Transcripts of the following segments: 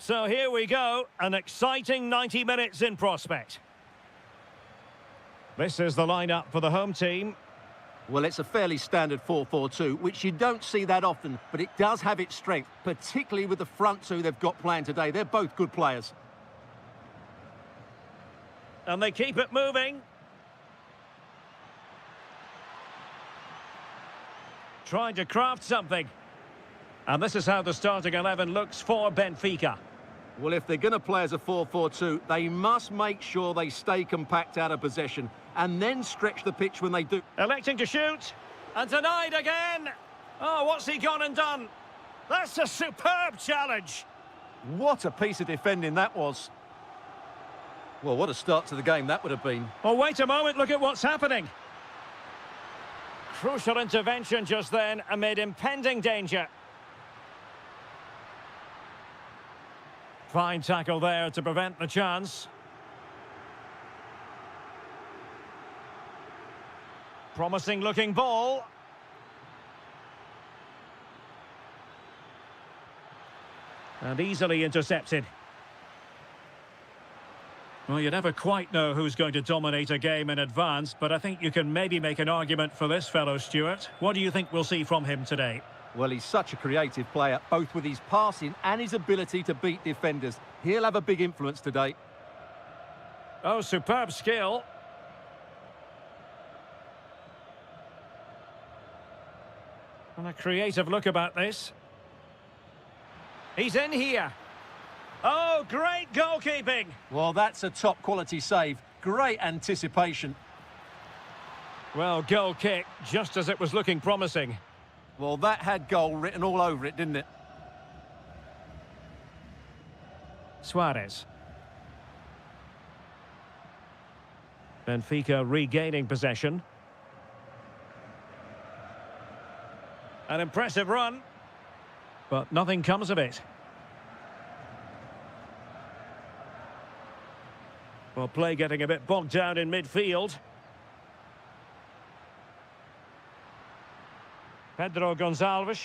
So here we go, an exciting 90 minutes in prospect. This is the lineup for the home team. Well, it's a fairly standard 4-4-2, which you don't see that often, but it does have its strength, particularly with the front two they've got playing today. They're both good players. And they keep it moving. Trying to craft something. And this is how the starting 11 looks for Benfica. Well, if they're going to play as a 4-4-2, they must make sure they stay compact out of possession and then stretch the pitch when they do. Electing to shoot. And denied again. Oh, what's he gone and done? That's a superb challenge. What a piece of defending that was. Well, what a start to the game that would have been. Oh, wait a moment. Look at what's happening. Crucial intervention just then amid impending danger. Fine tackle there to prevent the chance. Promising looking ball. And easily intercepted. Well, you never quite know who's going to dominate a game in advance, but I think you can maybe make an argument for this fellow, Stuart. What do you think we'll see from him today? Well, he's such a creative player, both with his passing and his ability to beat defenders. He'll have a big influence today. Oh, superb skill. And a creative look about this. He's in here. Oh, great goalkeeping. Well, that's a top-quality save. Great anticipation. Well, goal kick, just as it was looking promising. Well, that had goal written all over it, didn't it? Suarez. Benfica regaining possession. An impressive run, but nothing comes of it. Well, play getting a bit bogged down in midfield. Pedro Gonçalves.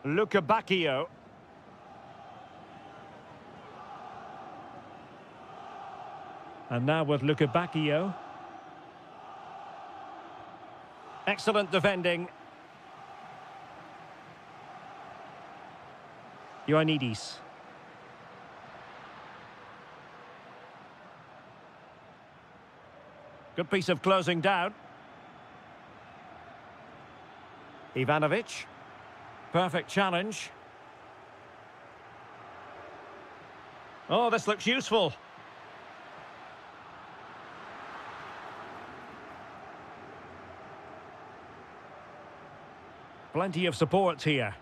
Luca Bacchio. And now with Luca Bacchio. Excellent defending. Ioannidis. Good piece of closing down. Ivanovic. Perfect challenge. Oh, this looks useful. Plenty of support here.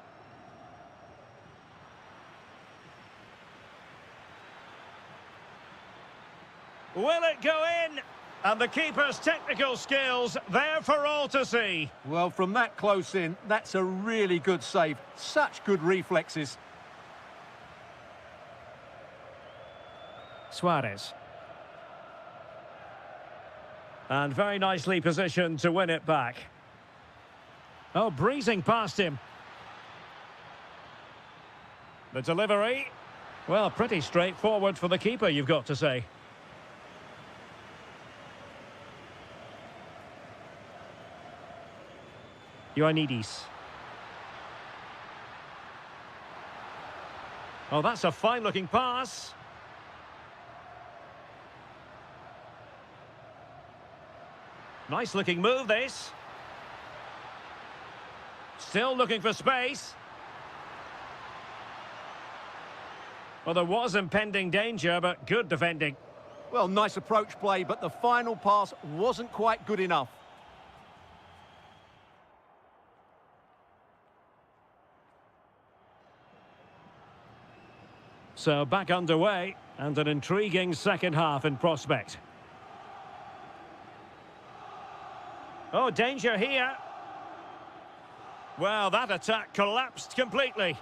Will it go in? And the keeper's technical skills there for all to see. Well, from that close in, that's a really good save. Such good reflexes. Suarez. And very nicely positioned to win it back. Oh, breezing past him. The delivery. Well, pretty straightforward for the keeper, you've got to say. Ioannidis. Oh, that's a fine-looking pass. Nice-looking move, this. Still looking for space. Well, there was impending danger, but good defending. Well, nice approach play, but the final pass wasn't quite good enough. So back underway, and an intriguing second half in prospect. Oh, danger here. Well, that attack collapsed completely.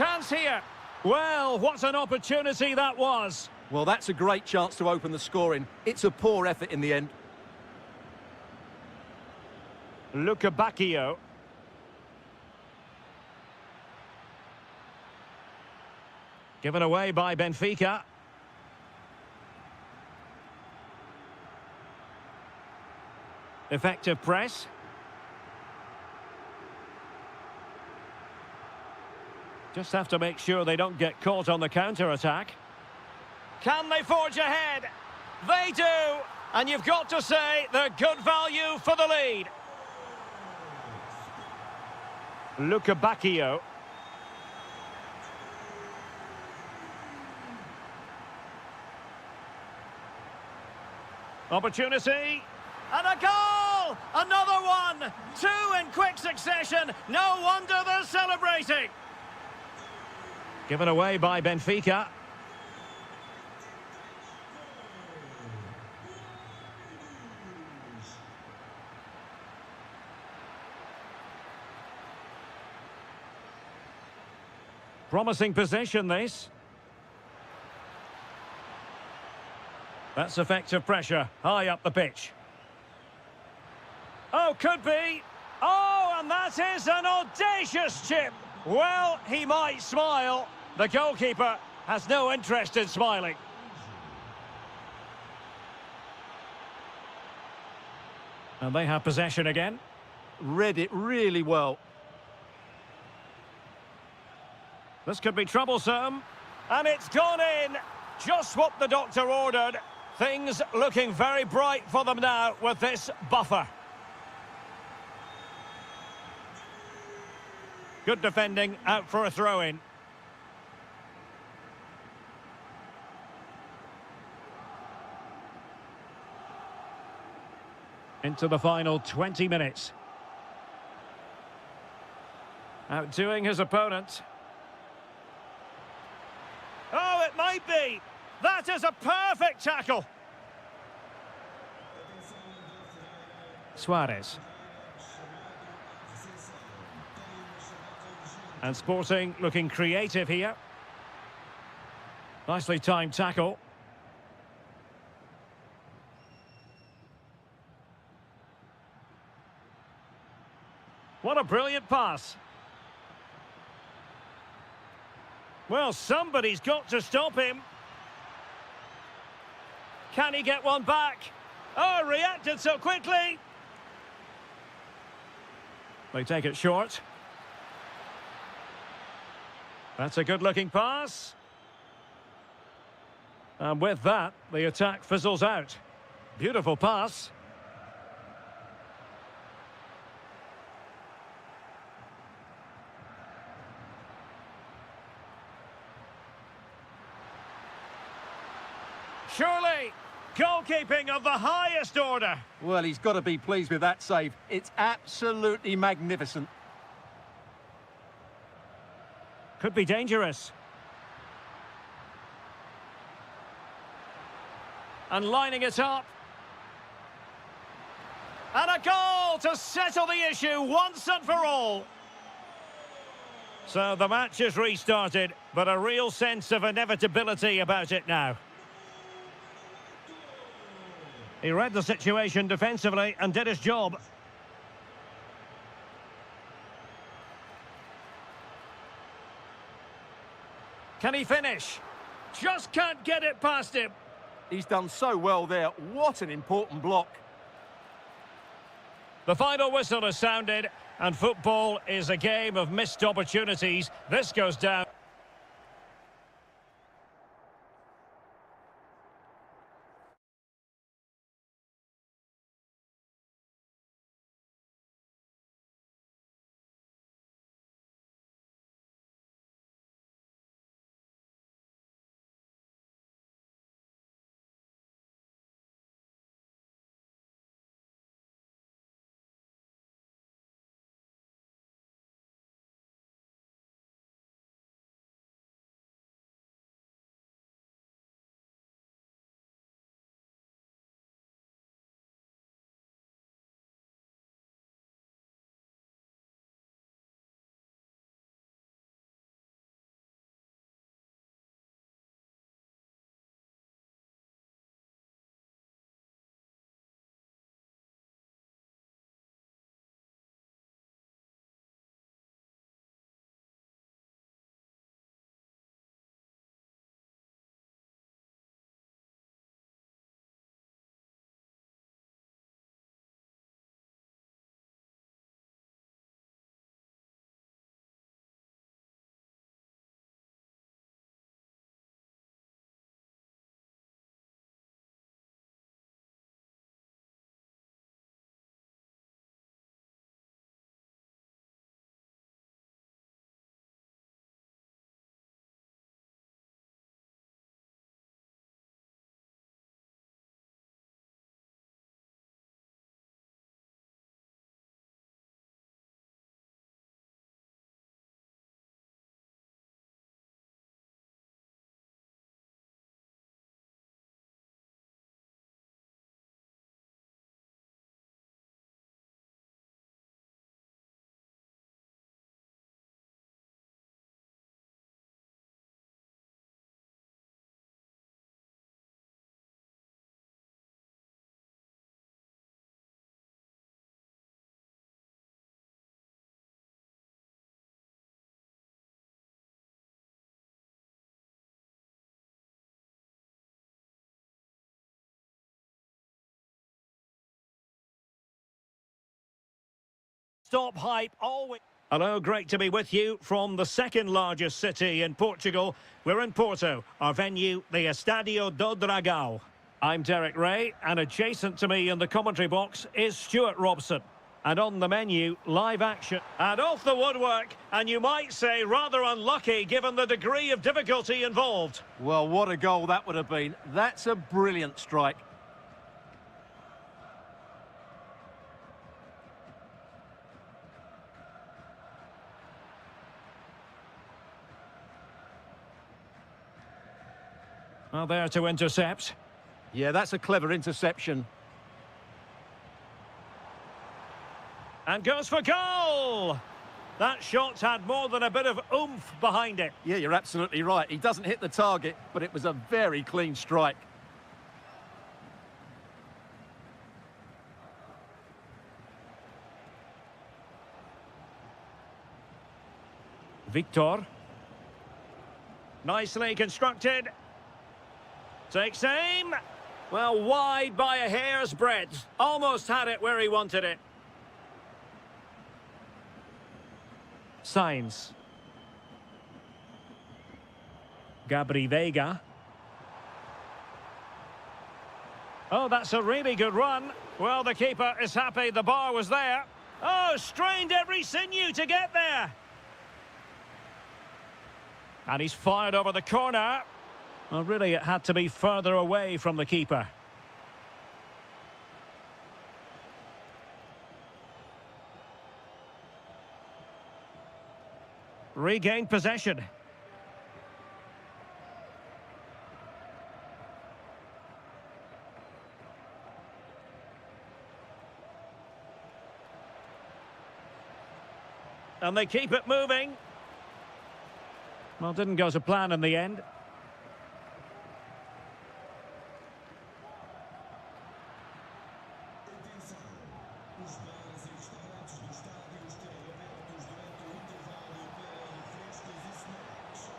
chance here. Well, what an opportunity that was. Well, that's a great chance to open the scoring. It's a poor effort in the end. Bacchio. Given away by Benfica. Effective press. Just have to make sure they don't get caught on the counter-attack. Can they forge ahead? They do! And you've got to say they're good value for the lead. Bacchio. Opportunity. And a goal! Another one! Two in quick succession. No wonder they're celebrating. Given away by Benfica. Promising possession, this. That's effective pressure, high up the pitch. Oh, could be. Oh, and that is an audacious chip. Well, he might smile. The goalkeeper has no interest in smiling. And they have possession again. Read it really well. This could be troublesome. And it's gone in. Just what the doctor ordered. Things looking very bright for them now with this buffer. Good defending, out for a throw-in. Into the final 20 minutes. Outdoing his opponent. Oh, it might be. That is a perfect tackle. Suarez. And Sporting looking creative here. Nicely timed tackle. What a brilliant pass. Well, somebody's got to stop him. Can he get one back? Oh, reacted so quickly. They take it short. That's a good-looking pass. And with that, the attack fizzles out. Beautiful pass. Surely, goalkeeping of the highest order. Well, he's got to be pleased with that save. It's absolutely magnificent. Could be dangerous. And lining it up. And a goal to settle the issue once and for all. So the match is restarted, but a real sense of inevitability about it now. He read the situation defensively and did his job. Can he finish? Just can't get it past him. He's done so well there. What an important block. The final whistle has sounded, and football is a game of missed opportunities. This goes down. Stop hype always. Hello, great to be with you from the second largest city in Portugal. We're in Porto, our venue, the Estádio do Dragão. I'm Derek Ray, and adjacent to me in the commentary box is Stuart Robson. And on the menu, live action. And off the woodwork, and you might say rather unlucky given the degree of difficulty involved. Well, what a goal that would have been. That's a brilliant strike. Well, there to intercept. Yeah, that's a clever interception. And goes for goal! That shot had more than a bit of oomph behind it. Yeah, you're absolutely right. He doesn't hit the target, but it was a very clean strike. Victor. Nicely constructed. Takes aim. Well, wide by a hair's breadth. Almost had it where he wanted it. Signs. Gabri Veiga. Oh, that's a really good run. Well, the keeper is happy the bar was there. Oh, strained every sinew to get there. And he's fired over the corner. Well, really, it had to be further away from the keeper. Regained possession. And they keep it moving. Well, didn't go to plan in the end.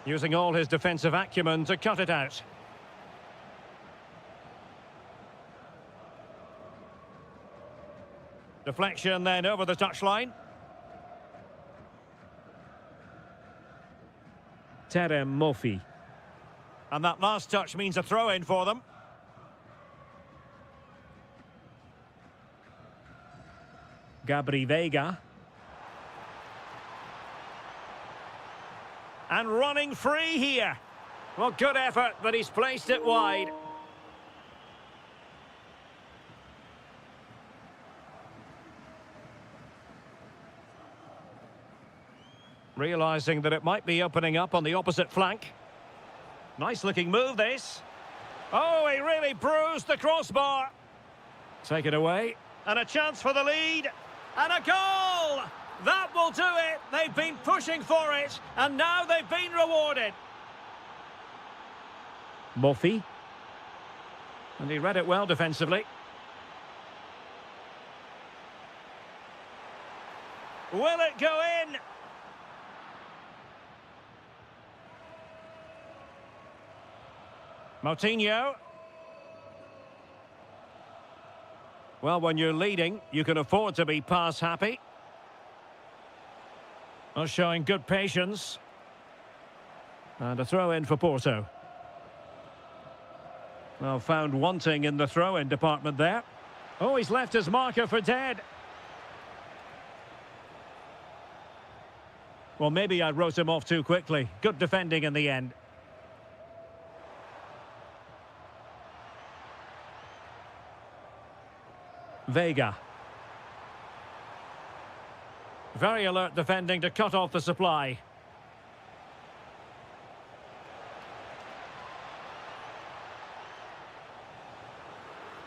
Using all his defensive acumen to cut it out. Deflection then over the touchline. Terem Mofi. And that last touch means a throw-in for them. Gabri Veiga. And running free here. Well, good effort, but he's placed it wide. Realising that it might be opening up on the opposite flank. Nice looking move, this. Oh, he really bruised the crossbar. Take it away. And a chance for the lead. And a goal! That will do it. They've been pushing for it, and now they've been rewarded. Mofi. And he read it well defensively. Will it go in? Moutinho. Well, when you're leading, you can afford to be pass happy. Well, showing good patience. And a throw-in for Porto. Well, found wanting in the throw-in department there. Oh, he's left his marker for dead. Well, maybe I wrote him off too quickly. Good defending in the end. Veiga. Very alert defending to cut off the supply.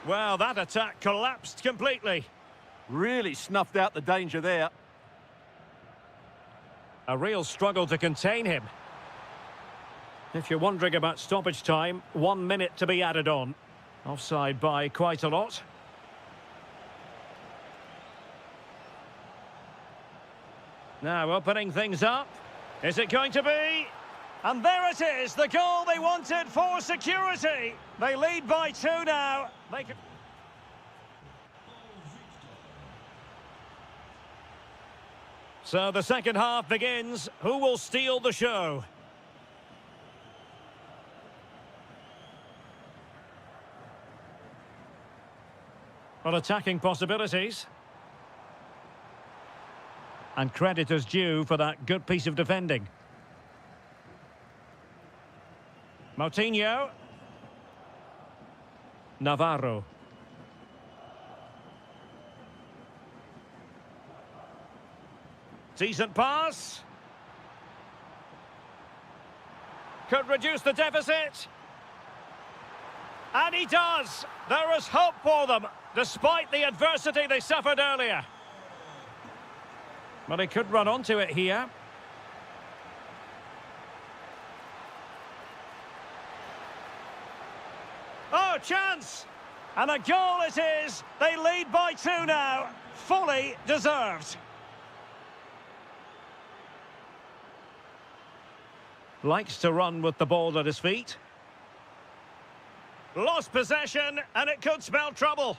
Well, that attack collapsed completely. Really snuffed out the danger there. A real struggle to contain him. If you're wondering about stoppage time, 1 minute to be added on. Offside by quite a lot. Now opening things up. Is it going to be? And there it is, the goal they wanted for security. They lead by 2 now. They can... So the second half begins. Who will steal the show? Well, attacking possibilities. And credit is due for that good piece of defending. Moutinho. Navarro. Decent pass. Could reduce the deficit. And he does. There is hope for them, despite the adversity they suffered earlier. But he could run onto it here. Oh, chance! And a goal it is. They lead by 2 now. Fully deserved. Likes to run with the ball at his feet. Lost possession, and it could spell trouble.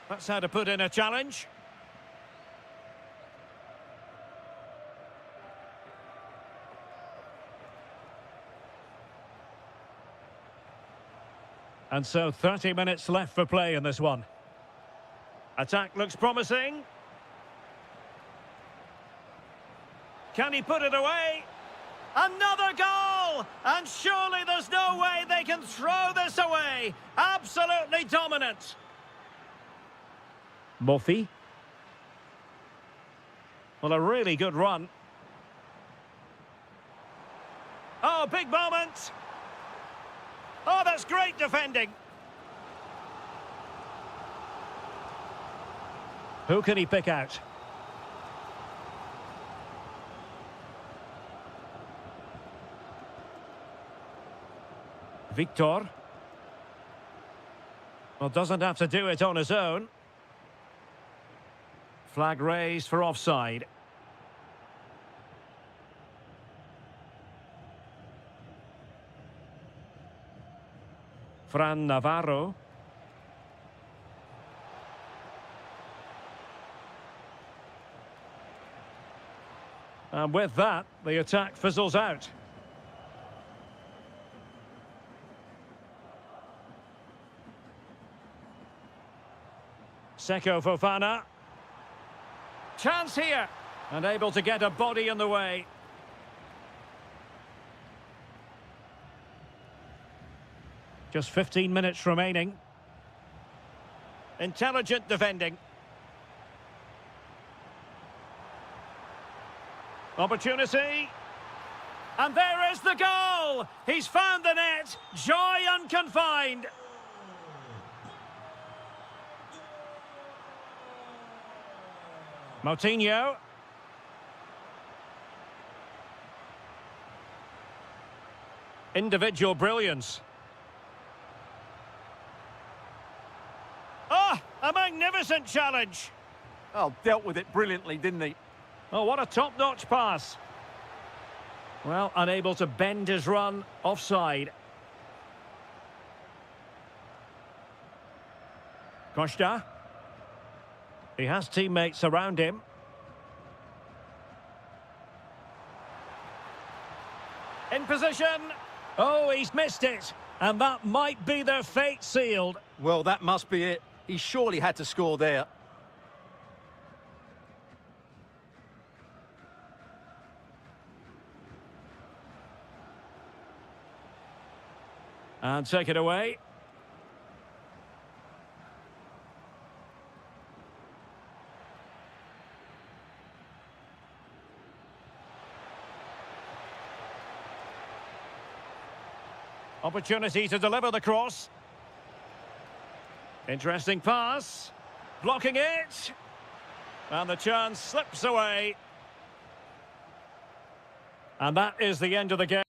That's how to put in a challenge. And so 30 minutes left for play in this one. Attack looks promising. Can he put it away? Another goal! And surely there's no way they can throw this away. Absolutely dominant. Murphy. Well, a really good run. Oh, big moment. Oh, that's great defending. Who can he pick out? Victor. Well, doesn't have to do it on his own. Flag raised for offside. Fran Navarro. And with that, the attack fizzles out. Seko Fofana. Chance here. And able to get a body in the way. Just 15 minutes remaining. Intelligent defending. Opportunity. And there is the goal! He's found the net. Joy unconfined. Moutinho. Individual brilliance. Ah, a magnificent challenge. Oh, dealt with it brilliantly, didn't he? Oh, what a top-notch pass. Well, unable to bend his run, offside. Costa. He has teammates around him. In position. Oh, he's missed it. And that might be their fate sealed. Well, that must be it. He surely had to score there. And take it away. Opportunity to deliver the cross. Interesting pass. Blocking it. And the chance slips away. And that is the end of the game.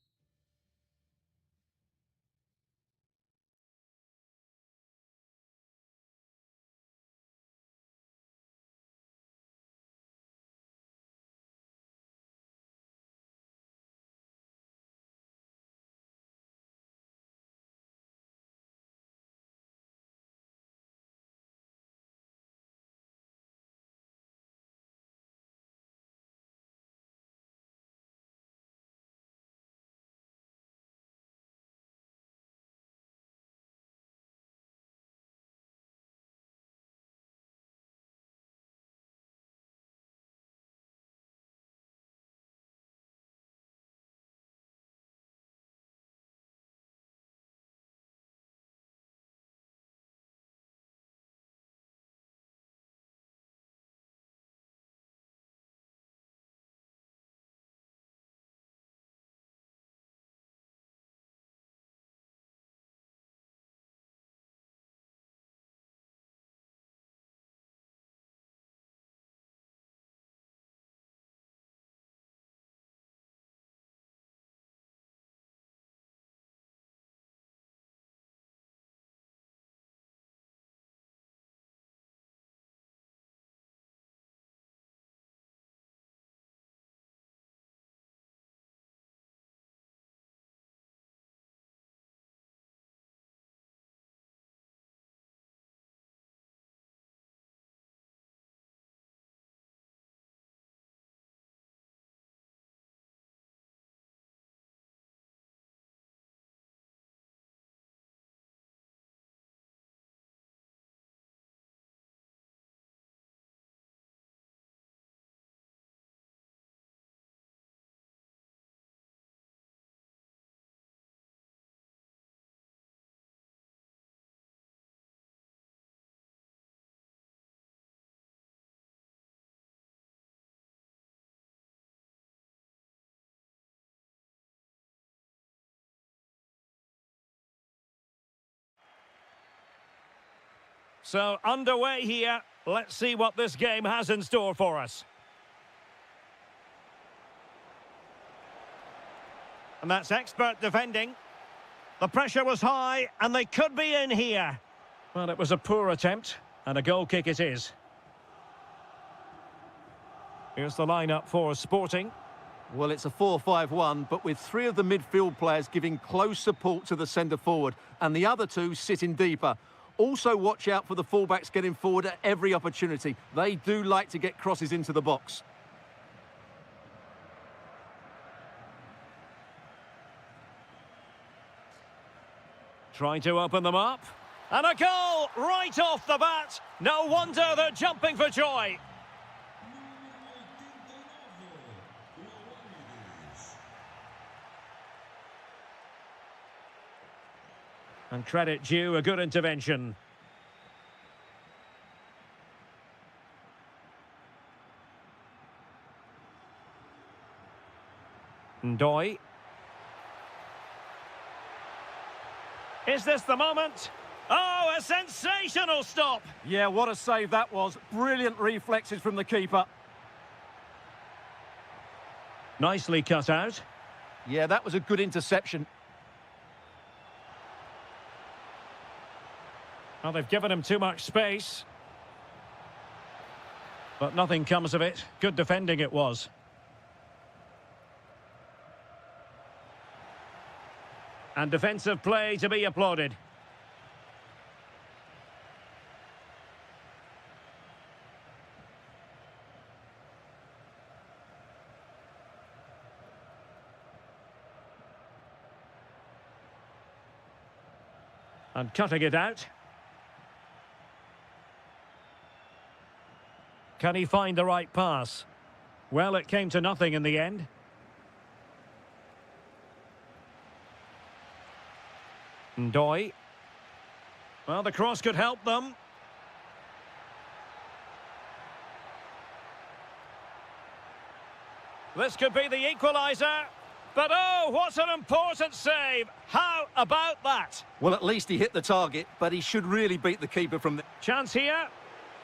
So, underway here. Let's see what this game has in store for us. And that's expert defending. The pressure was high, and they could be in here. Well, it was a poor attempt, and a goal kick it is. Here's the lineup for Sporting. Well, it's a 4-5-1, but with three of the midfield players giving close support to the centre-forward, and the other two sitting deeper. Also watch out for the fullbacks getting forward at every opportunity. They do like to get crosses into the box. Trying to open them up. And a goal right off the bat. No wonder they're jumping for joy. And credit due, a good intervention. Ndoye. Is this the moment? Oh, a sensational stop! Yeah, what a save that was. Brilliant reflexes from the keeper. Nicely cut out. Yeah, that was a good interception. Well, they've given him too much space. But nothing comes of it. Good defending it was. And defensive play to be applauded. And cutting it out. Can he find the right pass? Well, it came to nothing in the end. Ndoye. Well, the cross could help them. This could be the equaliser. But oh, what an important save. How about that? Well, at least he hit the target, but he should really beat the keeper from the... Chance here.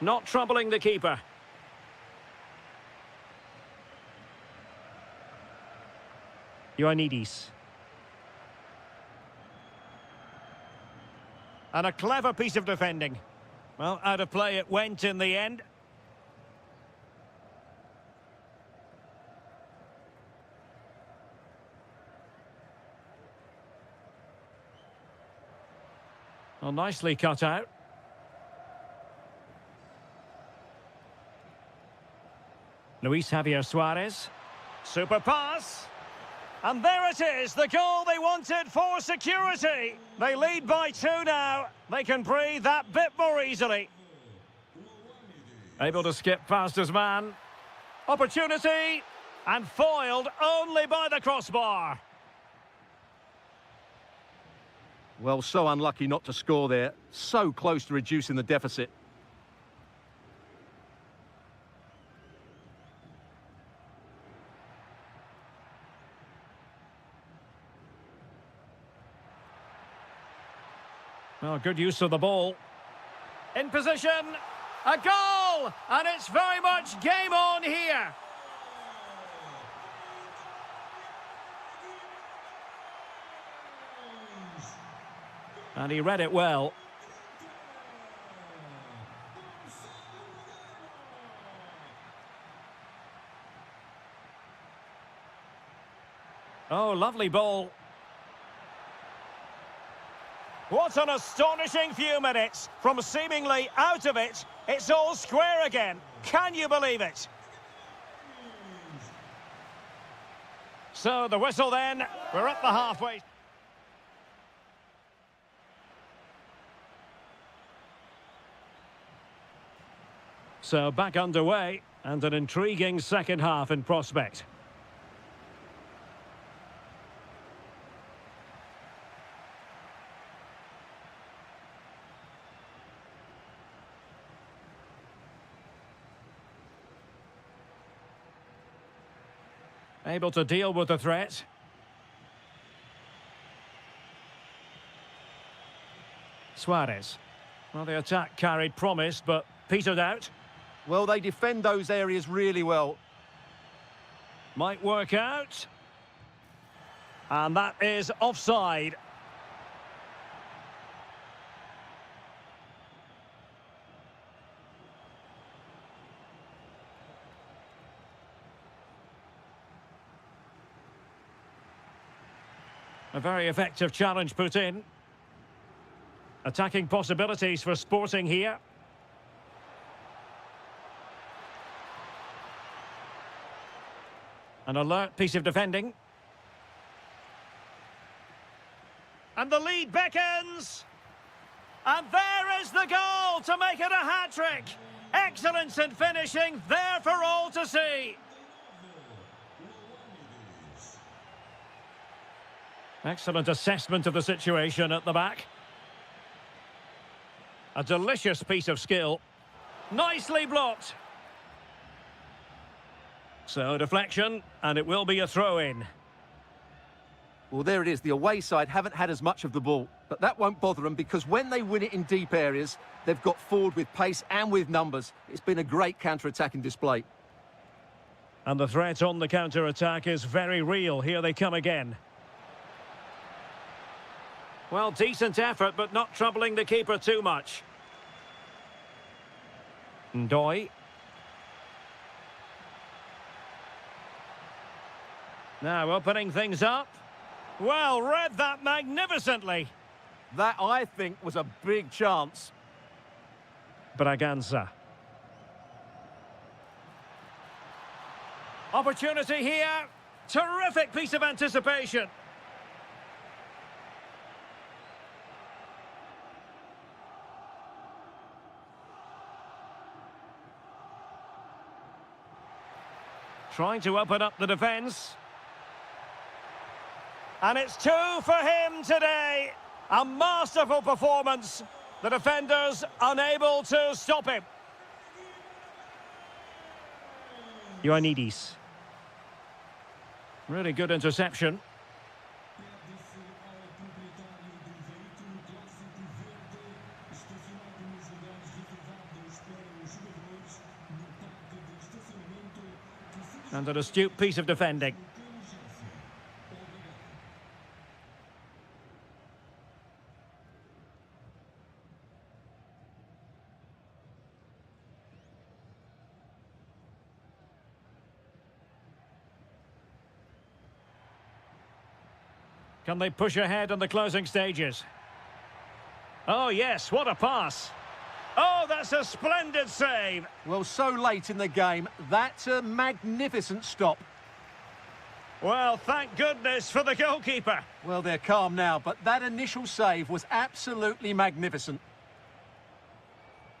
Not troubling the keeper. Ioannidis. And a clever piece of defending. Well, out of play it went in the end. Well, nicely cut out. Luis Javier Suarez. Super pass. And there it is, the goal they wanted for security. They lead by 2 now. They can breathe that bit more easily. Able to skip past his man. Opportunity. And foiled only by the crossbar. Well, so unlucky not to score there. So close to reducing the deficit. Oh, good use of the ball. In position. A goal! And it's very much game on here. And he read it well. Oh, lovely ball. What an astonishing few minutes. From seemingly out of it, it's all square again. Can you believe it? So the whistle then. We're at the halfway. So back underway, and an intriguing second half in prospect. Able to deal with the threat. Suarez. Well, the attack carried promise, but petered out. Well, they defend those areas really well. Might work out. And that is offside. A very effective challenge put in. Attacking possibilities for Sporting here. An alert piece of defending. And the lead beckons. And there is the goal to make it a hat-trick. Excellence in finishing, there for all to see. Excellent assessment of the situation at the back. A delicious piece of skill. Nicely blocked. So deflection, and it will be a throw-in. Well, there it is. The away side haven't had as much of the ball, but that won't bother them because when they win it in deep areas, they've got forward with pace and with numbers. It's been a great counter-attacking display. And the threat on the counter-attack is very real. Here they come again. Well, decent effort, but not troubling the keeper too much. Ndoye. Now opening things up. Well, read that magnificently. That, I think, was a big chance. Braganza. Opportunity here. Terrific piece of anticipation. Trying to open up the defence. And it's 2 for him today. A masterful performance. The defenders unable to stop him. Ioannidis. Really good interception. And an astute piece of defending. Can they push ahead in the closing stages? Oh, yes, what a pass. Oh, that's a splendid save. Well, so late in the game, that's a magnificent stop. Well, thank goodness for the goalkeeper. Well, they're calm now, but that initial save was absolutely magnificent.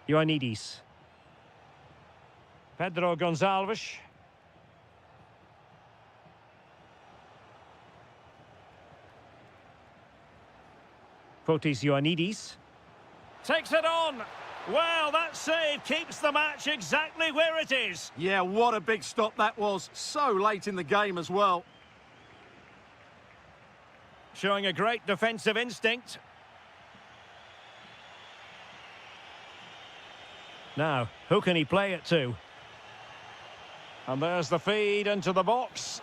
Ioannidis. Pedro Gonçalves. Fotis Ioannidis. Takes it on. Well, that save keeps the match exactly where it is. Yeah, what a big stop that was. So late in the game as well. Showing a great defensive instinct. Now, who can he play it to? And there's the feed into the box.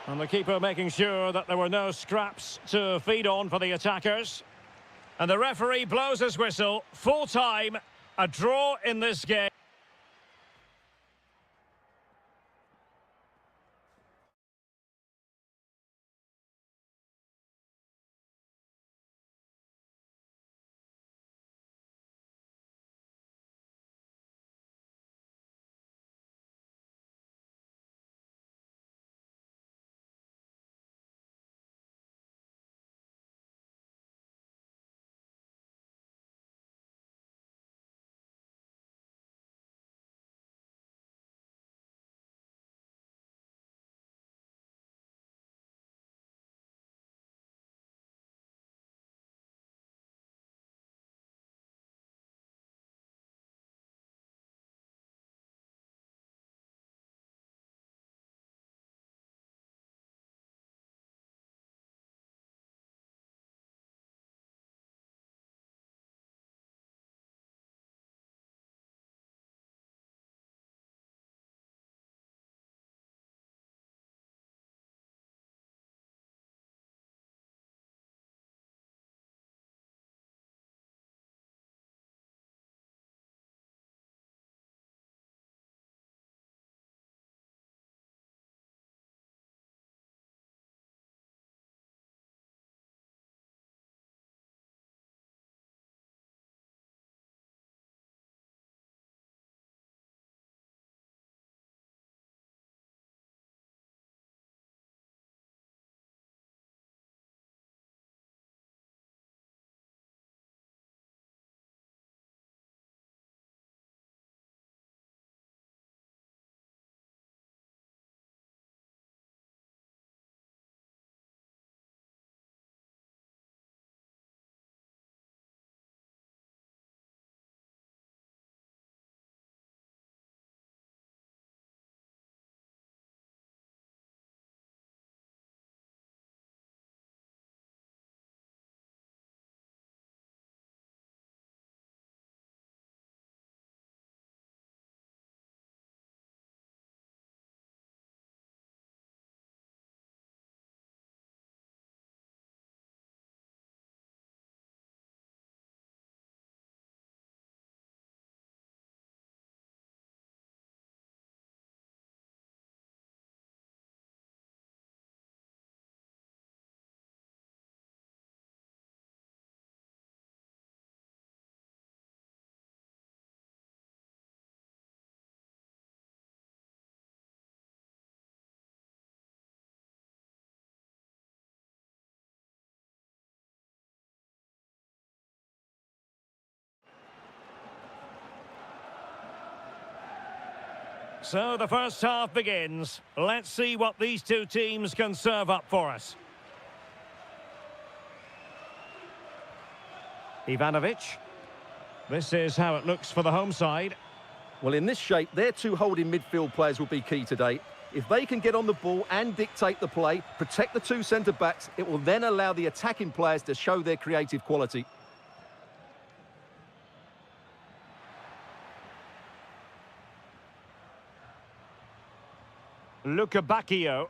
And the keeper making sure that there were no scraps to feed on for the attackers. And the referee blows his whistle. Full time. A draw in this game. So the first half begins. Let's see what these two teams can serve up for us. Ivanovic. This is how it looks for the home side. Well, in this shape, their two holding midfield players will be key today. If they can get on the ball and dictate the play, protect the two centre-backs, it will then allow the attacking players to show their creative quality. Luca Bacchio.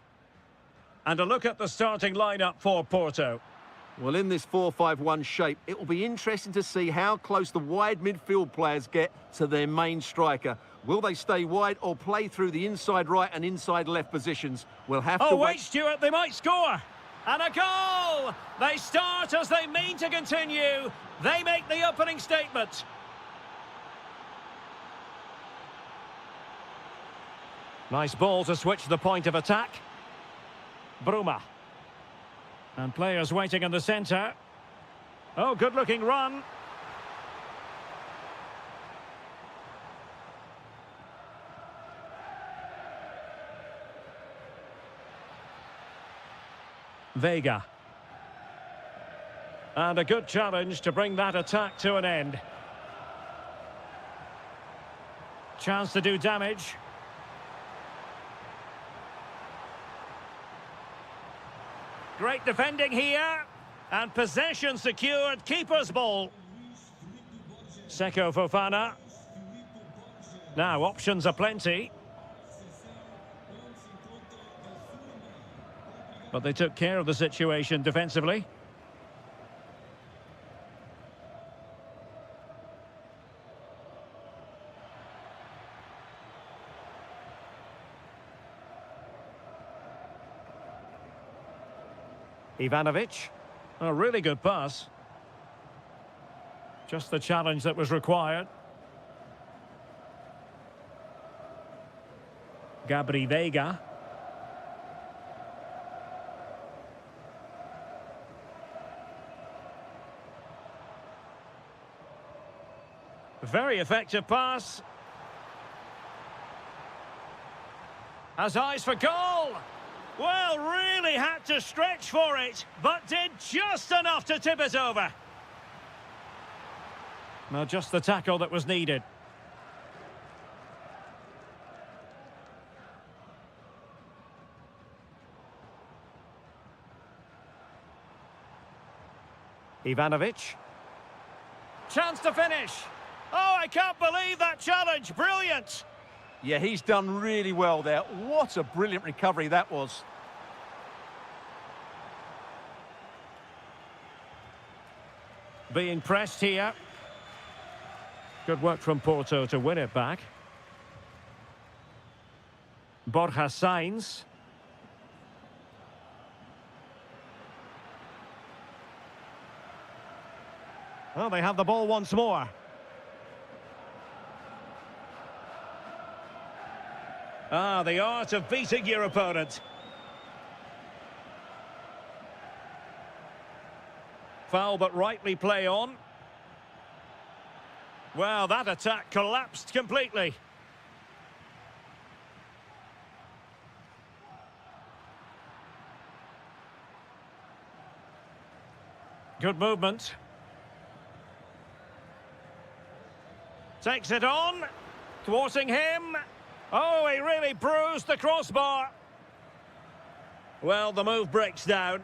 And a look at the starting lineup for Porto. Well, in this 4-5-1 shape, it will be interesting to see how close the wide midfield players get to their main striker. Will they stay wide or play through the inside right and inside left positions? We'll have to wait. Stuart, they might score. And a goal! They start as they mean to continue. They make the opening statement. Nice ball to switch the point of attack. Bruma. And players waiting in the centre. Oh, good-looking run. Vega. And a good challenge to bring that attack to an end. Chance to do damage. Great defending here. And possession secured. Keeper's ball. Seko Fofana. Now, options are plenty. But they took care of the situation defensively. Ivanovic. A really good pass. Just the challenge that was required. Gabri Vega. Very effective pass. Has eyes for goal. Well, really had to stretch for it, but did just enough to tip it over. Well, just the tackle that was needed. Ivanovic. Chance to finish. Oh, I can't believe that challenge. Brilliant. Yeah, he's done really well there. What a brilliant recovery that was. Being pressed here. Good work from Porto to win it back. Borja Sainz. Well, they have the ball once more. Ah, the art of beating your opponent. Foul, but rightly play on. Well, that attack collapsed completely. Good movement. Takes it on. Thwarting him. Oh, he really bruised the crossbar. Well, the move breaks down.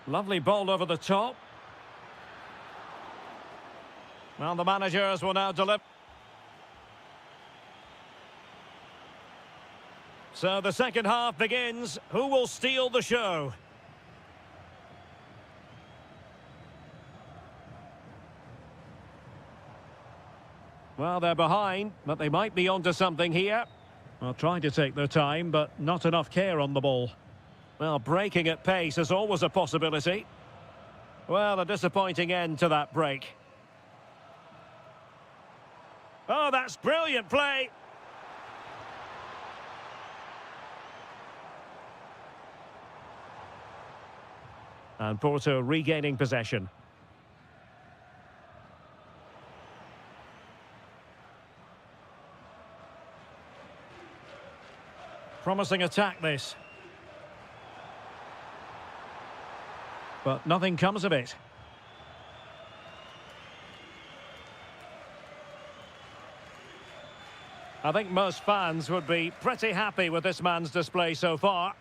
Lovely ball over the top. Well, the managers will now deliver. So the second half begins. Who will steal the show? Well, they're behind, but they might be onto something here. Well, trying to take their time, but not enough care on the ball. Well, breaking at pace is always a possibility. Well, a disappointing end to that break. Oh, that's brilliant play. And Porto regaining possession. Promising attack, this. But nothing comes of it. I think most fans would be pretty happy with this man's display so far.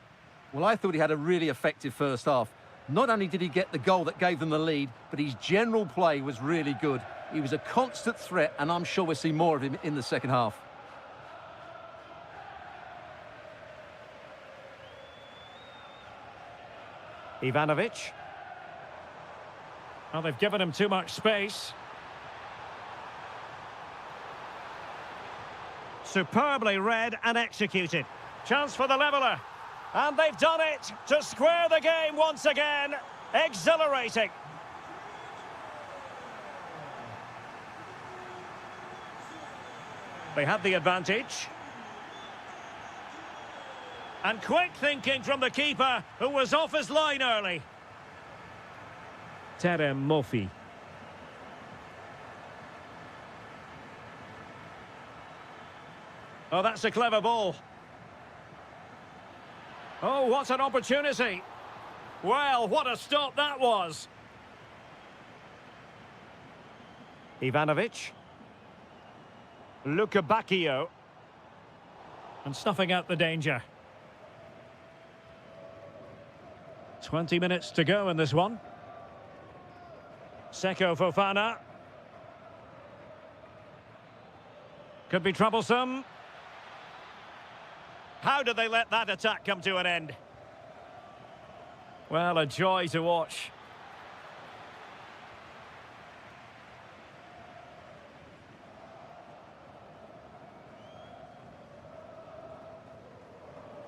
Well, I thought he had a really effective first half. Not only did he get the goal that gave them the lead, but his general play was really good. He was a constant threat, and I'm sure we'll see more of him in the second half. Ivanovic. Well, they've given him too much space. Superbly read and executed. Chance for the leveller. And they've done it to square the game once again. Exhilarating. They had the advantage. And quick thinking from the keeper, who was off his line early. Terem Mofi. Oh, that's a clever ball. Oh, what an opportunity. Well, what a stop that was. Ivanovic. Luka Bacchio. And snuffing out the danger. 20 minutes to go in this one. Seko Fofana. Could be troublesome. How did they let that attack come to an end? Well, a joy to watch.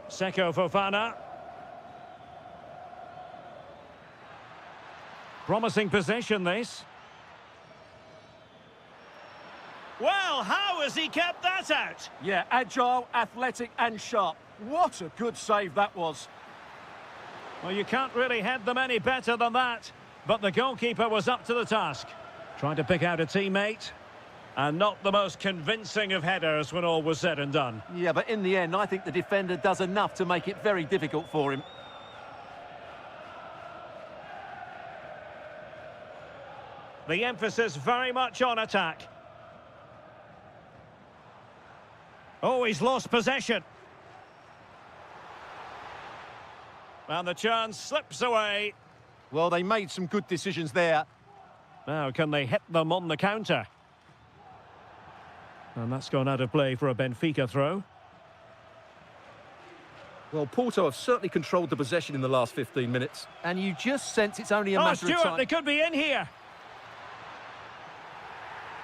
Seko Fofana. Promising possession, this. Well, how has he kept that out? Yeah, agile, athletic and sharp. What a good save that was. Well, you can't really head them any better than that. But the goalkeeper was up to the task. Trying to pick out a teammate. And not the most convincing of headers when all was said and done. Yeah, but in the end, I think the defender does enough to make it very difficult for him. The emphasis very much on attack. Oh, he's lost possession. And the chance slips away. Well, they made some good decisions there. Now, can they hit them on the counter? And that's gone out of play for a Benfica throw. Well, Porto have certainly controlled the possession in the last 15 minutes. And you just sense it's only a matter of time. They could be in here.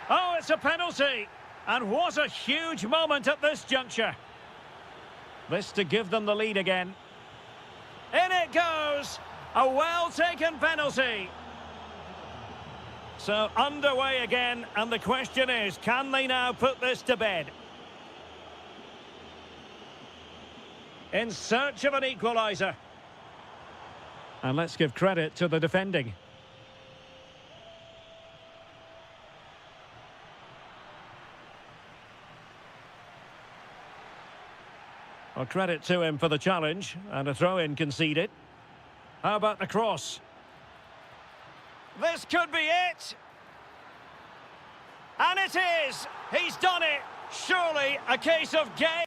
Oh, it's a penalty. And what a huge moment at this juncture. This to give them the lead again. In it goes. A well-taken penalty. So underway again, and the question is, can they now put this to bed? In search of an equaliser. And let's give credit to the defending. Well, credit to him for the challenge, and a throw-in conceded. How about the cross? This could be it. And it is. He's done it. Surely a case of game.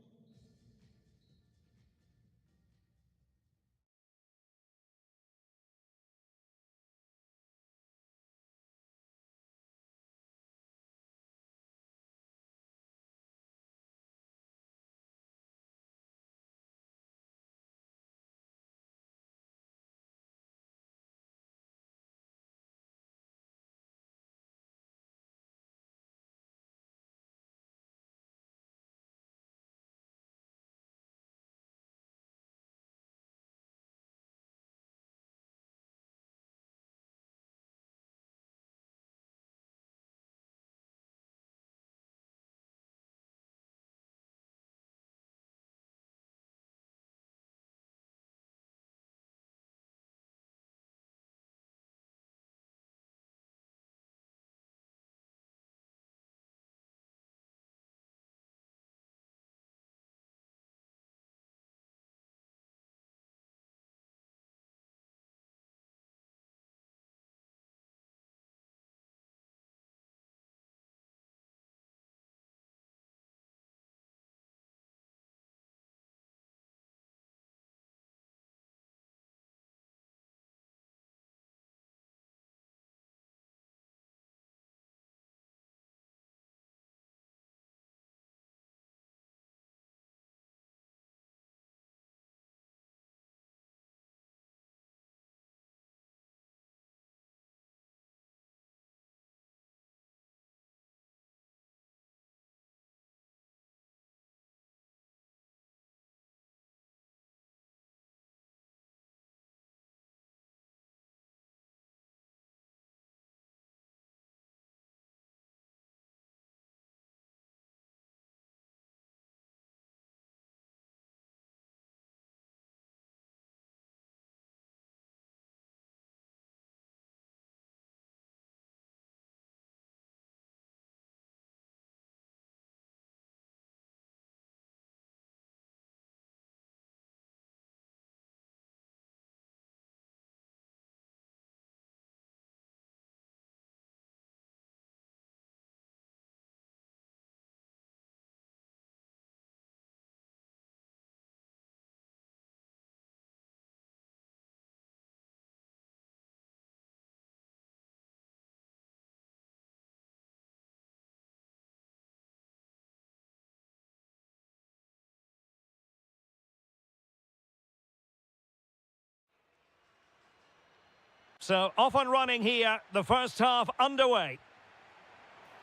So off and running here, the first half underway.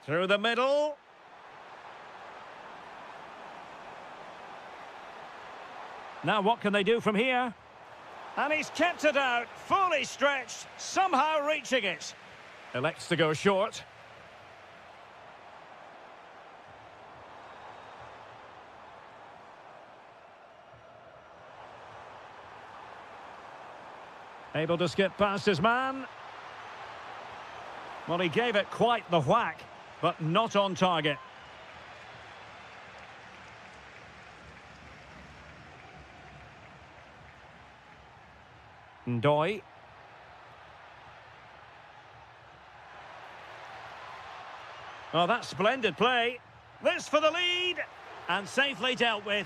Through the middle. Now what can they do from here? And he's kept it out, fully stretched, somehow reaching it. Elects to go short. Able to skip past his man. Well, he gave it quite the whack, but not on target. Ndoye. Oh, that's splendid play. This for the lead. And safely dealt with.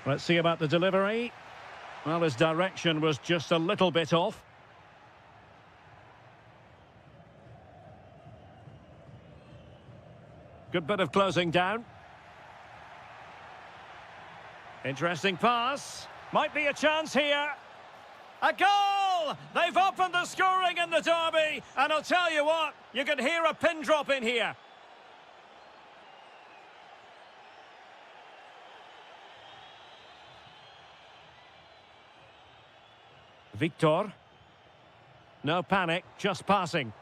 Let's see about the delivery. Well, his direction was just a little bit off. Good bit of closing down. Interesting pass. Might be a chance here. A goal! They've opened the scoring in the derby. And I'll tell you what, you can hear a pin drop in here. Victor. No panic, just passing.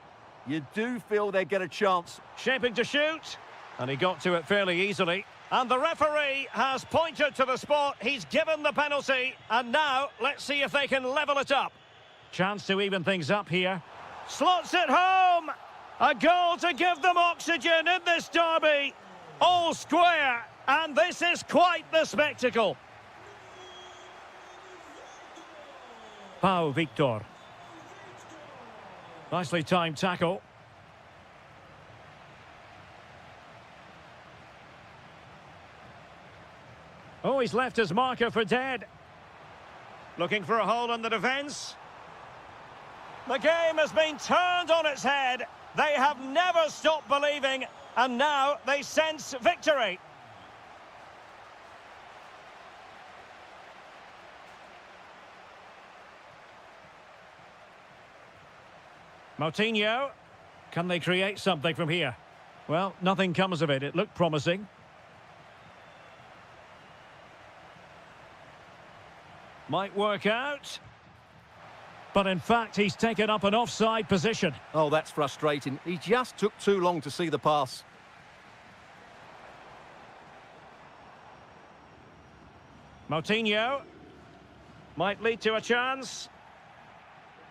You do feel they get a chance. Shaping to shoot. And he got to it fairly easily. And the referee has pointed to the spot. He's given the penalty. And now, let's see if they can level it up. Chance to even things up here. Slots it home. A goal to give them oxygen in this derby. All square. And this is quite the spectacle. Pau Victor. Nicely timed tackle. Oh, he's left his marker for dead. Looking for a hole in the defence. The game has been turned on its head. They have never stopped believing, and now they sense victory. Moutinho. Can they create something from here? Well, nothing comes of it. It looked promising. Might work out. But in fact, he's taken up an offside position. Oh, that's frustrating. He just took too long to see the pass. Moutinho. Might lead to a chance.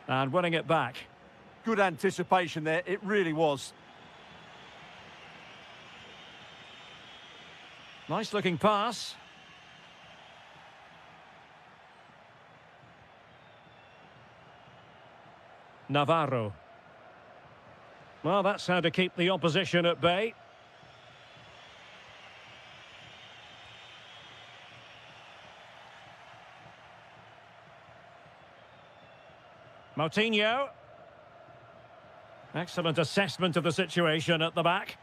And winning it back. Good anticipation there, it really was. Nice looking pass. Navarro. Well, that's how to keep the opposition at bay. Moutinho. Excellent assessment of the situation at the back.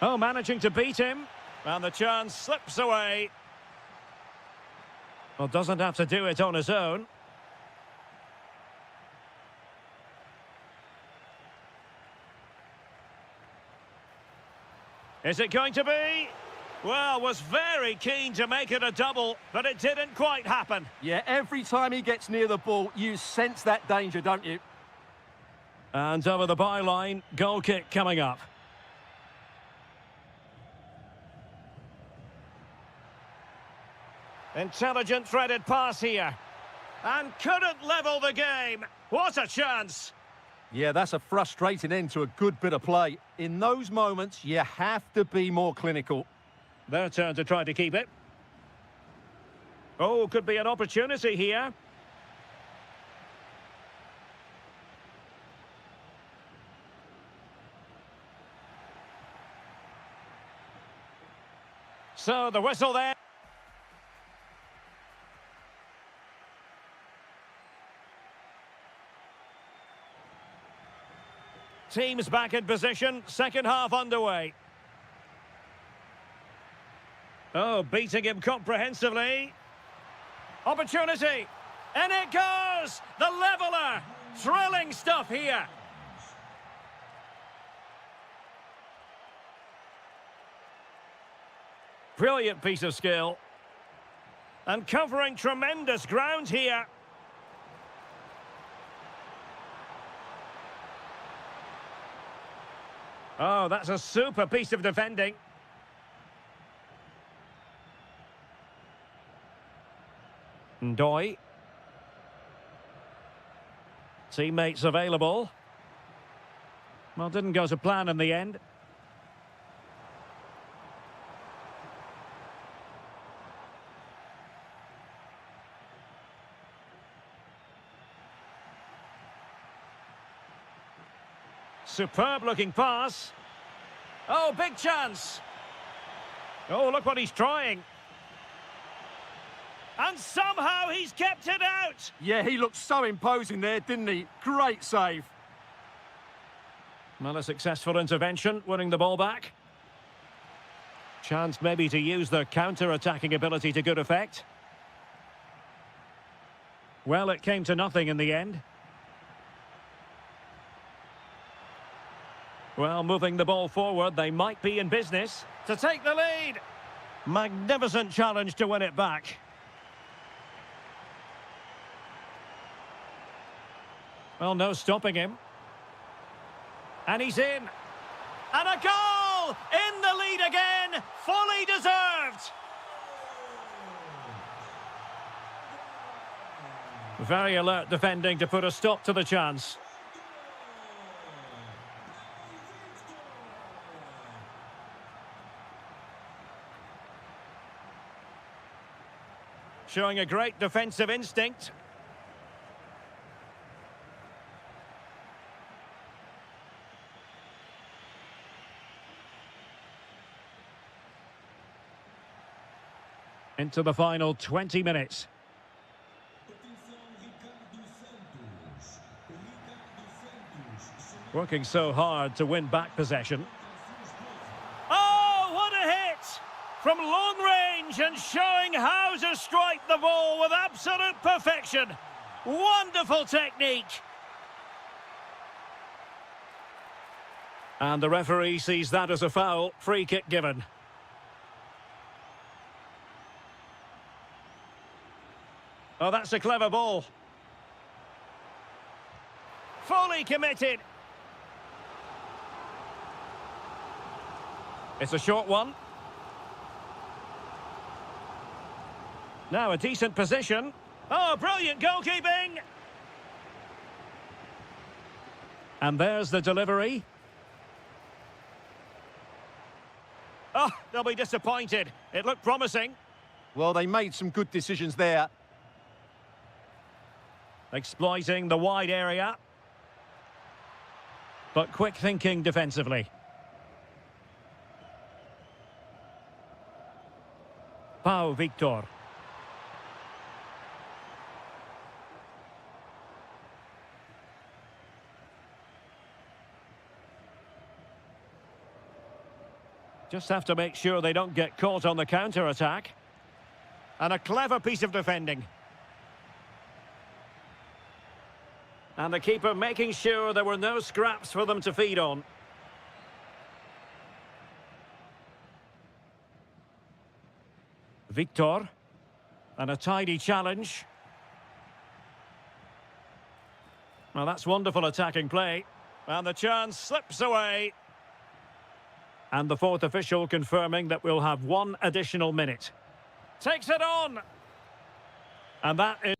Oh, managing to beat him. And the chance slips away. Well, doesn't have to do it on his own. Is it going to be? Well, was very keen to make it a double, but it didn't quite happen. Yeah, every time he gets near the ball, you sense that danger, don't you? And over the byline, goal kick coming up. Intelligent threaded pass here. And couldn't level the game. What a chance. Yeah, that's a frustrating end to a good bit of play. In those moments, you have to be more clinical. Their turn to try to keep it. Oh, could be an opportunity here. So the whistle there. Teams back in position, second half underway. Oh, beating him comprehensively. Opportunity. And it goes! The leveller! Thrilling stuff here. Brilliant piece of skill. And covering tremendous ground here. Oh, that's a super piece of defending. Ndoye. Teammates available. Well, didn't go to plan in the end. Superb looking pass. Oh, big chance. Oh, look what he's trying. And somehow he's kept it out. Yeah, he looked so imposing there, didn't he? Great save. Well, a successful intervention, winning the ball back. Chance maybe to use the counter-attacking ability to good effect. Well, it came to nothing in the end. Well, moving the ball forward, they might be in business to take the lead. Magnificent challenge to win it back. Well, no stopping him. And he's in. And a goal! In the lead again! Fully deserved! Very alert defending to put a stop to the chance. Showing a great defensive instinct. Into the final 20 minutes. Working so hard to win back possession. Oh, what a hit! From long range and showing how to strike the ball with absolute perfection. Wonderful technique. And the referee sees that as a foul. Free kick given. Oh, that's a clever ball. Fully committed. It's a short one. Now a decent position. Oh, brilliant goalkeeping. And there's the delivery. Oh, they'll be disappointed. It looked promising. Well, they made some good decisions there. Exploiting the wide area. But quick thinking defensively. Pau Victor. Just have to make sure they don't get caught on the counter-attack. And a clever piece of defending. And the keeper making sure there were no scraps for them to feed on. Victor. And a tidy challenge. Well, that's wonderful attacking play. And the chance slips away. And the fourth official confirming that we'll have one additional minute. Takes it on. And that is...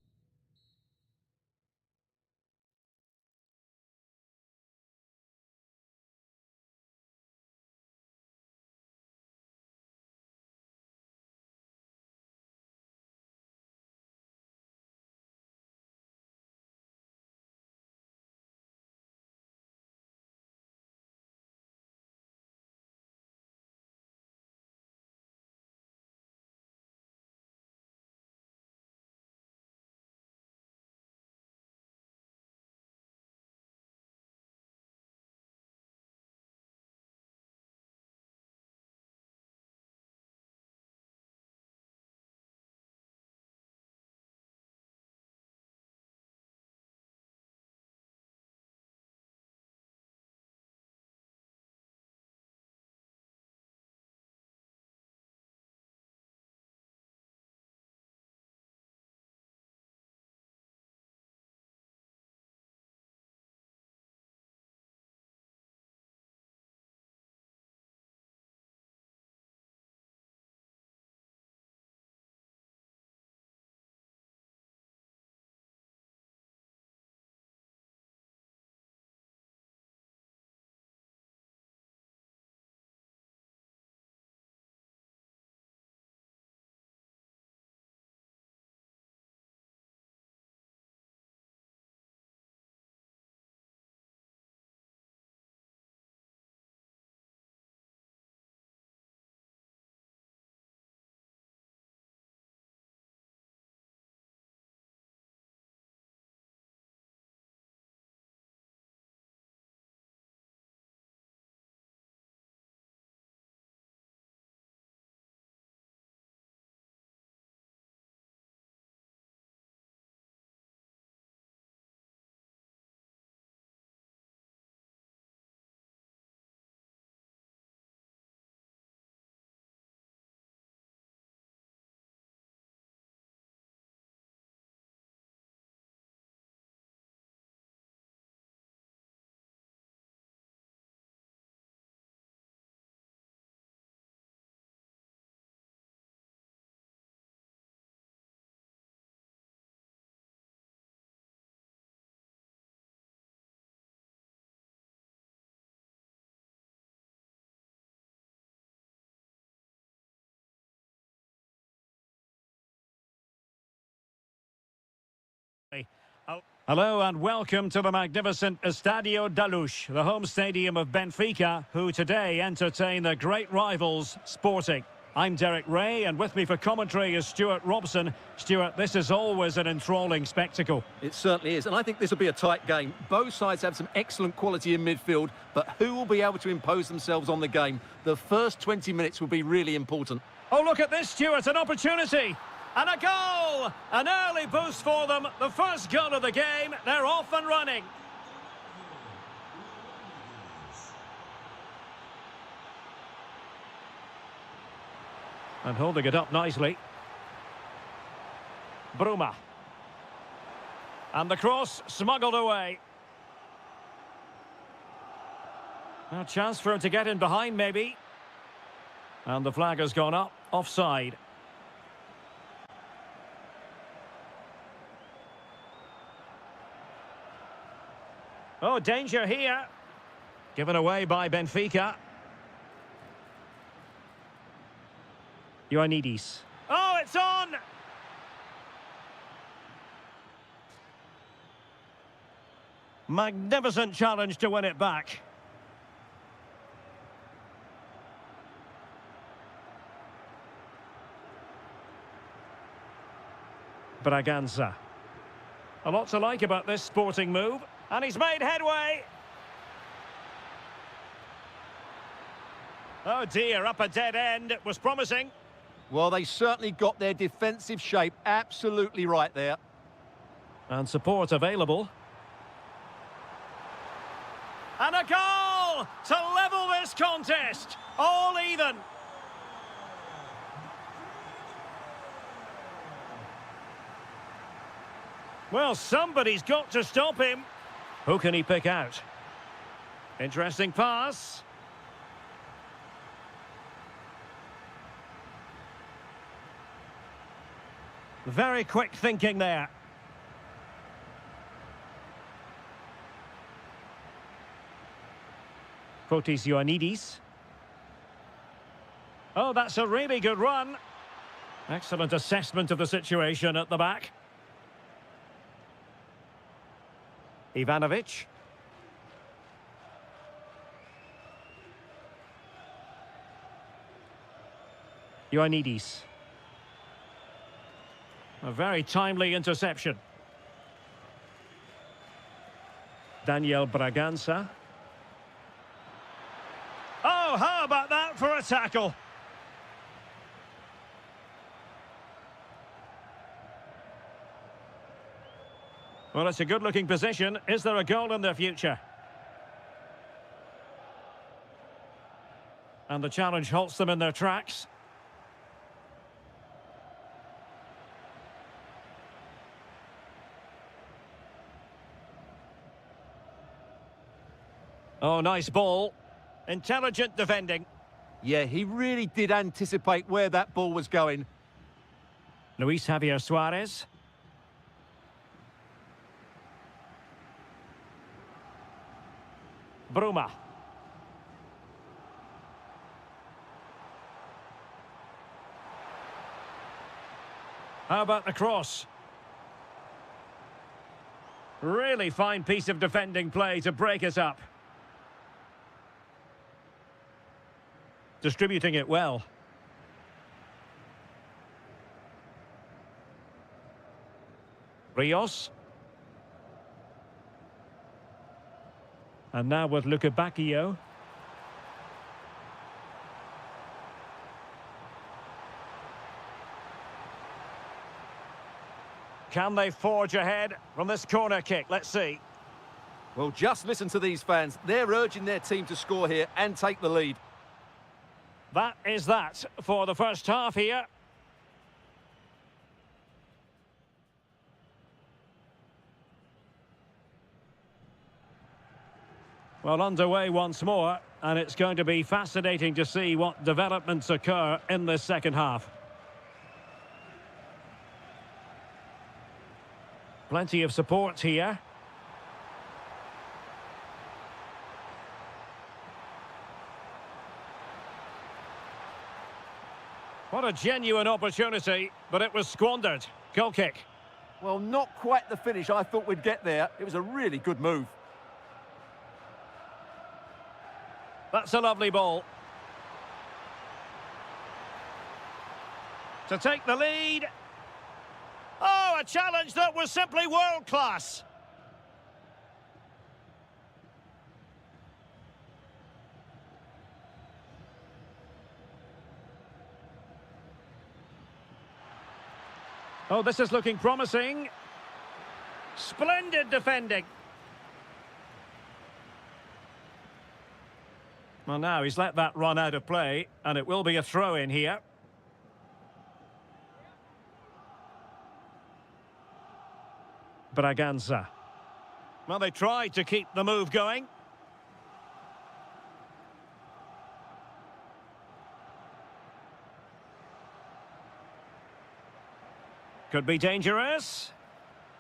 Hello and welcome to the magnificent Estadio da Luz, the home stadium of Benfica, who today entertain their great rivals, Sporting. I'm Derek Ray, and with me for commentary is Stuart Robson. Stuart, this is always an enthralling spectacle. It certainly is, and I think this will be a tight game. Both sides have some excellent quality in midfield, but who will be able to impose themselves on the game? The first 20 minutes will be really important. Oh, look at this, Stuart, an opportunity. And a goal! An early boost for them. The first goal of the game. They're off and running. And holding it up nicely. Bruma. And the cross smuggled away. A chance for him to get in behind, maybe. And the flag has gone up. Offside. Oh, danger here. Given away by Benfica. Ioannidis. Oh, it's on! Magnificent challenge to win it back. Braganza. A lot to like about this Sporting move. And he's made headway. Oh dear, up a dead end. It was promising. Well, they certainly got their defensive shape absolutely right there. And support available. And a goal to level this contest. All even. Well, somebody's got to stop him. Who can he pick out? Interesting pass. Very quick thinking there. Fotis Ioannidis. Oh, that's a really good run. Excellent assessment of the situation at the back. Ivanovic. Ioannidis. A very timely interception. Daniel Braganza. Oh, how about that for a tackle? Well, it's a good-looking position. Is there a goal in their future? And the challenge halts them in their tracks. Oh, nice ball. Intelligent defending. Yeah, he really did anticipate where that ball was going. Luis Javier Suarez. Bruma. How about the cross? Really fine piece of defending play to break us up. Distributing it well. Rios. And now with Bacchio. Can they forge ahead from this corner kick? Let's see. Well, just listen to these fans. They're urging their team to score here and take the lead. That is that for the first half here. Well, underway once more, and it's going to be fascinating to see what developments occur in this second half. Plenty of support here. What a genuine opportunity, but it was squandered. Goal kick. Well, not quite the finish I thought we'd get there. It was a really good move. That's a lovely ball. To take the lead. Oh, a challenge that was simply world-class. Oh, this is looking promising. Splendid defending. Well, now he's let that run out of play, and it will be a throw-in here. Braganza. Well, they tried to keep the move going. Could be dangerous.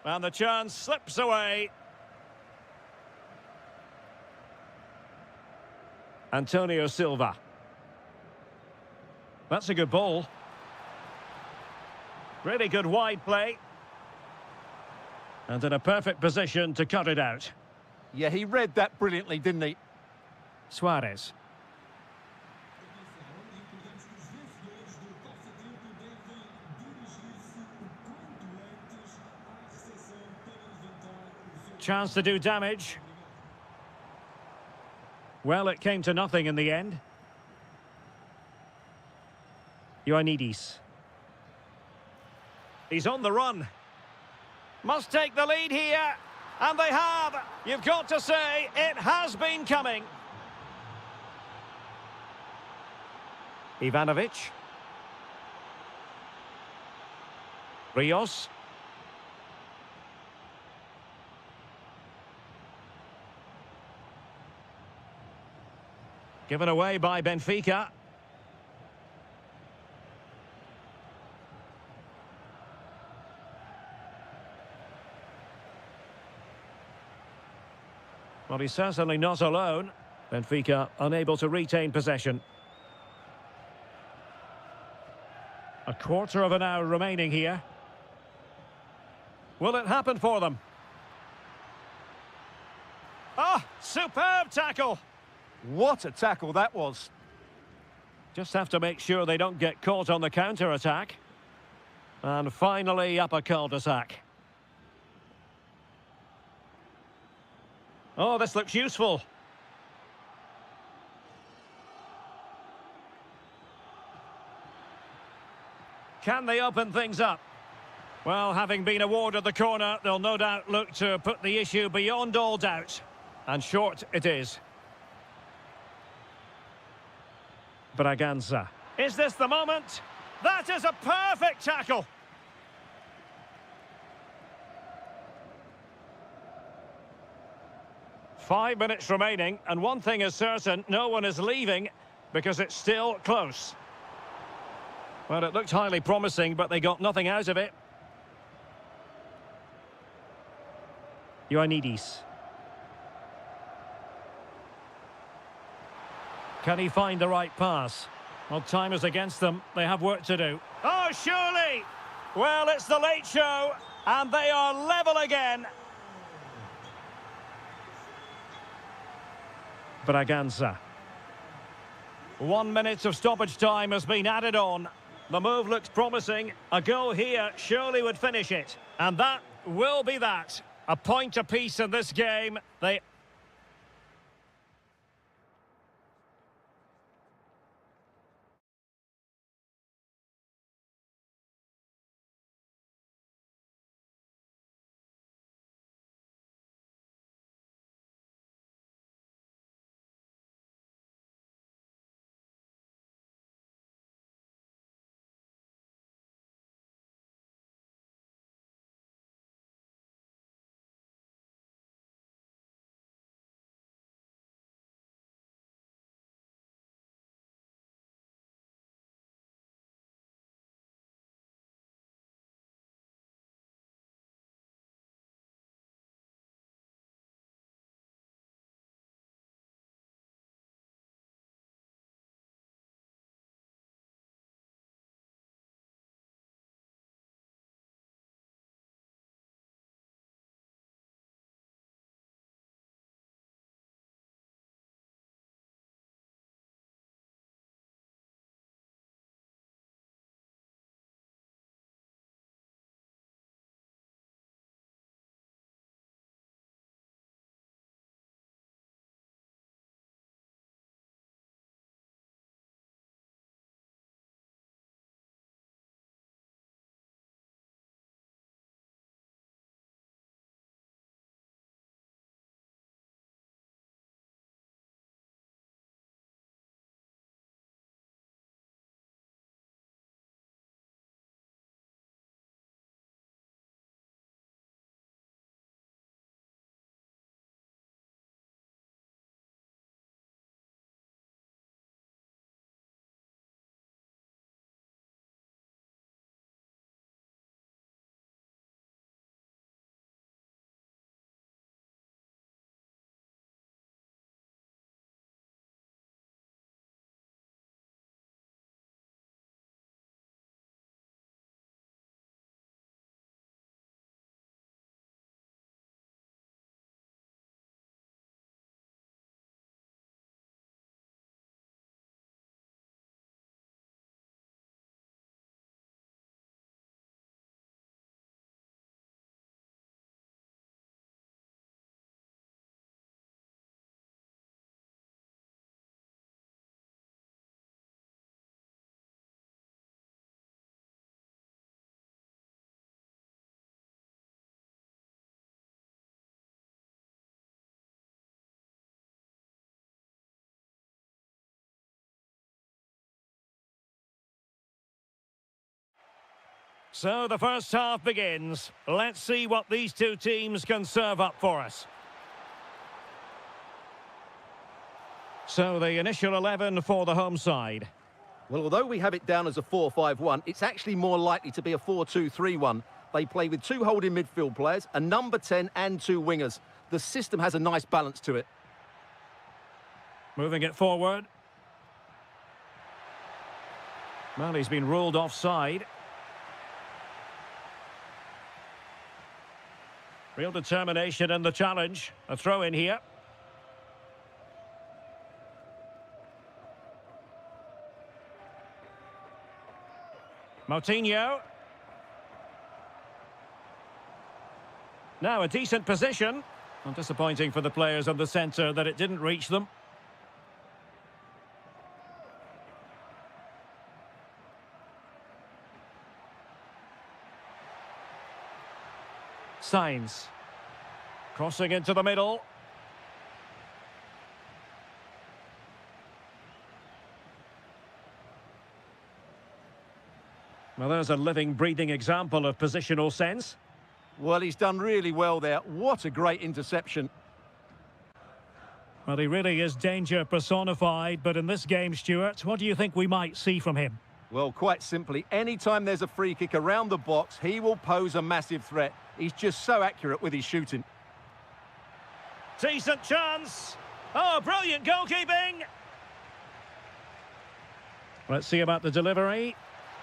And the chance slips away. Antonio Silva. That's a good ball. Really good wide play. And in a perfect position to cut it out. Yeah, he read that brilliantly, didn't he? Suarez. Chance to do damage. Well, it came to nothing in the end. Ioannidis. He's on the run. Must take the lead here. And they have. You've got to say, it has been coming. Ivanovic. Rios. Given away by Benfica. Well, he's certainly not alone. Benfica unable to retain possession. A quarter of an hour remaining here. Will it happen for them? Ah, superb tackle! What a tackle that was. Just have to make sure they don't get caught on the counter-attack. And finally up a cul-de-sac. Oh, this looks useful. Can they open things up? Well, having been awarded the corner, they'll no doubt look to put the issue beyond all doubt. And short it is. Braganza. Is this the moment? That is a perfect tackle! Five minutes remaining, and one thing is certain, no one is leaving, because it's still close. Well, it looked highly promising, but they got nothing out of it. Ioannidis. Can he find the right pass? Well, time is against them. They have work to do. Oh, surely! Well, it's the late show, and they are level again. Braganza. 1 minute of stoppage time has been added on. The move looks promising. A goal here surely would finish it. And that will be that. A point apiece in this game. They So the first half begins. Let's see what these two teams can serve up for us. So the initial 11 for the home side. Well, although we have it down as a 4-5-1, it's actually more likely to be a 4-2-3-1. They play with two holding midfield players, a number 10 and two wingers. The system has a nice balance to it. Moving it forward. Well, he's been ruled offside. Real determination in the challenge. A throw in here. Moutinho. Now a decent position. And disappointing for the players on the centre that it didn't reach them. Signs. Crossing into the middle. Well, there's a living, breathing example of positional sense. Well, he's done really well there. What a great interception. Well, he really is danger personified, but in this game, Stuart, what do you think we might see from him? Well, quite simply, anytime there's a free kick around the box, he will pose a massive threat. He's just so accurate with his shooting. Decent chance. Oh, brilliant goalkeeping. Let's see about the delivery.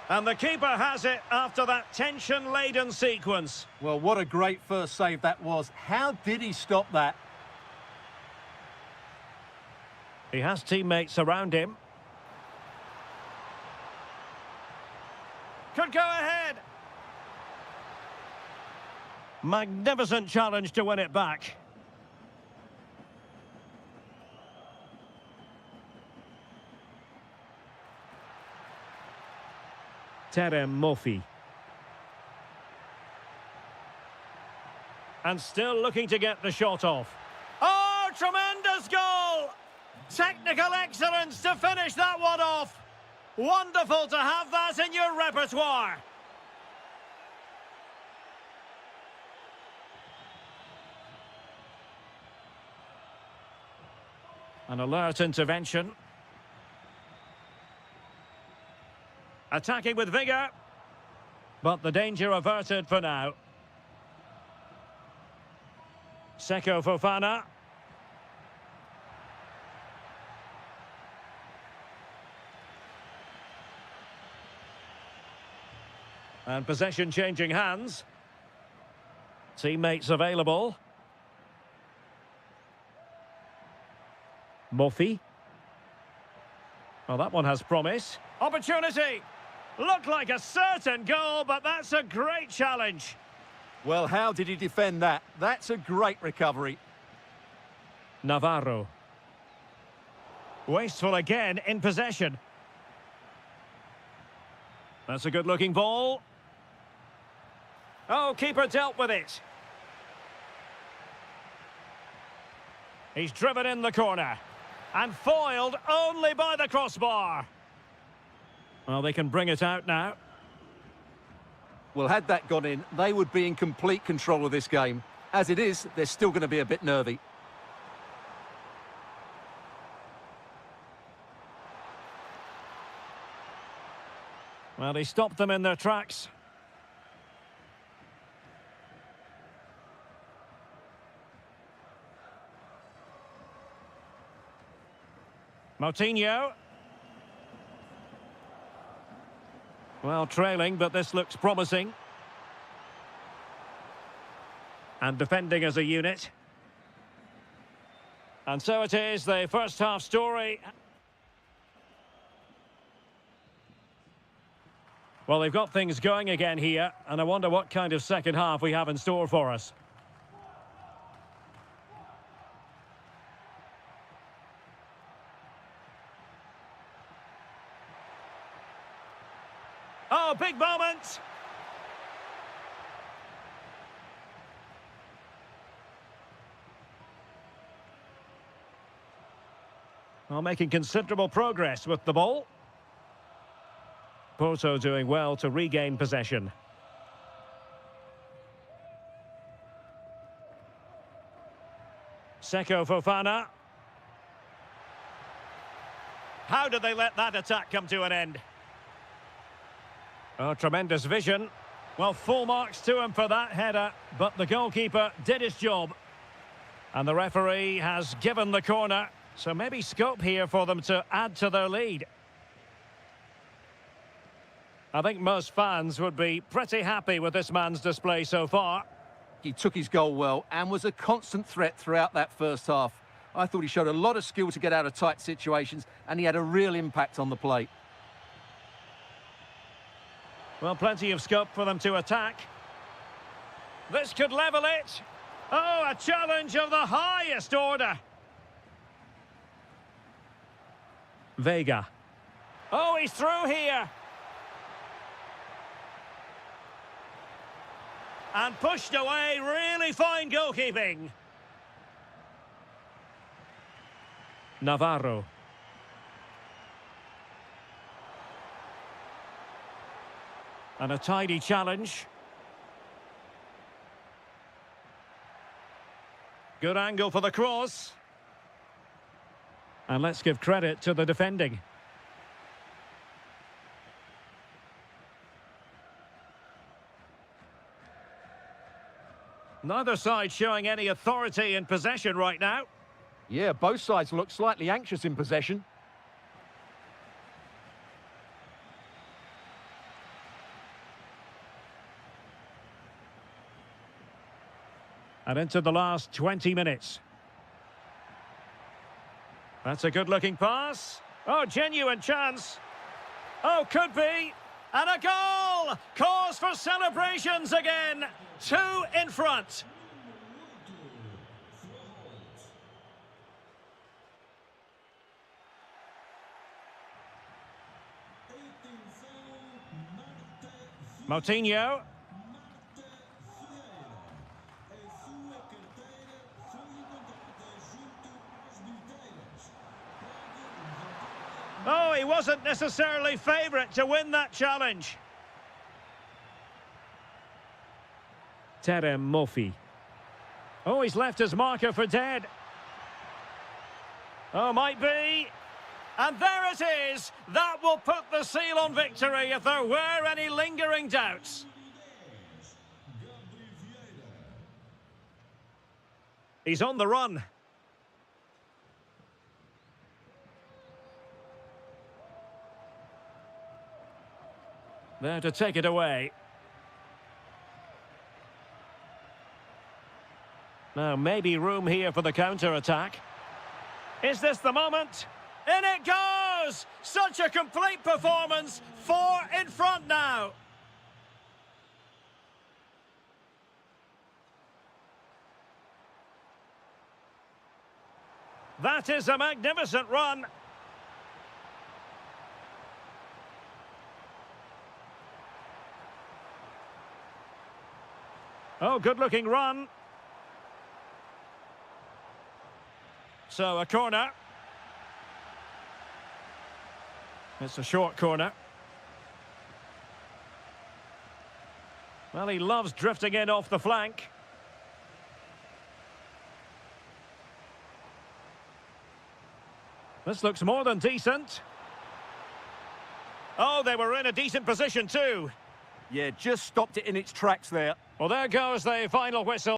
And the keeper has it after that tension-laden sequence. Well, what a great first save that was. How did he stop that? He has teammates around him. Could go ahead. Magnificent challenge to win it back. Terem Mofi. And still looking to get the shot off. Oh, tremendous goal! Technical excellence to finish that one off. Wonderful to have that in your repertoire. An alert intervention. Attacking with vigour. But the danger averted for now. Seko Fofana. And possession changing hands. Teammates available. Mofi. Well, that one has promise. Opportunity. Looked like a certain goal, but that's a great challenge. Well, how did he defend that? That's a great recovery. Navarro. Wasteful again in possession. That's a good-looking ball. Oh, keeper dealt with it. He's driven in the corner. And foiled only by the crossbar. Well, they can bring it out now. Well, had that gone in, they would be in complete control of this game. As it is, they're still going to be a bit nervy. Well, he stopped them in their tracks. Moutinho. Well, trailing, but this looks promising. And defending as a unit. And so it is, the first half story. Well, they've got things going again here, and I wonder what kind of second half we have in store for us. Oh, big moment! Well, making considerable progress with the ball. Porto doing well to regain possession. Seko Fofana. How did they let that attack come to an end? Oh, tremendous vision. Well, full marks to him for that header, but the goalkeeper did his job. And the referee has given the corner, so maybe scope here for them to add to their lead. I think most fans would be pretty happy with this man's display so far. He took his goal well and was a constant threat throughout that first half. I thought he showed a lot of skill to get out of tight situations, and he had a real impact on the plate. Well, plenty of scope for them to attack. This could level it. Oh, a challenge of the highest order. Vega. Oh, he's through here. And pushed away, really fine goalkeeping. Navarro. And a tidy challenge. Good angle for the cross. And let's give credit to the defending. Neither side showing any authority in possession right now. Yeah, both sides look slightly anxious in possession. And into the last 20 minutes. That's a good-looking pass. Oh, genuine chance. Oh, could be. And a goal! Cause for celebrations again. 2 in front. Moutinho. Oh, he wasn't necessarily favourite to win that challenge. Terem Moffi. Oh, he's left his marker for dead. Oh, might be. And there it is. That will put the seal on victory if there were any lingering doubts. He's on the run. There to take it away. Now, maybe room here for the counter-attack. Is this the moment? In it goes! Such a complete performance. 4 in front now. That is a magnificent run. Oh, good-looking run. So, a corner. It's a short corner. Well, he loves drifting in off the flank. This looks more than decent. Oh, they were in a decent position too. Yeah, just stopped it in its tracks there. Well, there goes the final whistle.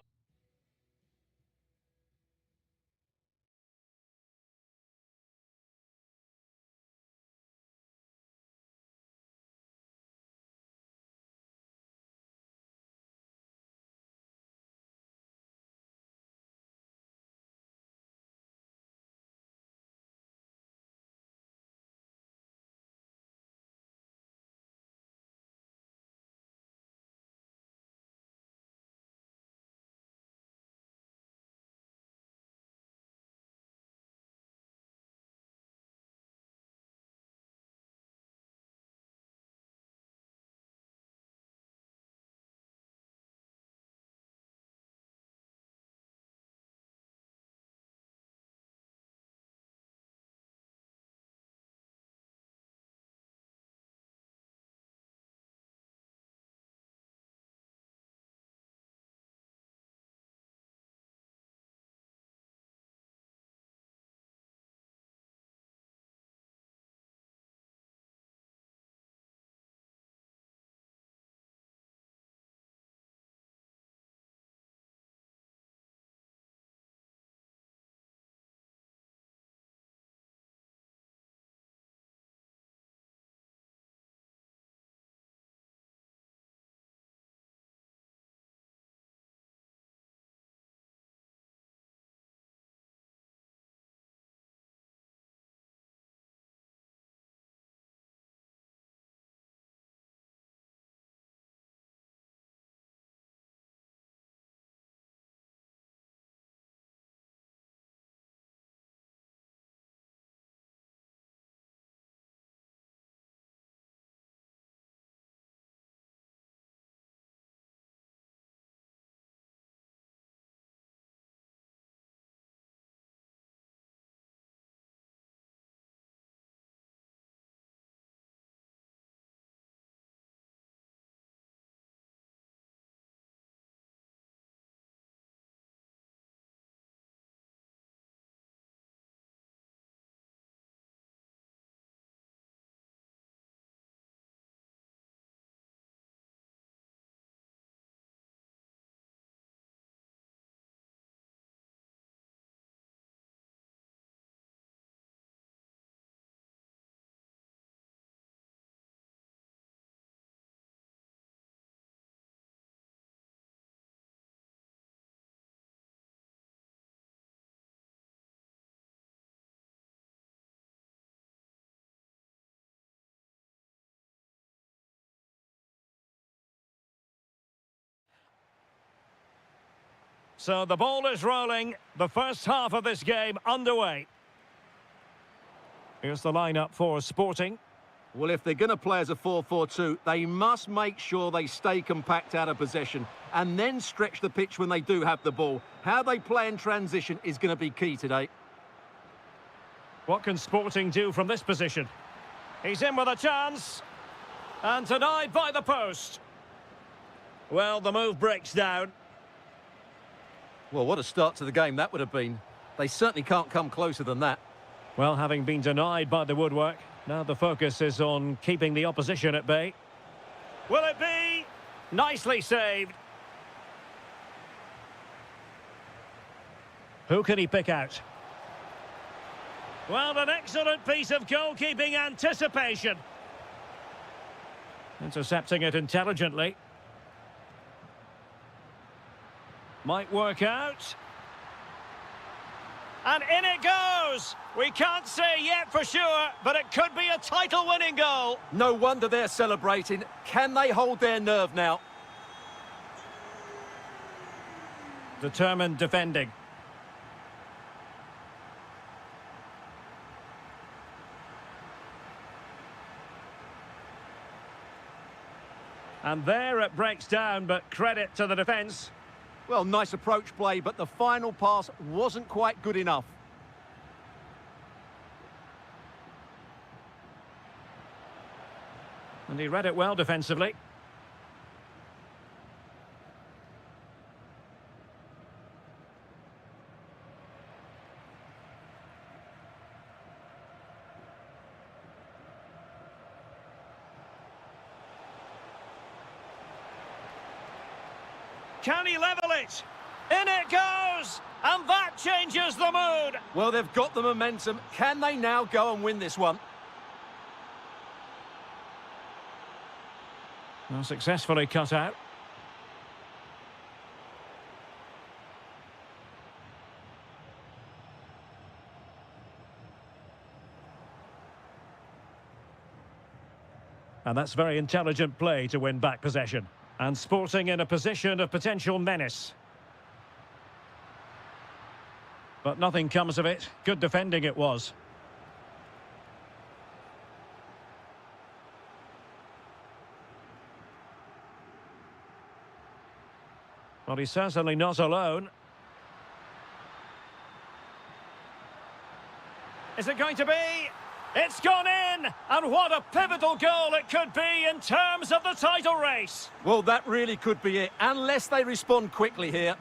So the ball is rolling. The first half of this game underway. Here's the lineup for Sporting. Well, if they're going to play as a 4-4-2, they must make sure they stay compact out of possession and then stretch the pitch when they do have the ball. How they play in transition is going to be key today. What can Sporting do from this position? He's in with a chance. And denied by the post. Well, the move breaks down. Well, what a start to the game that would have been. They certainly can't come closer than that. Well, having been denied by the woodwork, now the focus is on keeping the opposition at bay. Will it be? Nicely saved. Who can he pick out? Well, an excellent piece of goalkeeping anticipation. Intercepting it intelligently. Might work out. And in it goes! We can't say yet for sure, but it could be a title-winning goal. No wonder they're celebrating. Can they hold their nerve now? Determined defending. And there it breaks down, but credit to the defence. Well, nice approach play, but the final pass wasn't quite good enough. And he read it well defensively. Can he level it? In it goes! And that changes the mood! Well, they've got the momentum. Can they now go and win this one? Well, successfully cut out. And that's very intelligent play to win back possession. And Sporting in a position of potential menace. But nothing comes of it. Good defending it was. Well, he's certainly not alone. Is it going to be? It's gone in! And what a pivotal goal it could be in terms of the title race. Well, that really could be it, unless they respond quickly here.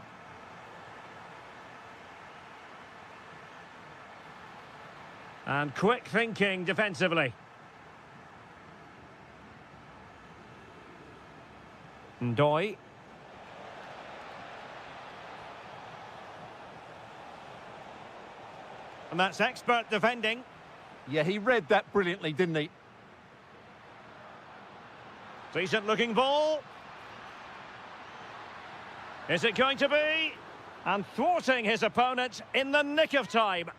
And quick thinking defensively. Ndoye. And that's expert defending. Yeah, he read that brilliantly, didn't he? Decent looking ball. Is it going to be? And thwarting his opponent in the nick of time.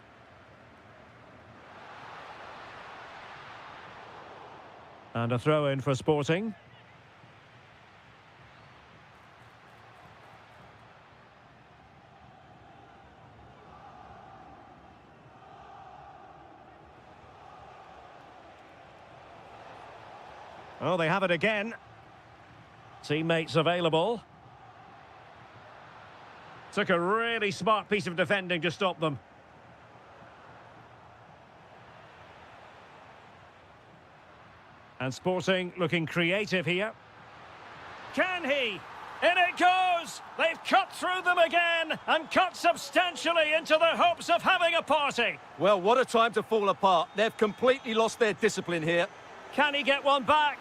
And a throw in for Sporting. Oh, they have it again. Teammates available. Took a really smart piece of defending to stop them. And Sporting looking creative here. Can he? In it goes! They've cut through them again and cut substantially into their hopes of having a party. Well, what a time to fall apart. They've completely lost their discipline here. Can he get one back?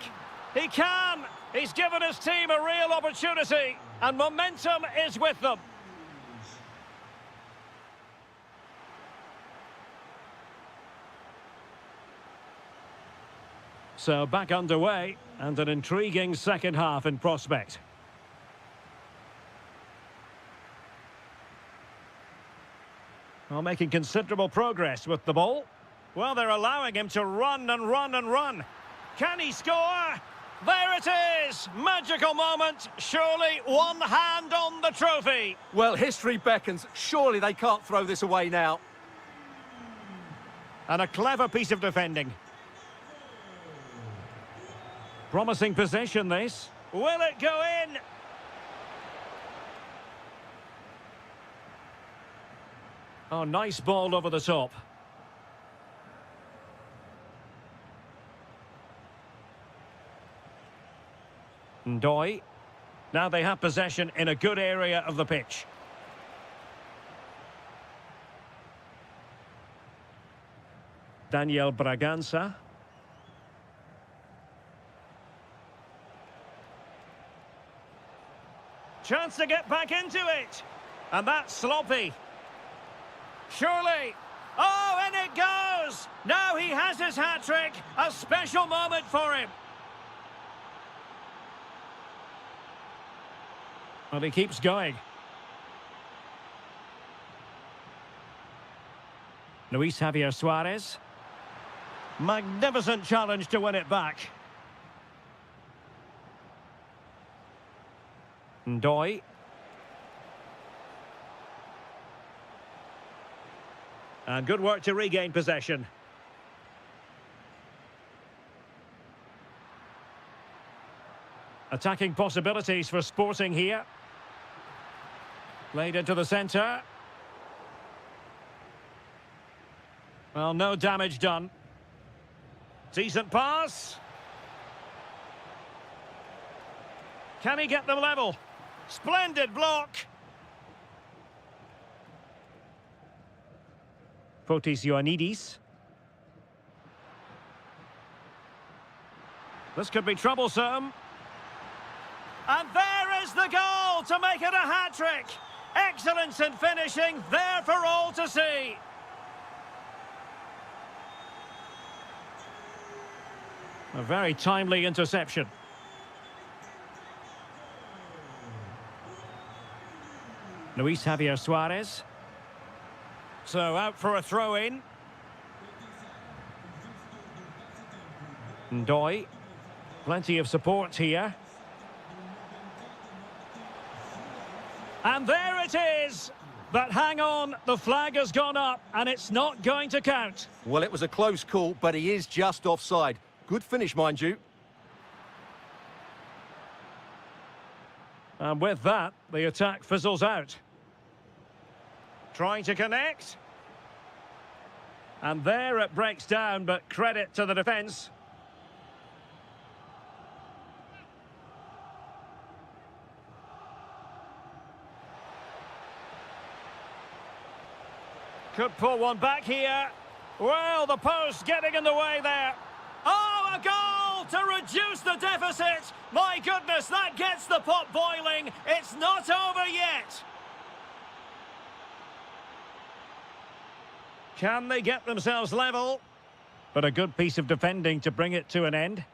He can! He's given his team a real opportunity, and momentum is with them. So back underway, and an intriguing second half in prospect. Well, making considerable progress with the ball. Well, they're allowing him to run and run and run. Can he score? There it is! Magical moment. Surely one hand on the trophy. Well, history beckons. Surely they can't throw this away now. And a clever piece of defending. Promising possession, this. Will it go in? Oh, nice ball over the top. Ndoye. Now they have possession in a good area of the pitch. Daniel Bragança. Chance to get back into it. And that's sloppy. Surely. Oh, and it goes! Now he has his hat-trick. A special moment for him. Well, he keeps going. Luis Javier Suarez. Magnificent challenge to win it back. Ndoye. And good work to regain possession. Attacking possibilities for Sporting here. Played into the centre. Well, no damage done. Decent pass. Can he get them level? Splendid block. Fotis Ioannidis. This could be troublesome. And there is the goal to make it a hat-trick. Excellence in finishing, there for all to see. A very timely interception. Luis Javier Suarez. So out for a throw-in. Ndoye. Plenty of support here. And there it is! But hang on, the flag has gone up and it's not going to count. Well, it was a close call, but he is just offside. Good finish, mind you. And with that, the attack fizzles out. Trying to connect. And there it breaks down, but credit to the defence. Could pull one back here. Well, the post getting in the way there. Oh, a goal to reduce the deficit. My goodness, that gets the pot boiling. It's not over yet. Can they get themselves level? But a good piece of defending to bring it to an end.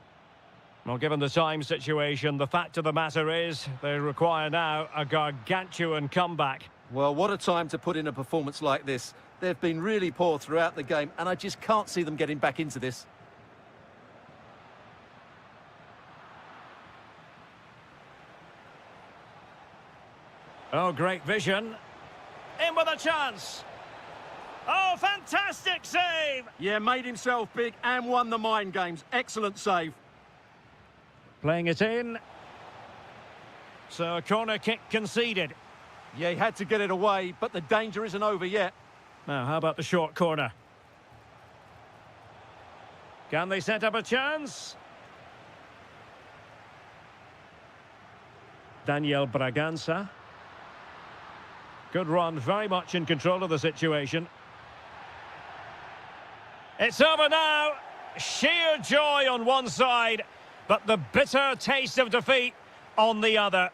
Well, given the time situation, the fact of the matter is they require now a gargantuan comeback. Well, what a time to put in a performance like this. They've been really poor throughout the game, and I just can't see them getting back into this. Oh, great vision. In with a chance. Oh, fantastic save! Yeah, made himself big and won the mind games. Excellent save. Playing it in. So a corner kick conceded. Yeah, he had to get it away, but the danger isn't over yet. Now, how about the short corner? Can they set up a chance? Daniel Bragança. Good run, very much in control of the situation. It's over now. Sheer joy on one side, but the bitter taste of defeat on the other.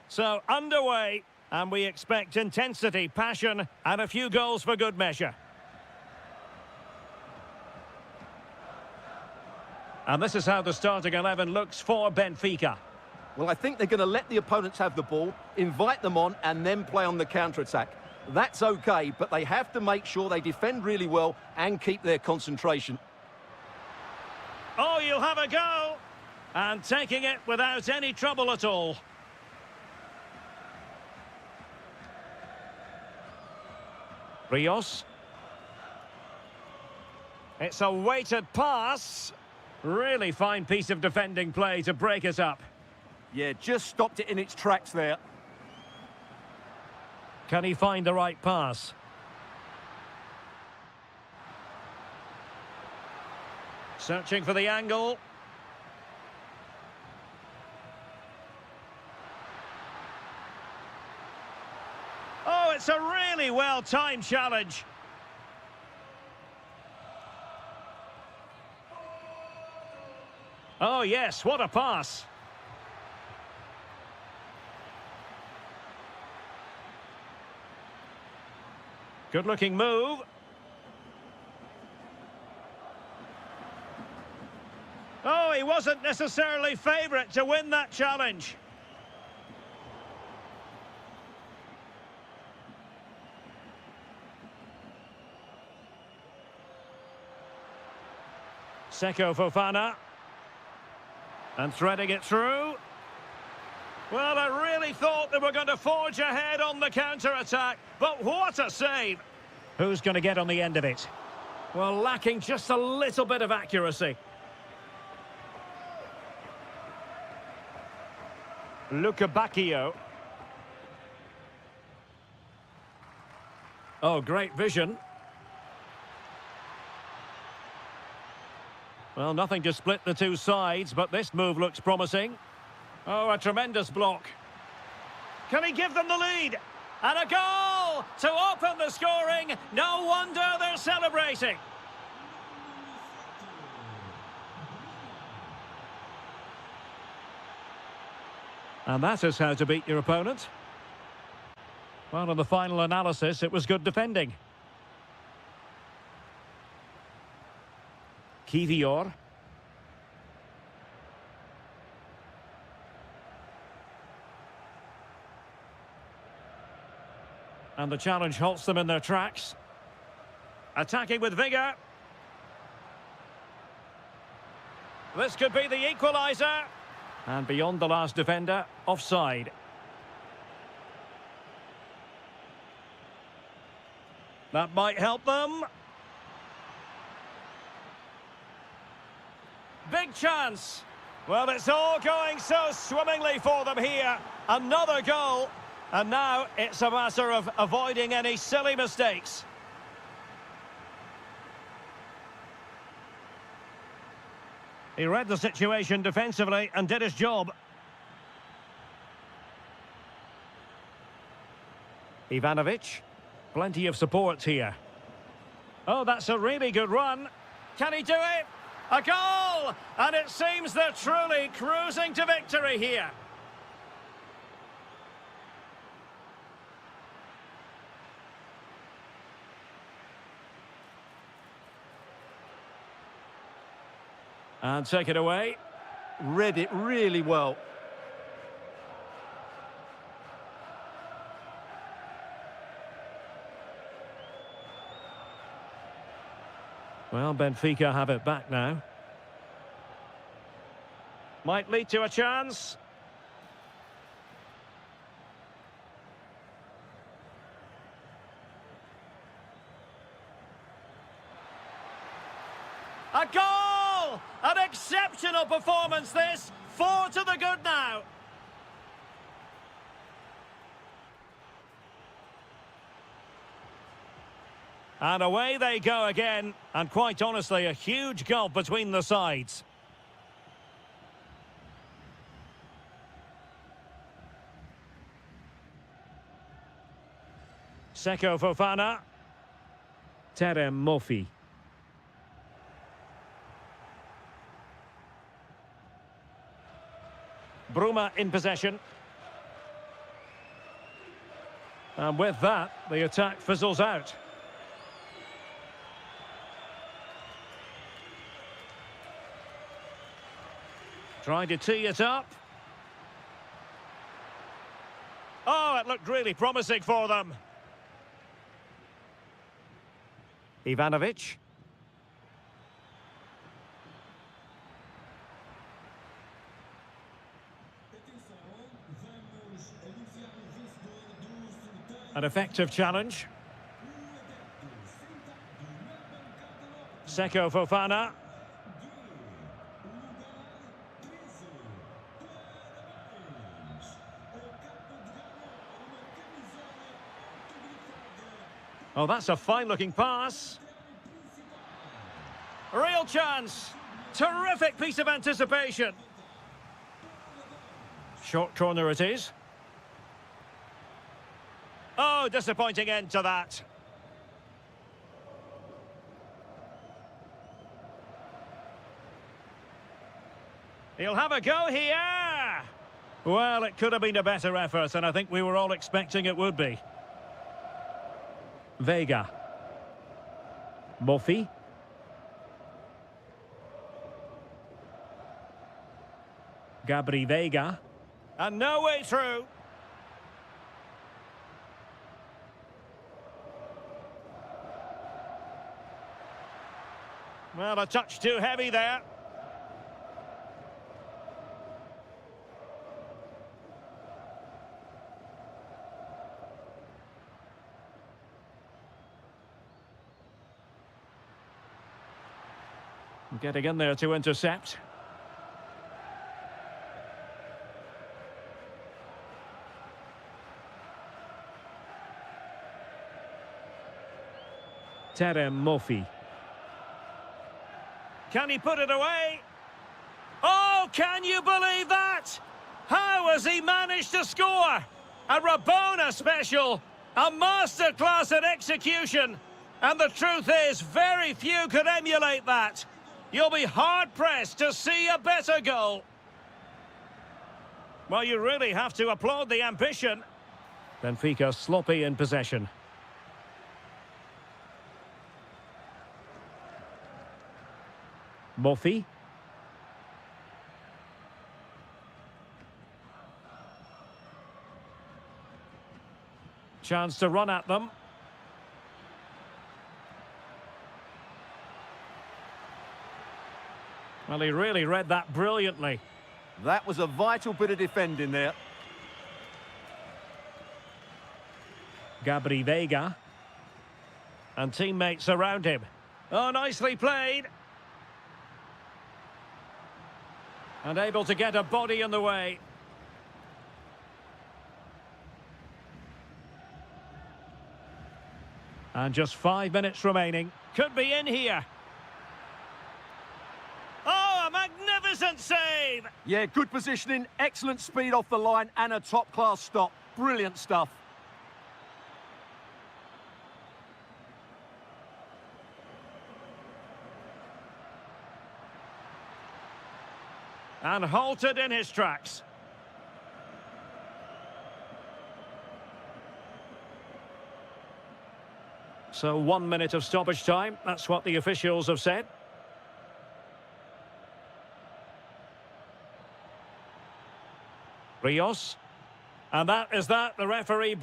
So, underway, and we expect intensity, passion, and a few goals for good measure. And this is how the starting 11 looks for Benfica. Well, I think they're going to let the opponents have the ball, invite them on, and then play on the counter-attack. That's okay, but they have to make sure they defend really well and keep their concentration. Oh, you'll have a go! And taking it without any trouble at all. Rios. It's a weighted pass. Really fine piece of defending play to break us up. Yeah, just stopped it in its tracks there. Can he find the right pass? Searching for the angle. Oh, it's a really well-timed challenge. Oh, yes, what a pass. Good-looking move. Oh, he wasn't necessarily favourite to win that challenge. Seko Fofana. And threading it through. Well, I really thought they were going to forge ahead on the counter-attack, but what a save! Who's going to get on the end of it? Well, lacking just a little bit of accuracy. Luca Bacchio. Oh, great vision. Well, nothing to split the two sides, but this move looks promising. Oh, a tremendous block. Can he give them the lead? And a goal to open the scoring. No wonder they're celebrating. And that is how to beat your opponent. Well, in the final analysis, it was good defending. Kivior. And the challenge halts them in their tracks. Attacking with vigour. This could be the equaliser. And beyond the last defender, offside. That might help them. Big chance. Well, it's all going so swimmingly for them here. Another goal. And now it's a matter of avoiding any silly mistakes. He read the situation defensively and did his job. Ivanovic. Plenty of support here. Oh, that's a really good run. Can he do it? A goal! And it seems they're truly cruising to victory here. And take it away. Read it really well. Well, Benfica have it back now. Might lead to a chance. A goal! An exceptional performance this. 4 to the good now. And away they go again. And quite honestly, a huge gulf between the sides. Seko Fofana. Terem Moffi. Bruma in possession. And with that, the attack fizzles out. Trying to tee it up. Oh, it looked really promising for them. Ivanovic. An effective challenge. Seko Fofana. Oh, that's a fine-looking pass. Real chance. Terrific piece of anticipation. Short corner it is. Oh, disappointing end to that. He'll have a go here. Well, it could have been a better effort, and I think we were all expecting it would be. Vega. Murphy. Gabri Vega. And no way through. Well, a touch too heavy there. Getting in there to intercept. Terem Murphy. Can he put it away? Oh, can you believe that? How has he managed to score? A Rabona special. A masterclass at execution. And the truth is, very few could emulate that. You'll be hard-pressed to see a better goal. Well, you really have to applaud the ambition. Benfica sloppy in possession. Murphy. Chance to run at them. Well, he really read that brilliantly. That was a vital bit of defending there. Gabri Vega. And teammates around him. Oh, nicely played. And able to get a body in the way. And just 5 minutes remaining. Could be in here. Oh, a magnificent save! Yeah, good positioning, excellent speed off the line, and a top-class stop. Brilliant stuff. And halted in his tracks. So 1 minute of stoppage time. That's what the officials have said. Rios. And that is that. The referee...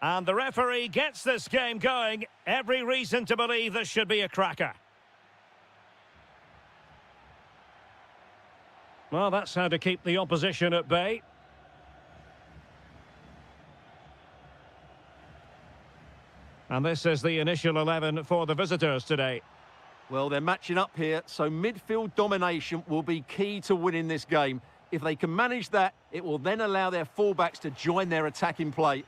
And the referee gets this game going. Every reason to believe this should be a cracker. Well, that's how to keep the opposition at bay. And this is the initial 11 for the visitors today. Well, they're matching up here, so midfield domination will be key to winning this game. If they can manage that, it will then allow their fullbacks to join their attacking play.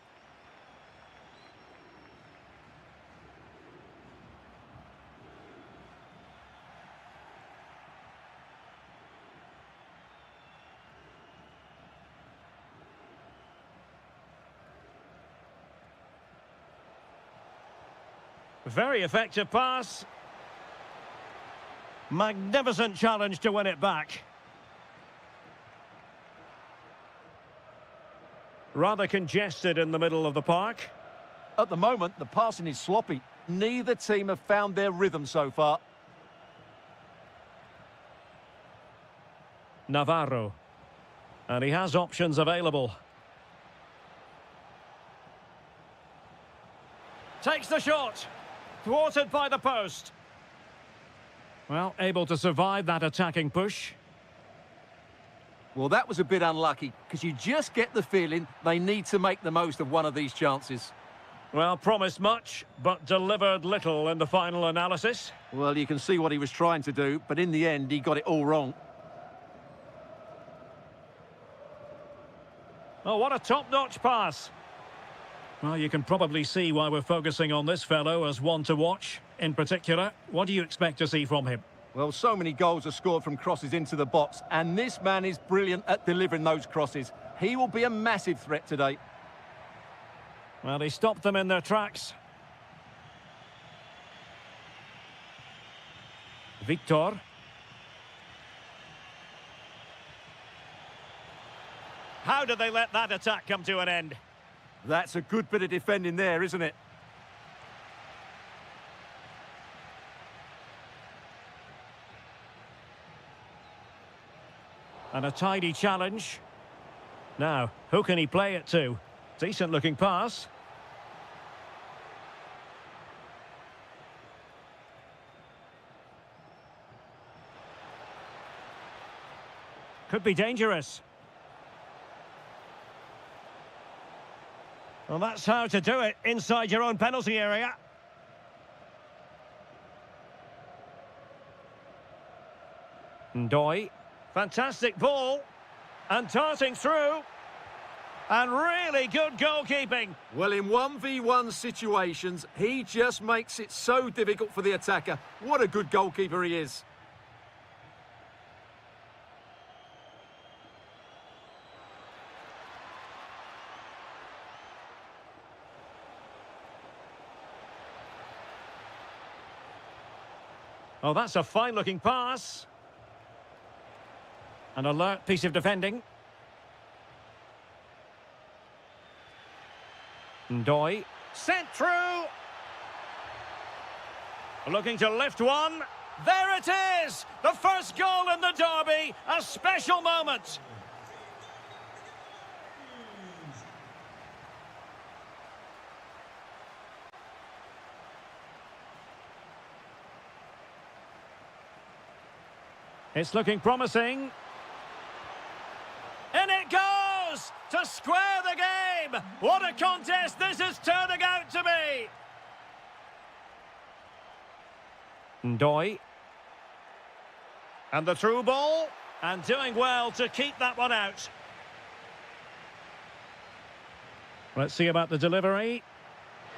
Very effective pass. Magnificent challenge to win it back. Rather congested in the middle of the park. At the moment, the passing is sloppy. Neither team have found their rhythm so far. Navarro. And he has options available. Takes the shot. Thwarted by the post. Well, able to survive that attacking push. Well, that was a bit unlucky, because you just get the feeling they need to make the most of one of these chances. Well, promised much, but delivered little in the final analysis. Well, you can see what he was trying to do, but in the end, he got it all wrong. Oh, what a top-notch pass. Well, you can probably see why we're focusing on this fellow as one to watch. In particular, what do you expect to see from him? Well, so many goals are scored from crosses into the box, and this man is brilliant at delivering those crosses. He will be a massive threat today. Well, he stopped them in their tracks. Victor. How did they let that attack come to an end? That's a good bit of defending there, isn't it? And a tidy challenge. Now, who can he play it to? Decent looking pass. Could be dangerous. Well, that's how to do it inside your own penalty area. Ndoye. Fantastic ball. And darting through. And really good goalkeeping. Well, in 1v1 situations, he just makes it so difficult for the attacker. What a good goalkeeper he is. Oh, that's a fine-looking pass. An alert piece of defending. Ndoye. Sent through. Looking to lift one. There it is! The first goal in the derby. A special moment. It's looking promising. In it goes! To square the game! What a contest this is turning out to be! Ndoye. And the through ball. And doing well to keep that one out. Let's see about the delivery.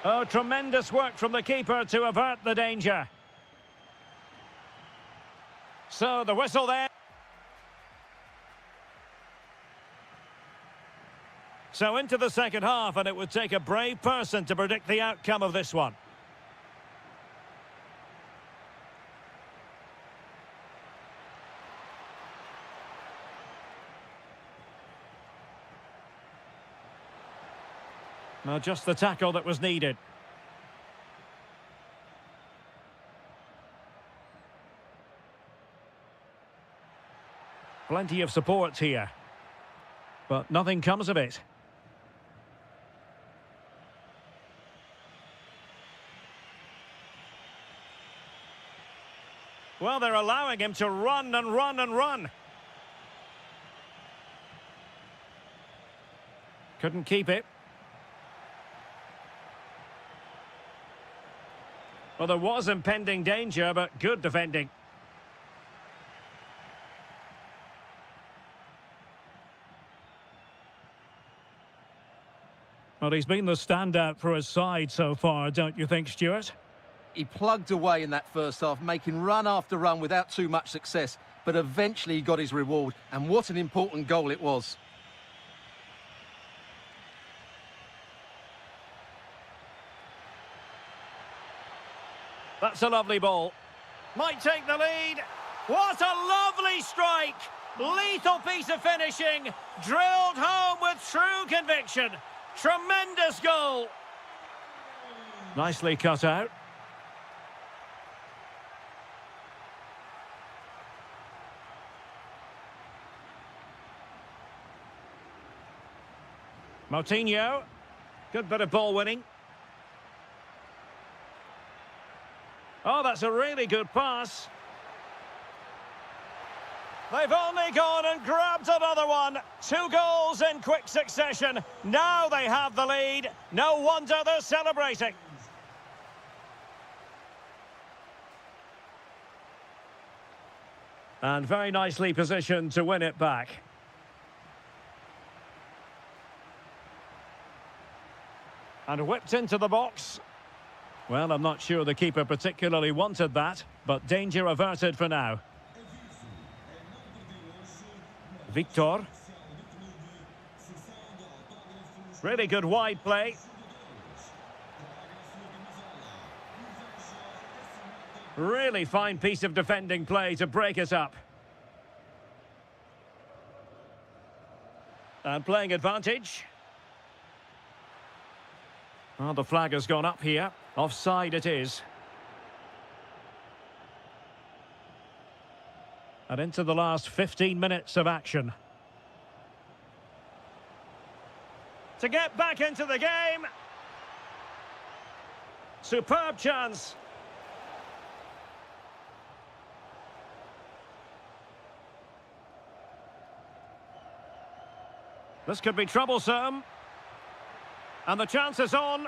Oh, tremendous work from the keeper to avert the danger. So, the whistle there. So, into the second half, and it would take a brave person to predict the outcome of this one. Now, just the tackle that was needed. Plenty of support here. But nothing comes of it. Well, they're allowing him to run and run and run. Couldn't keep it. Well, there was impending danger, but good defending. Well, he's been the standout for his side so far, don't you think, Stuart? He plugged away in that first half, making run after run without too much success, but eventually he got his reward, and what an important goal it was. That's a lovely ball. Might take the lead. What a lovely strike! Lethal piece of finishing, drilled home with true conviction. Tremendous goal. Nicely cut out. Moutinho. Good bit of ball winning. Oh, that's a really good pass. They've only gone and grabbed another one. 2 goals in quick succession. Now they have the lead. No wonder they're celebrating. And very nicely positioned to win it back. And whipped into the box. Well, I'm not sure the keeper particularly wanted that, but danger averted for now. Victor. Really good wide play. Really fine piece of defending play to break us up. And playing advantage. Well, the flag has gone up here. Offside it is. And into the last 15 minutes of action. To get back into the game. Superb chance. This could be troublesome. And the chance is on.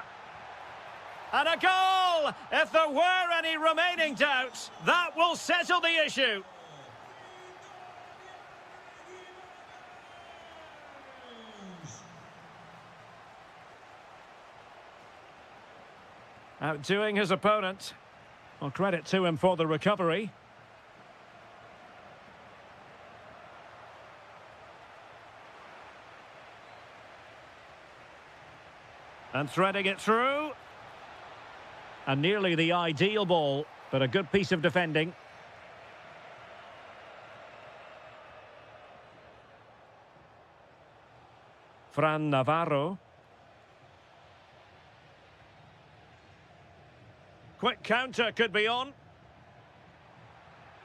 And a goal! If there were any remaining doubts, that will settle the issue. Outdoing his opponent. Well, credit to him for the recovery. And threading it through. And nearly the ideal ball, but a good piece of defending. Fran Navarro. Quick counter could be on.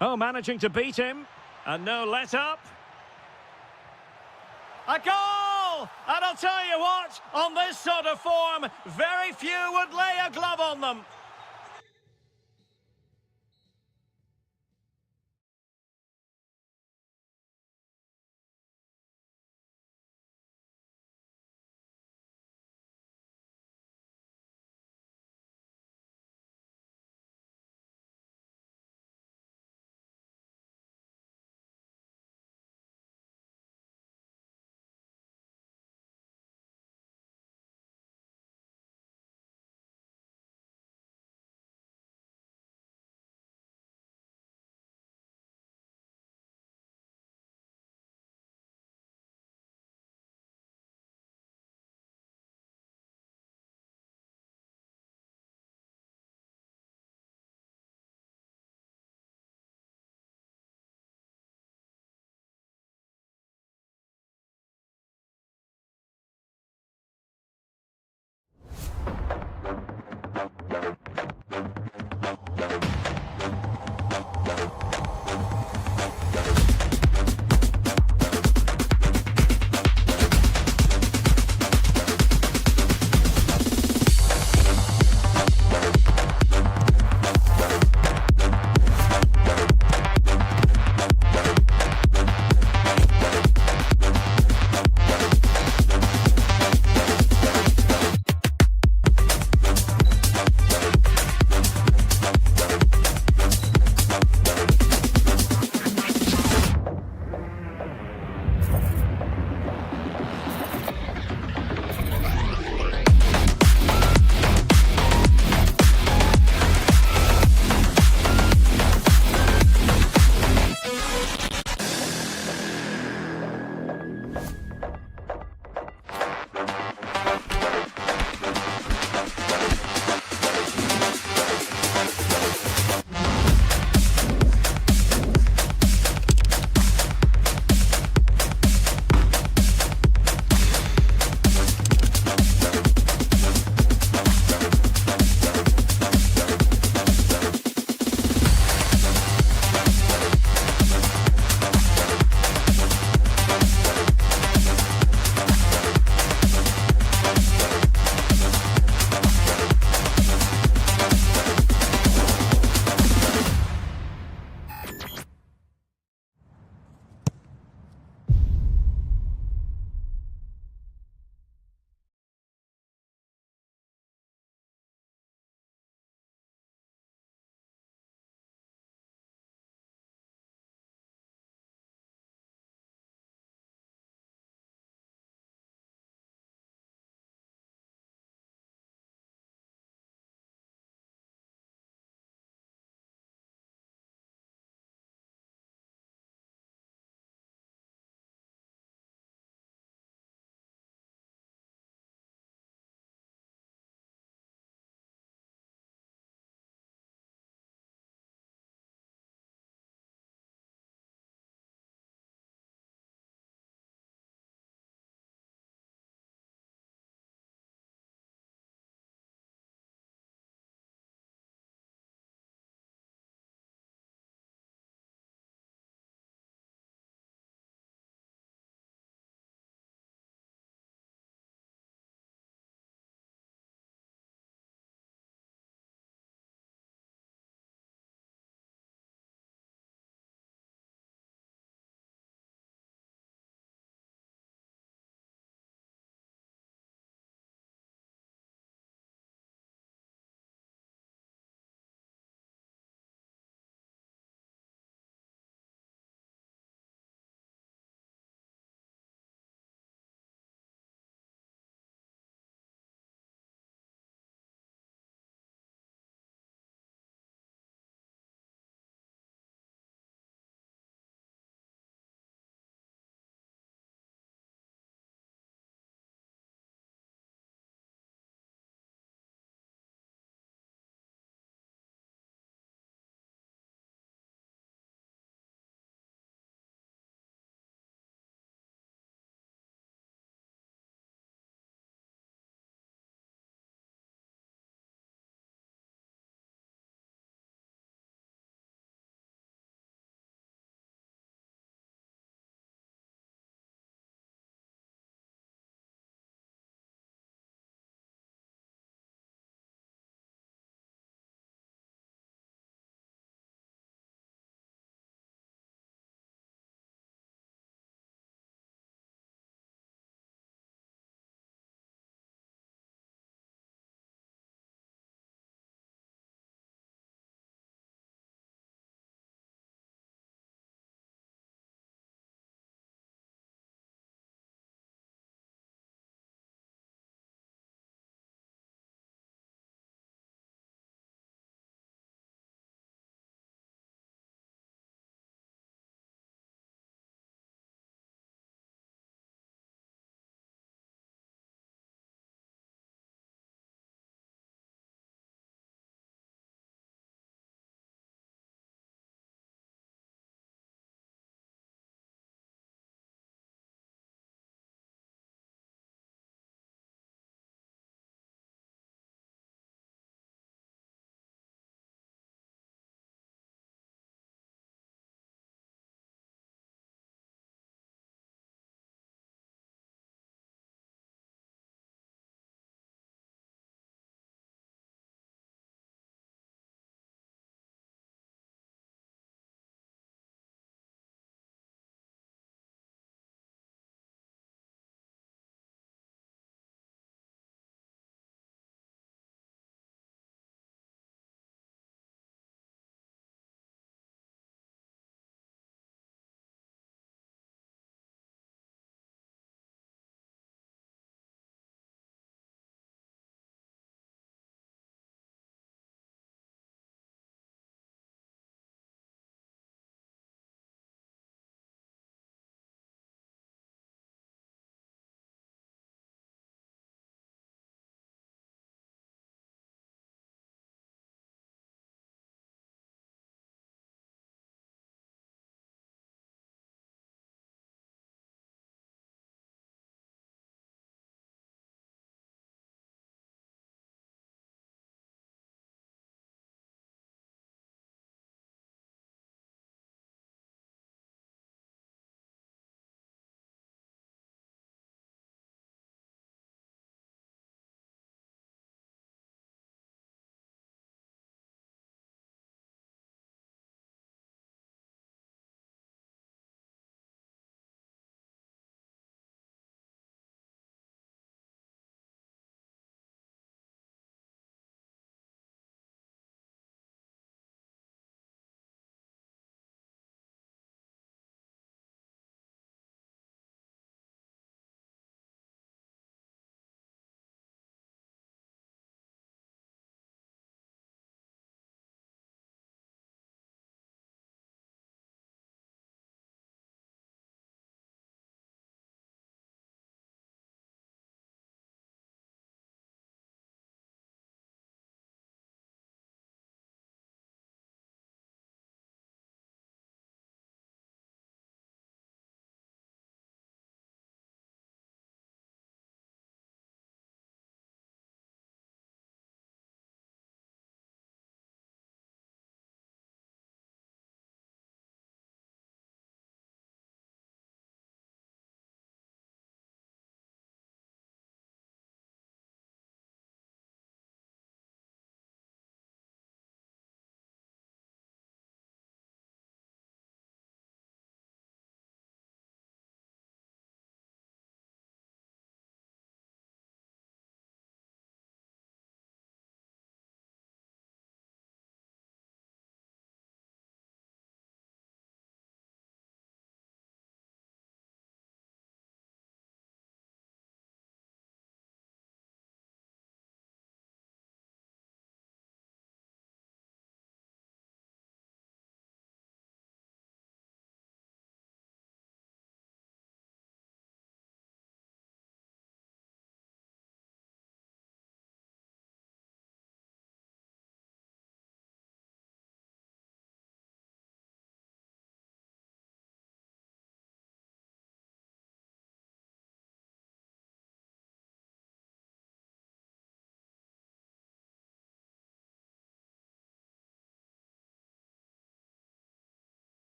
Oh, managing to beat him. And no let-up. A goal! And I'll tell you what, on this sort of form, very few would lay a glove on them.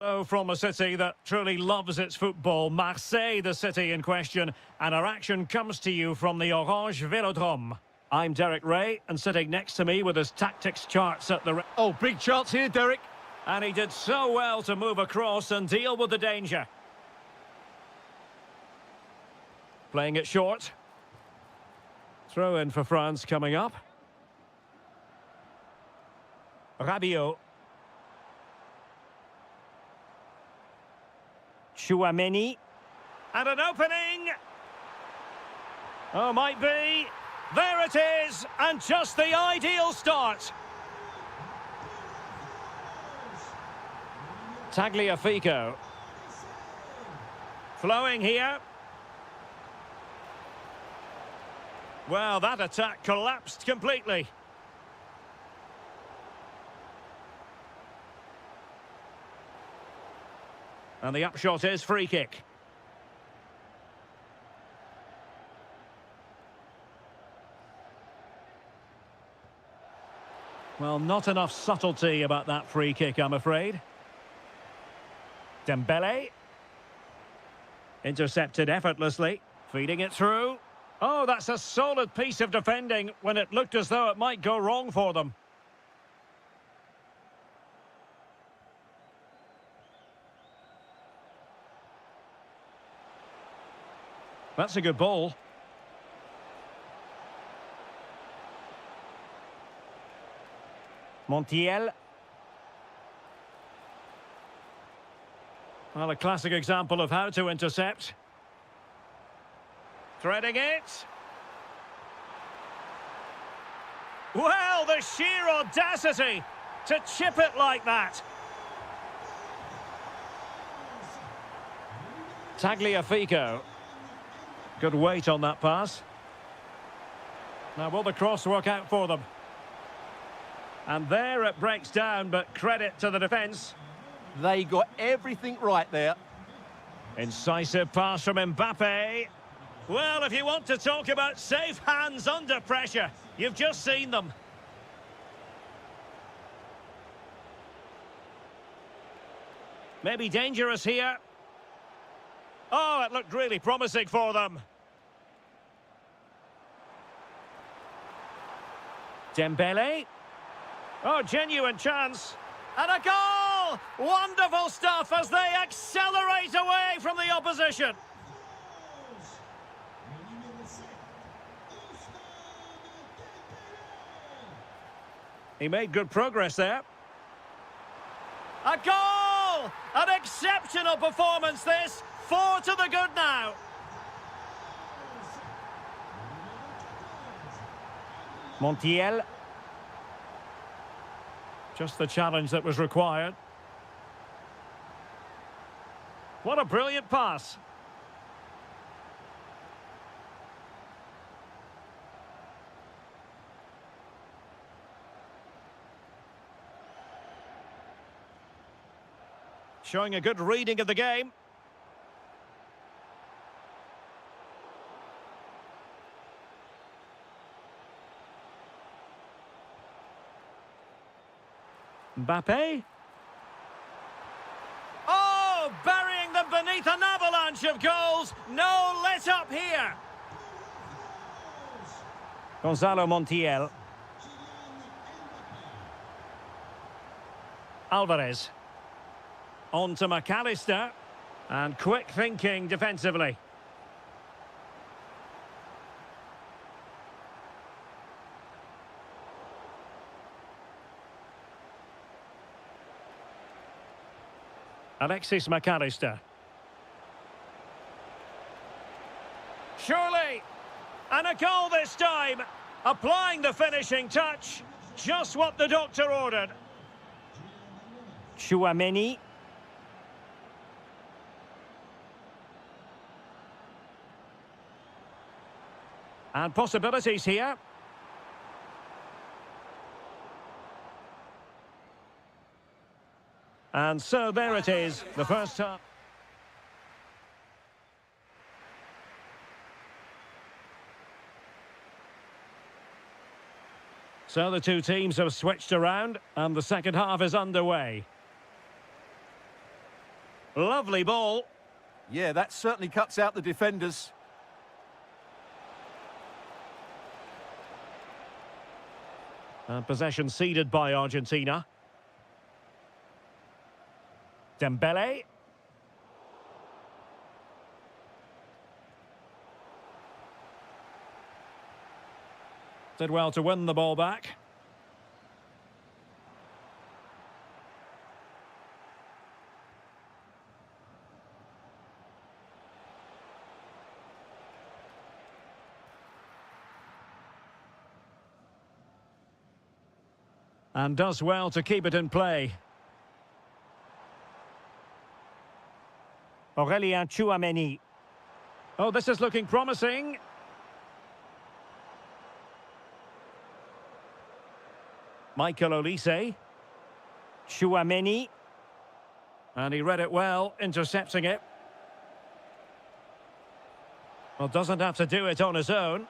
So from a city that truly loves its football, Marseille, the city in question, and our action comes to you from the Orange Velodrome. I'm Derek Ray, and sitting next to me with his tactics charts at the... Oh, big chance here, Derek. And he did so well to move across and deal with the danger. Playing it short. Throw in for France coming up. Rabiot. Chouameni. And an opening. Oh, might be. There it is. And just the ideal start. Tagliafico. Flowing here. Well, that attack collapsed completely. And the upshot is free kick. Well, not enough subtlety about that free kick, I'm afraid. Dembele. Intercepted effortlessly. Feeding it through. Oh, that's a solid piece of defending when it looked as though it might go wrong for them. That's a good ball. Montiel. Well, a classic example of how to intercept. Threading it. Well, the sheer audacity to chip it like that. Tagliafico. Good weight on that pass. Now, will the cross work out for them? And there it breaks down, but credit to the defence. They got everything right there. Incisive pass from Mbappe. Well, if you want to talk about safe hands under pressure, you've just seen them. Maybe dangerous here. Oh, it looked really promising for them. Dembele. Oh, genuine chance. And a goal! Wonderful stuff as they accelerate away from the opposition. He made good progress there. A goal! An exceptional performance this. 4 to the good now. Montiel. Just the challenge that was required. What a brilliant pass. Showing a good reading of the game. Mbappe. Oh, burying them beneath an avalanche of goals. No let up here. Gonzalo Montiel. Alvarez. On to McAllister. And quick thinking defensively. Alexis McAllister. Surely! And a goal this time! Applying the finishing touch. Just what the doctor ordered. Chouameni. And possibilities here. And so there it is, the first half. So the two teams have switched around, and the second half is underway. Lovely ball. Yeah, that certainly cuts out the defenders. And possession ceded by Argentina. Dembele. Did well to win the ball back. And does well to keep it in play. Aurélien Tchouaméni. Oh, this is looking promising. Michael Olise. Tchouaméni. And he read it well, intercepting it. Well, doesn't have to do it on his own.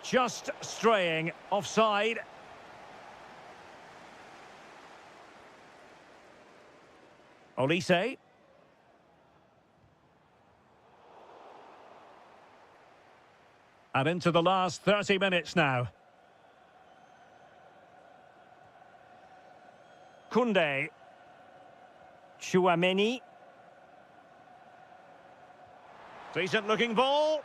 Just straying offside. Olise. And into the last 30 minutes now. Koundé. Tchouaméni. Decent looking ball.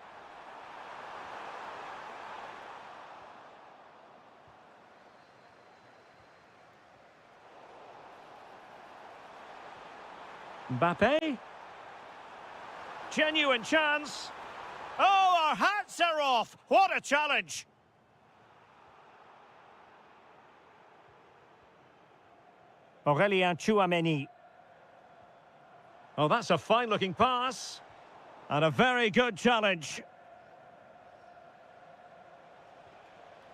Mbappe. Genuine chance. Oh, our hats are off. What a challenge. Aurélien Tchouaméni. Oh, that's a fine-looking pass. And a very good challenge.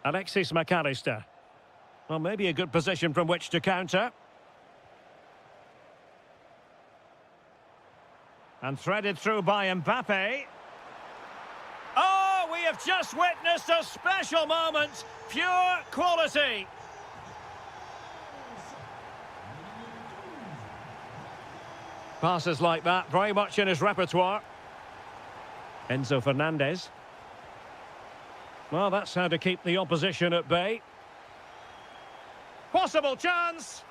Alexis McAllister. Well, maybe a good position from which to counter. And threaded through by Mbappe. Oh, we have just witnessed a special moment. Pure quality. Passes like that, very much in his repertoire. Enzo Fernandez. Well, that's how to keep the opposition at bay. Possible chance.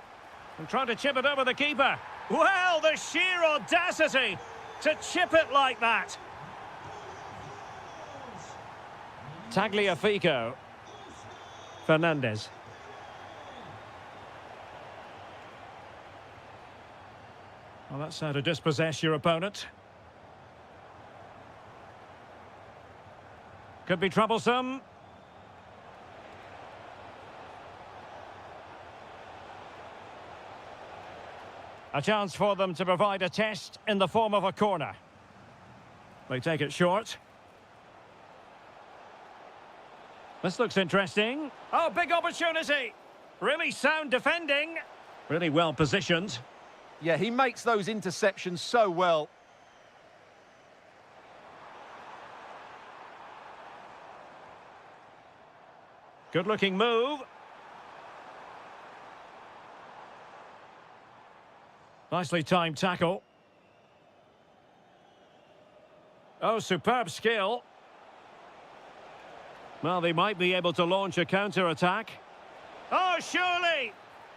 And trying to chip it over the keeper. Well, the sheer audacity to chip it like that. Tagliafico. Fernandez. Well, that's how to dispossess your opponent. Could be troublesome. A chance for them to provide a test in the form of a corner. They take it short. This looks interesting. Oh, big opportunity. Really sound defending. Really well positioned. Yeah, he makes those interceptions so well. Good-looking move. Nicely timed tackle. Oh, superb skill. Well, they might be able to launch a counter-attack. Oh, surely!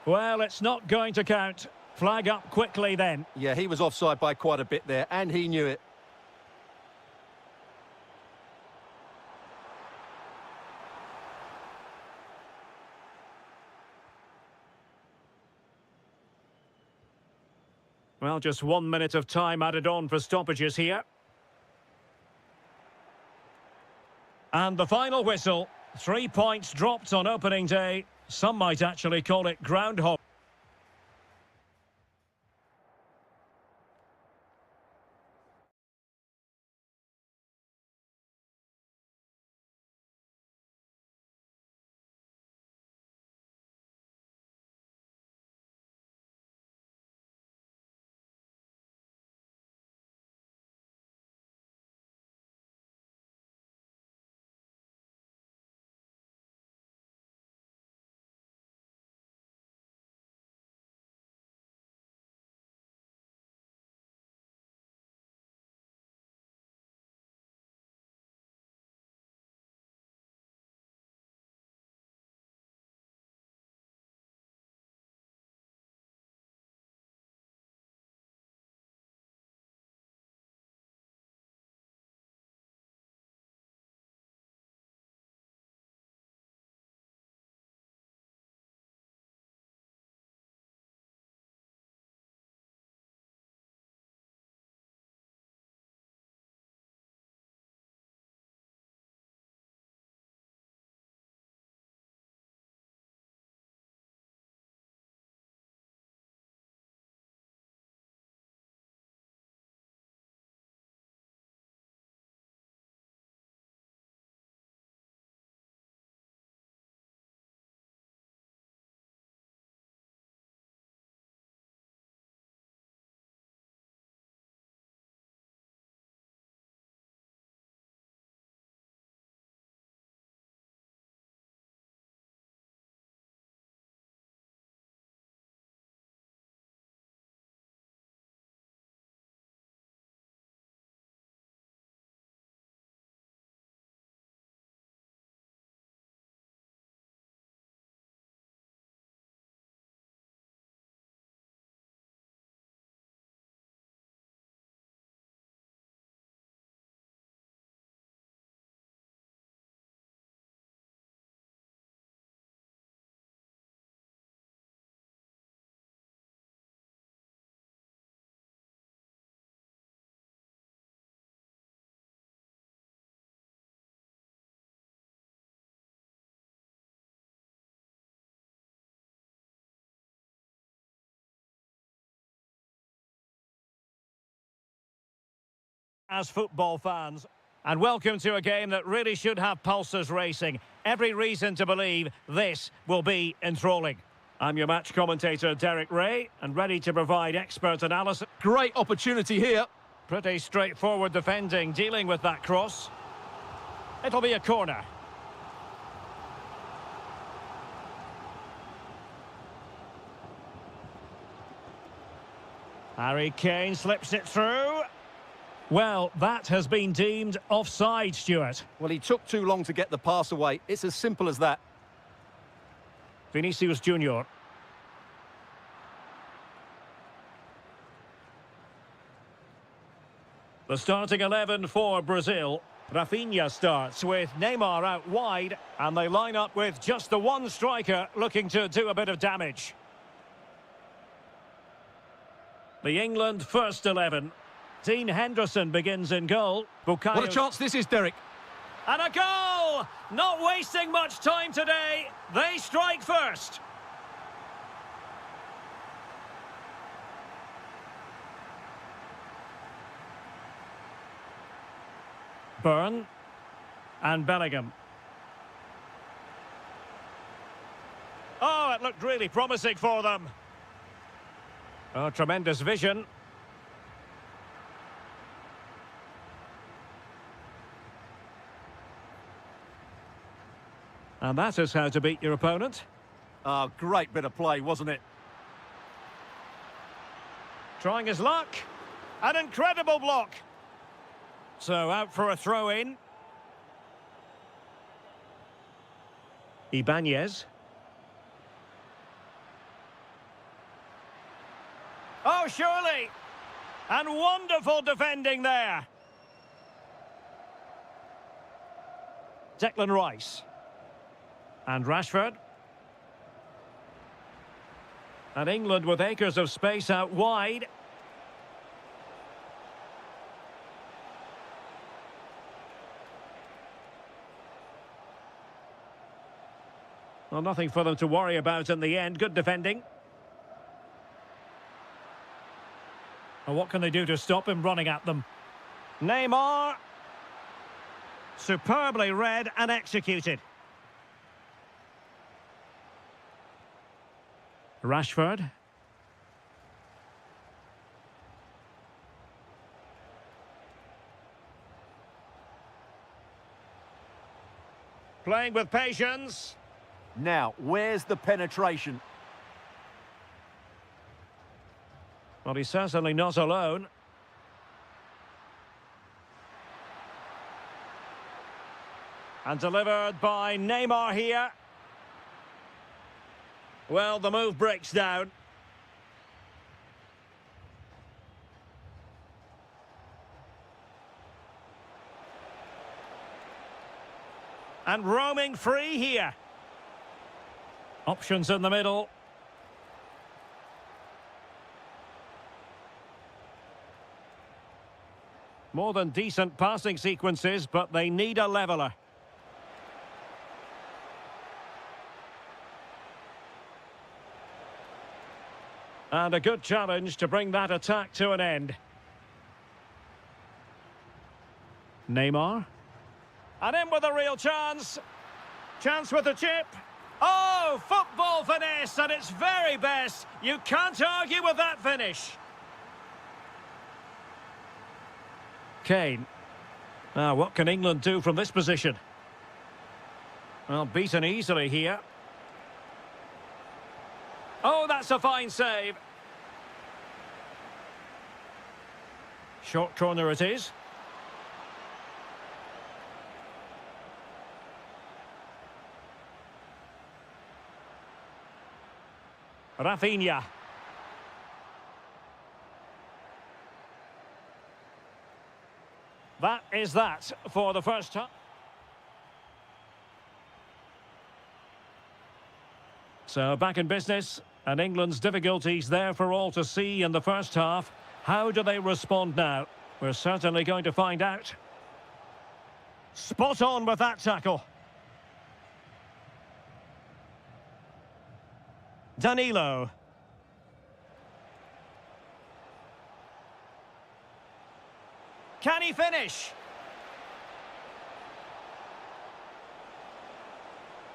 Well, it's not going to count. Flag up quickly then. Yeah, he was offside by quite a bit there, and he knew it. Well, just 1 minute of time added on for stoppages here. And the final whistle. 3 points dropped on opening day. Some might actually call it groundhog. as football fans. And welcome to a game that really should have pulses racing. Every reason to believe this will be enthralling. I'm your match commentator, Derek Ray, and ready to provide expert analysis. Great opportunity here. Pretty straightforward defending, dealing with that cross. It'll be a corner. Harry Kane slips it through. Well, that has been deemed offside, Stuart. Well, he took too long to get the pass away. It's as simple as that. Vinicius Junior. The starting 11 for Brazil. Rafinha starts with Neymar out wide, and they line up with just the one striker looking to do a bit of damage. The England first 11. Dean Henderson begins in goal. Bukayo... What a chance this is, Derek. And a goal! Not wasting much time today. They strike first. Byrne and Bellingham. Oh, it looked really promising for them. Oh, tremendous vision. And that is how to beat your opponent. Oh, great bit of play, wasn't it? Trying his luck. An incredible block. So out for a throw-in. Ibanez. Oh, surely. And wonderful defending there. Declan Rice. And Rashford. And England with acres of space out wide. Well, nothing for them to worry about in the end. Good defending. And what can they do to stop him running at them? Neymar. Superbly read and executed. Rashford. Playing with patience. Now, where's the penetration? Well, he's certainly not alone. And delivered by Neymar here. Well, the move breaks down. And roaming free here. Options in the middle. More than decent passing sequences, but they need a leveller. And a good challenge to bring that attack to an end. Neymar. And in with a real chance. Chance with a chip. Oh, football finesse at its very best. You can't argue with that finish. Kane. Now, what can England do from this position? Well, beaten easily here. Oh, that's a fine save. Short corner it is. Rafinha. That is that for the first time. So back in business, and England's difficulties there for all to see in the first half. How do they respond now? We're certainly going to find out. Spot on with that tackle. Danilo. Can Can he finish?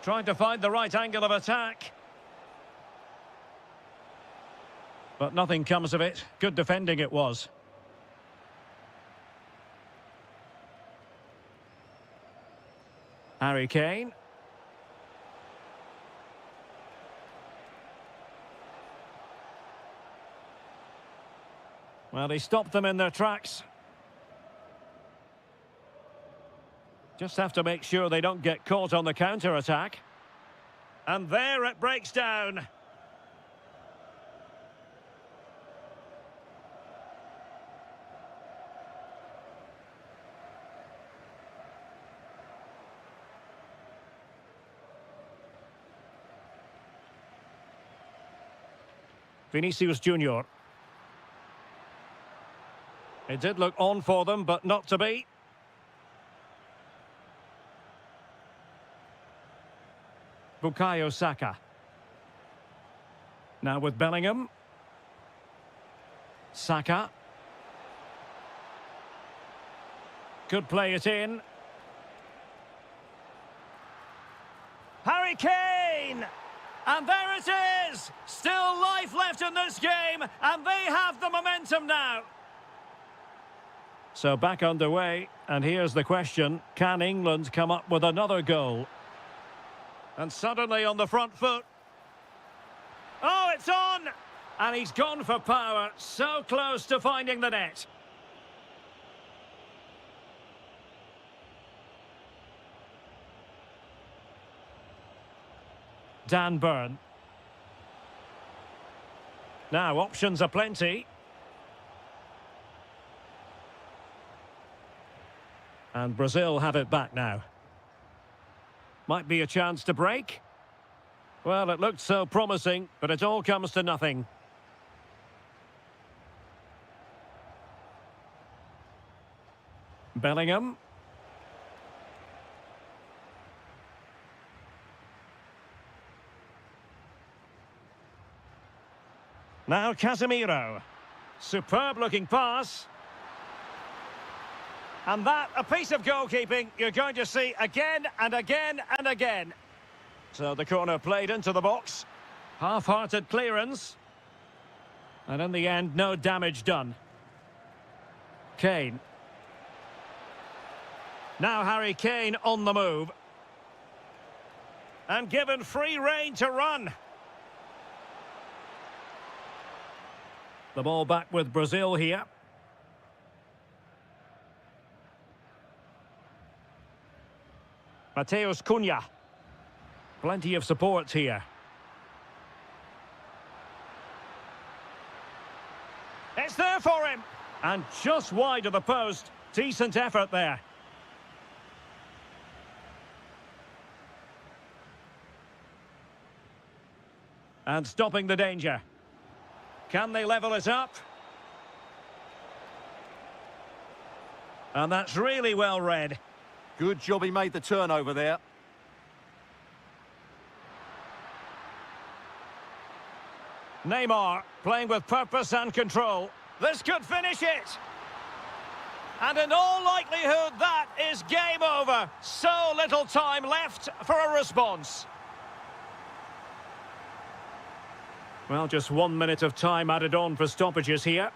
Trying to find the right angle of attack. But nothing comes of it. Good defending it was. Harry Kane. Well, he stopped them in their tracks. Just have to make sure they don't get caught on the counter-attack. And there it breaks down. Vinicius Junior. It did look on for them, but not to be. Bukayo Saka. Now with Bellingham. Saka. Could play it in. Harry Kane! And there it is! Still life left in this game, and they have the momentum now. So back underway, and here's the question. Can England come up with another goal? And suddenly on the front foot. Oh, it's on! And he's gone for power, so close to finding the net. Dan Burn. Now, options are plenty. And Brazil have it back now. Might be a chance to break. Well, it looked so promising, but it all comes to nothing. Bellingham. Now Casemiro. Superb-looking pass. And that, a piece of goalkeeping you're going to see again and again and again. So the corner played into the box. Half-hearted clearance. And in the end, no damage done. Kane. Now Harry Kane on the move. And given free rein to run. The ball back with Brazil here. Mateus Cunha. Plenty of support here. It's there for him. And just wide of the post. Decent effort there. And stopping the danger. Can they level it up? And that's really well read. Good job he made the turnover there. Neymar playing with purpose and control. This could finish it. And in all likelihood, that is game over. So little time left for a response. Well, just 1 minute of time added on for stoppages here.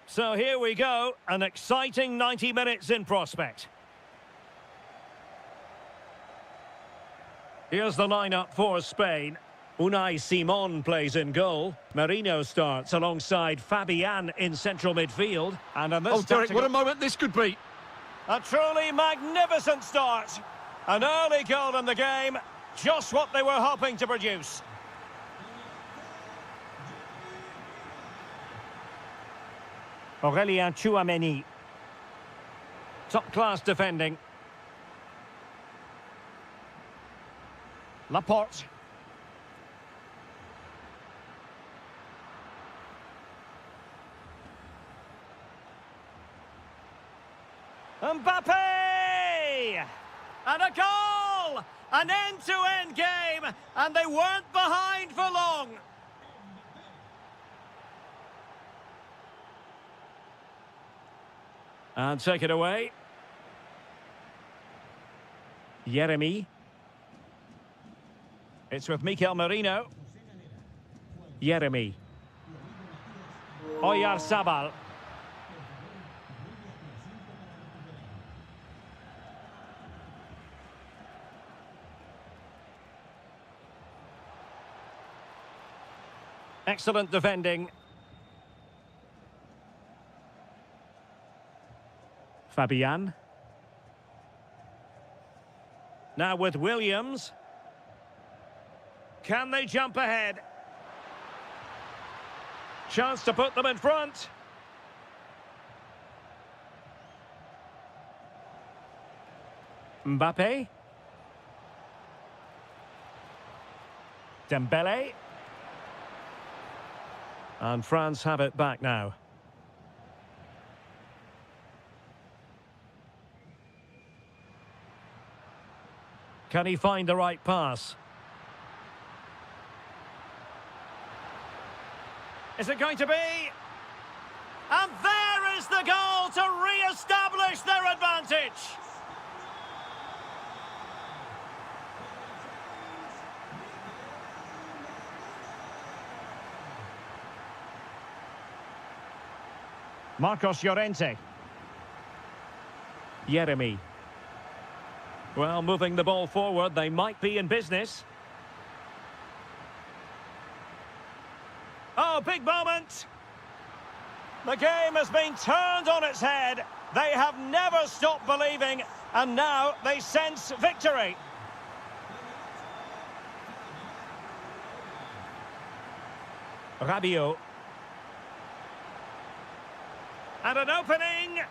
So here we go, an exciting 90 minutes in prospect. Here's the lineup for Spain. Unai Simon plays in goal. Marino starts alongside Fabian in central midfield. And on this Oh, Derek, what a moment this could be. a truly magnificent start. An early goal in the game, just what they were hoping to produce. Aurélien Tchouameni. Top-class defending. Laporte. Mbappe! And a goal! An end-to-end game, and they weren't behind for long. And take it away. Yeremy. It's with Mikel Merino. Yeremy. Oyarzabal. Excellent defending. Fabian. Now with Williams. Can they jump ahead? Chance to put them in front. Mbappe. Dembele. And France have it back now. Can he find the right pass? Is it going to be? And there is the goal to re-establish their advantage. Marcos Llorente. Yeremy. Well, moving the ball forward, they might be in business. Oh, big moment! The game has been turned on its head. They have never stopped believing, and now they sense victory. Rabiot. And an opening!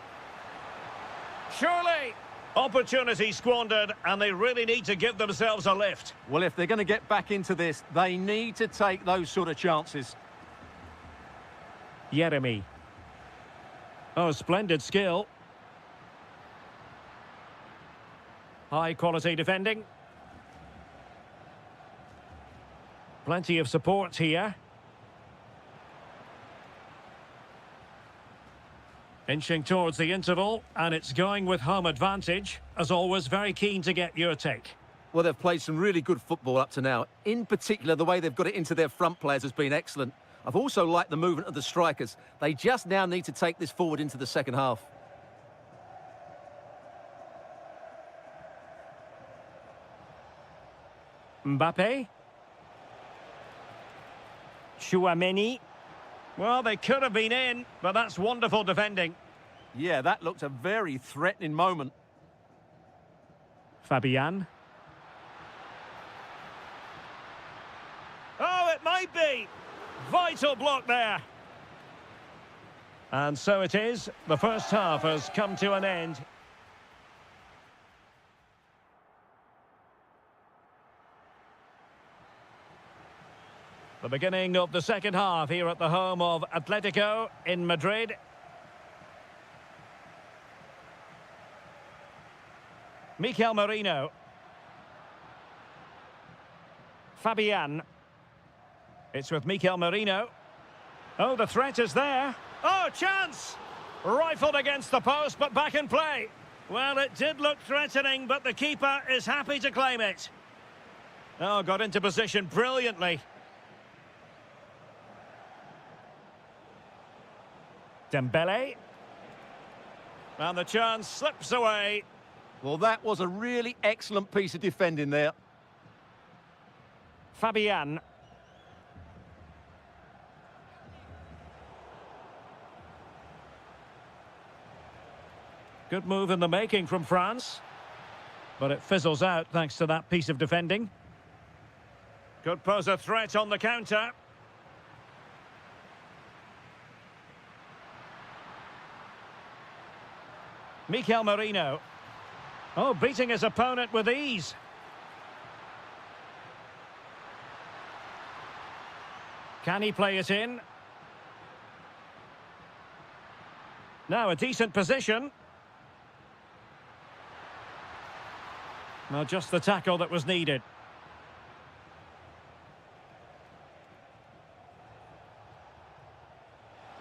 Surely! Opportunity squandered, and they really need to give themselves a lift. Well, if they're going to get back into this, they need to take those sort of chances. Yeremy. Oh, splendid skill. High quality defending. Plenty of support here. Inching towards the interval, and it's going with home advantage. As always, very keen to get your take. Well, they've played some really good football up to now. In particular, the way they've got it into their front players has been excellent. I've also liked the movement of the strikers. They just now need to take this forward into the second half. Mbappe. Tchouameni. Well, they could have been in, but that's wonderful defending. Yeah, that looked a very threatening moment. Fabian. Oh, it might be. Vital block there. And so it is. The first half has come to an end. The beginning of the second half here at the home of Atletico in Madrid. Mikel Merino. Fabian. It's with Mikel Merino. Oh, the threat is there. Oh, chance! Rifled against the post, but back in play. Well, it did look threatening, but the keeper is happy to claim it. Oh, got into position brilliantly. Dembele. And the chance slips away. Well, that was a really excellent piece of defending there. Fabian. Good move in the making from France. But it fizzles out thanks to that piece of defending. Could pose a threat on the counter. Mikel Merino. Oh, beating his opponent with ease. Can he play it in? Now a decent position. Well, just the tackle that was needed.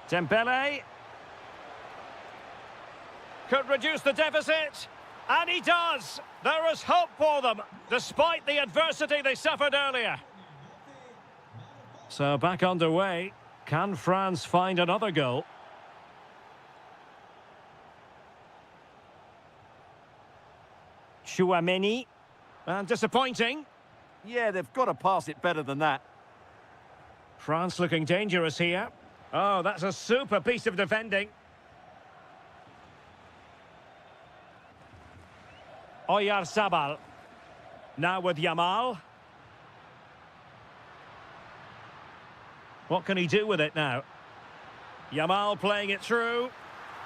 Dembele. Could reduce the deficit. And he does. There is hope for them, despite the adversity they suffered earlier. So back underway. Can France find another goal? Chouameni. And disappointing. Yeah, they've got to pass it better than that. France looking dangerous here. Oh, that's a super piece of defending. Oyarzabal. Now with Yamal. What can he do with it now? Yamal playing it through.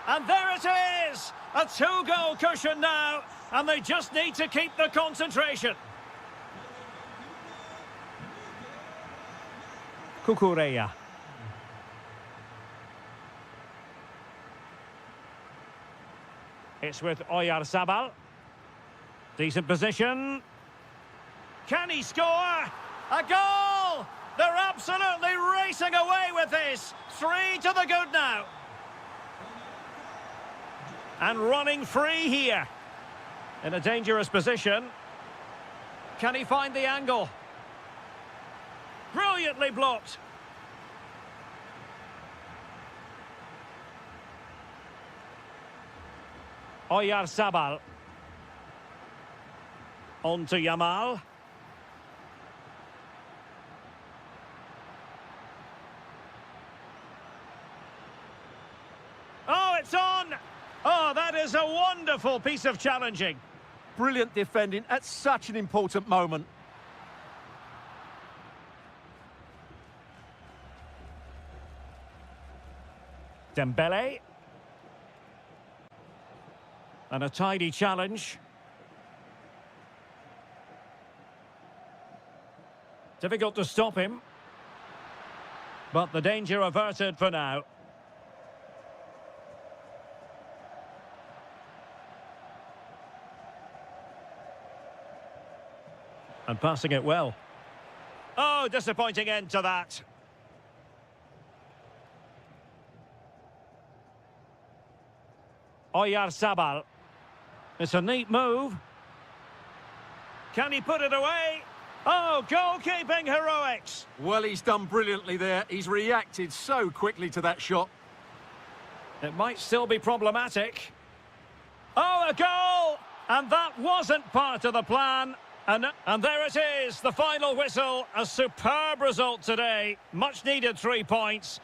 And there it is! A two-goal cushion now. And they just need to keep the concentration. Cucurella. It's with Oyarzabal. Decent position. Can he score? A goal! They're absolutely racing away with this. 3 to the good now. And running free here. In a dangerous position. Can he find the angle? Brilliantly blocked. Oyarzabal. On to Yamal. Oh, it's on! Oh, that is a wonderful piece of challenging. Brilliant defending at such an important moment. Dembele. And a tidy challenge. Difficult to stop him. But the danger averted for now. And passing it well. Oh, disappointing end to that. Oyarzabal. It's a neat move. Can he put it away? Oh, goalkeeping heroics. Well, he's done brilliantly there. He's reacted so quickly to that shot. It might still be problematic. Oh, a goal! And that wasn't part of the plan. And there it is, the final whistle. A superb result today. Much needed 3 points.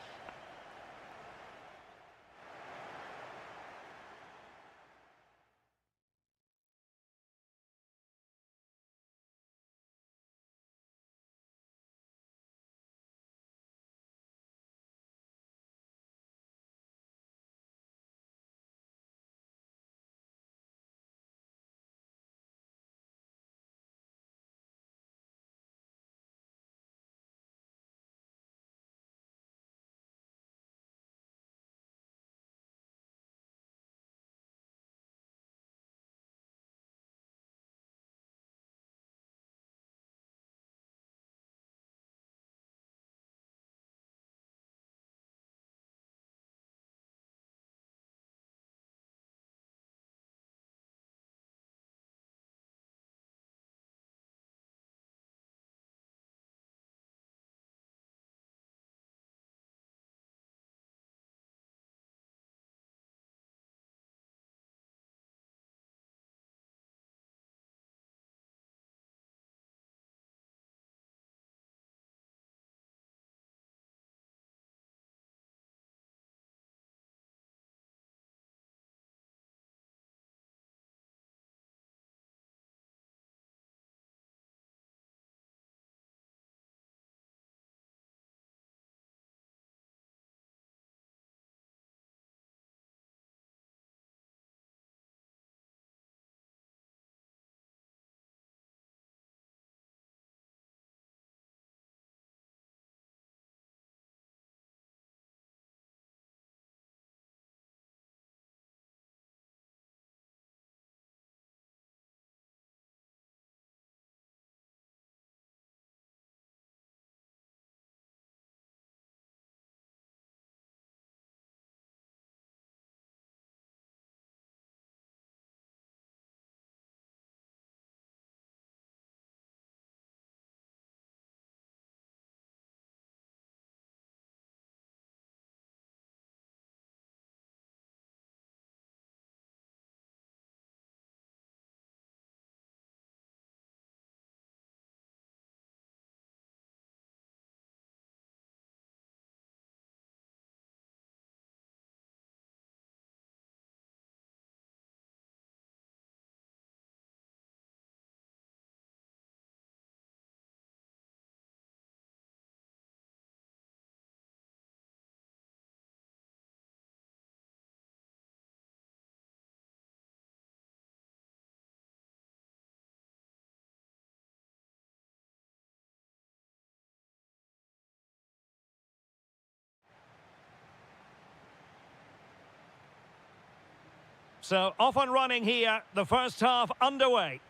So off and running here, the first half underway.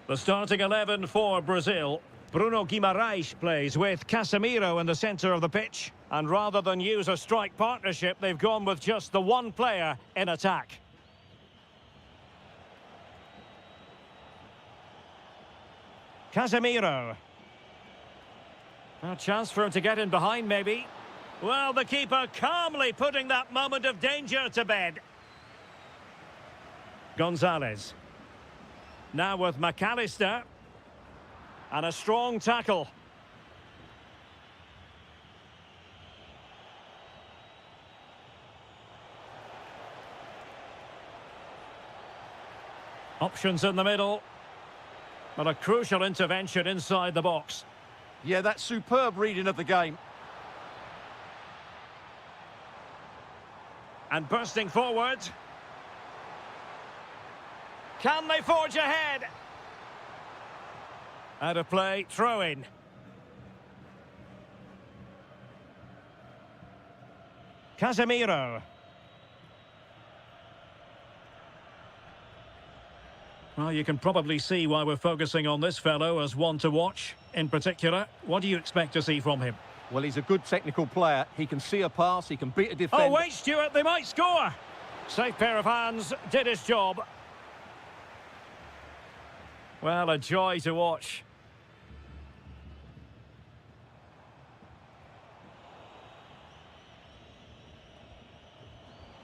The starting 11 for Brazil. Bruno Guimarães plays with Casemiro in the centre of the pitch. And rather than use a strike partnership, they've gone with just the one player in attack. Casemiro. A chance for him to get in behind, maybe. Well, the keeper calmly putting that moment of danger to bed. Gonzalez. Now with McAllister. And a strong tackle. Options in the middle. But a crucial intervention inside the box. Yeah, that's superb reading of the game. And bursting forward. Can they forge ahead? Out of play, throw in. Casemiro. Well, you can probably see why we're focusing on this fellow as one to watch. In particular, what do you expect to see from him? Well, he's a good technical player. He can see a pass, he can beat a defender. Oh, wait, Stuart, they might score. Safe pair of hands, did his job. Well, a joy to watch.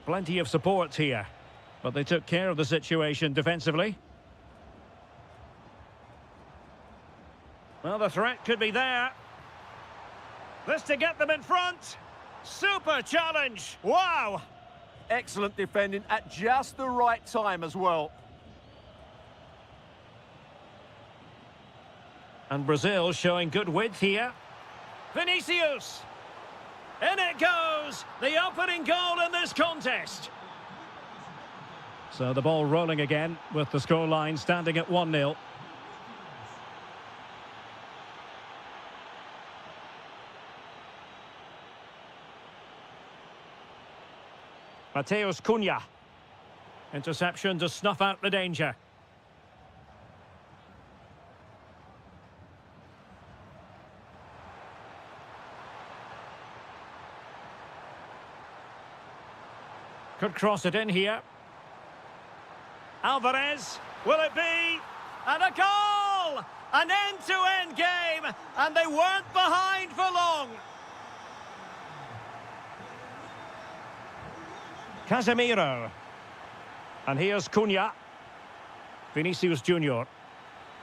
Plenty of support here, but they took care of the situation defensively. Well, the threat could be there. This to get them in front. Super challenge. Wow. Excellent defending at just the right time as well. And Brazil showing good width here. Vinicius. In it goes! The opening goal in this contest. So the ball rolling again with the scoreline standing at 1-0. Mateus Cunha. Interception to snuff out the danger. Could cross it in here. Alvarez, will it be? And a goal! An end-to-end game, and they weren't behind for long. Casemiro. And here's Cunha. Vinicius Junior.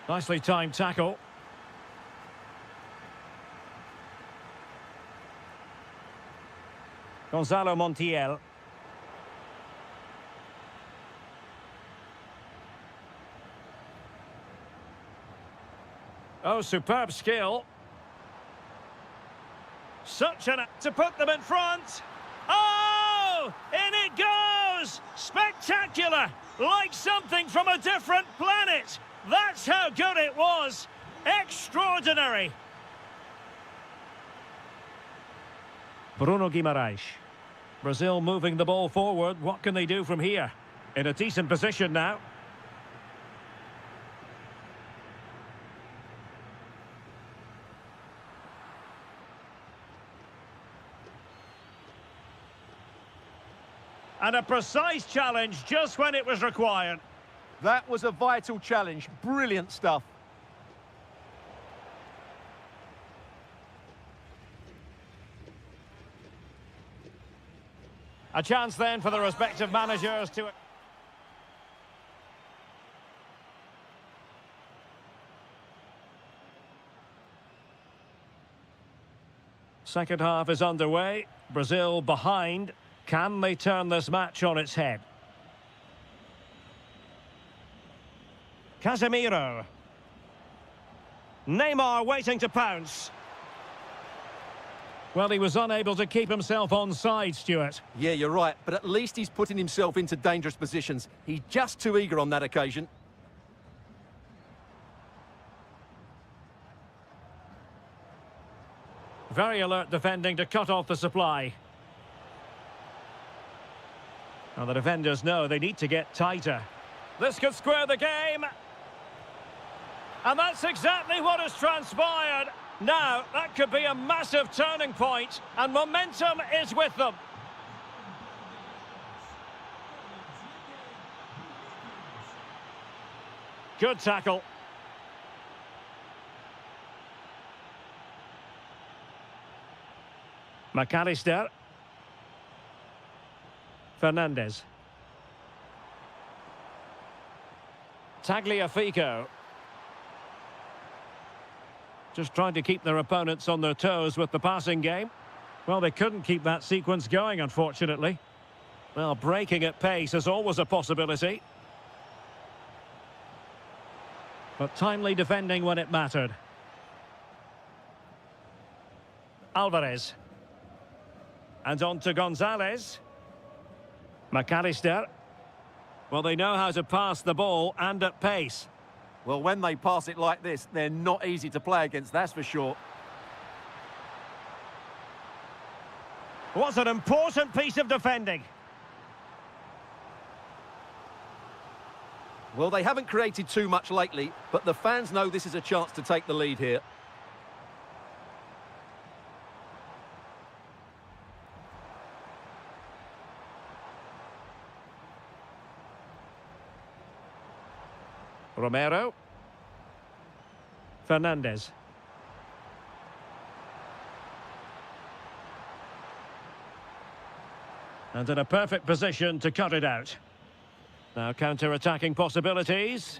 Nicely timed tackle. Gonzalo Montiel. Oh, superb skill. Such an act to put them in front. Oh! In it goes! Spectacular! Like something from a different planet. That's how good it was. Extraordinary. Bruno Guimarães. Brazil moving the ball forward. What can they do from here? In a decent position now. And a precise challenge just when it was required. That was a vital challenge. Brilliant stuff. A chance then for the respective managers to... Second half is underway. Brazil behind. Can they turn this match on its head? Casemiro. Neymar waiting to pounce. Well, he was unable to keep himself onside, Stuart. Yeah, you're right, but at least he's putting himself into dangerous positions. He's just too eager on that occasion. Very alert defending to cut off the supply. Well, the defenders know they need to get tighter. This could square the game. And that's exactly what has transpired. Now, that could be a massive turning point, and momentum is with them. Good tackle. McAllister. Fernandez. Tagliafico. Just trying to keep their opponents on their toes with the passing game. Well, they couldn't keep that sequence going, unfortunately. Well, breaking at pace is always a possibility. But timely defending when it mattered. Alvarez. And on to Gonzalez. McAllister. Well, they know how to pass the ball and at pace. Well, when they pass it like this, they're not easy to play against, that's for sure. Was an important piece of defending. Well, they haven't created too much lately, but the fans know this is a chance to take the lead here. Romero. Fernandez. And in a perfect position to cut it out. Now counter-attacking possibilities.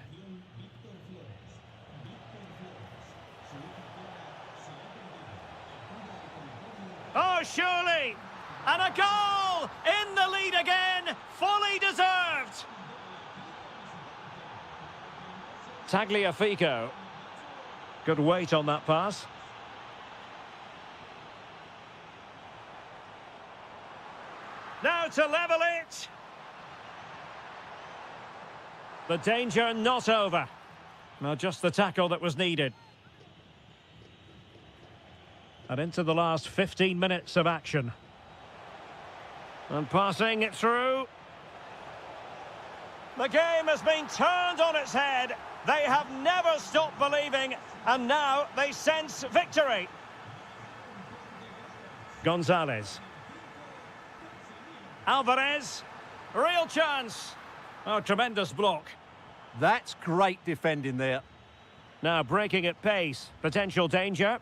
Oh, surely! And a goal! In the lead again! Fully deserved! Tagliafico. Good weight on that pass. Now to level it. The danger not over. Now just the tackle that was needed. And into the last 15 minutes of action. And passing it through. The game has been turned on its head. They have never stopped believing, and now they sense victory. Gonzalez. Alvarez. Real chance. Oh, tremendous block. That's great defending there. Now breaking at pace. Potential danger.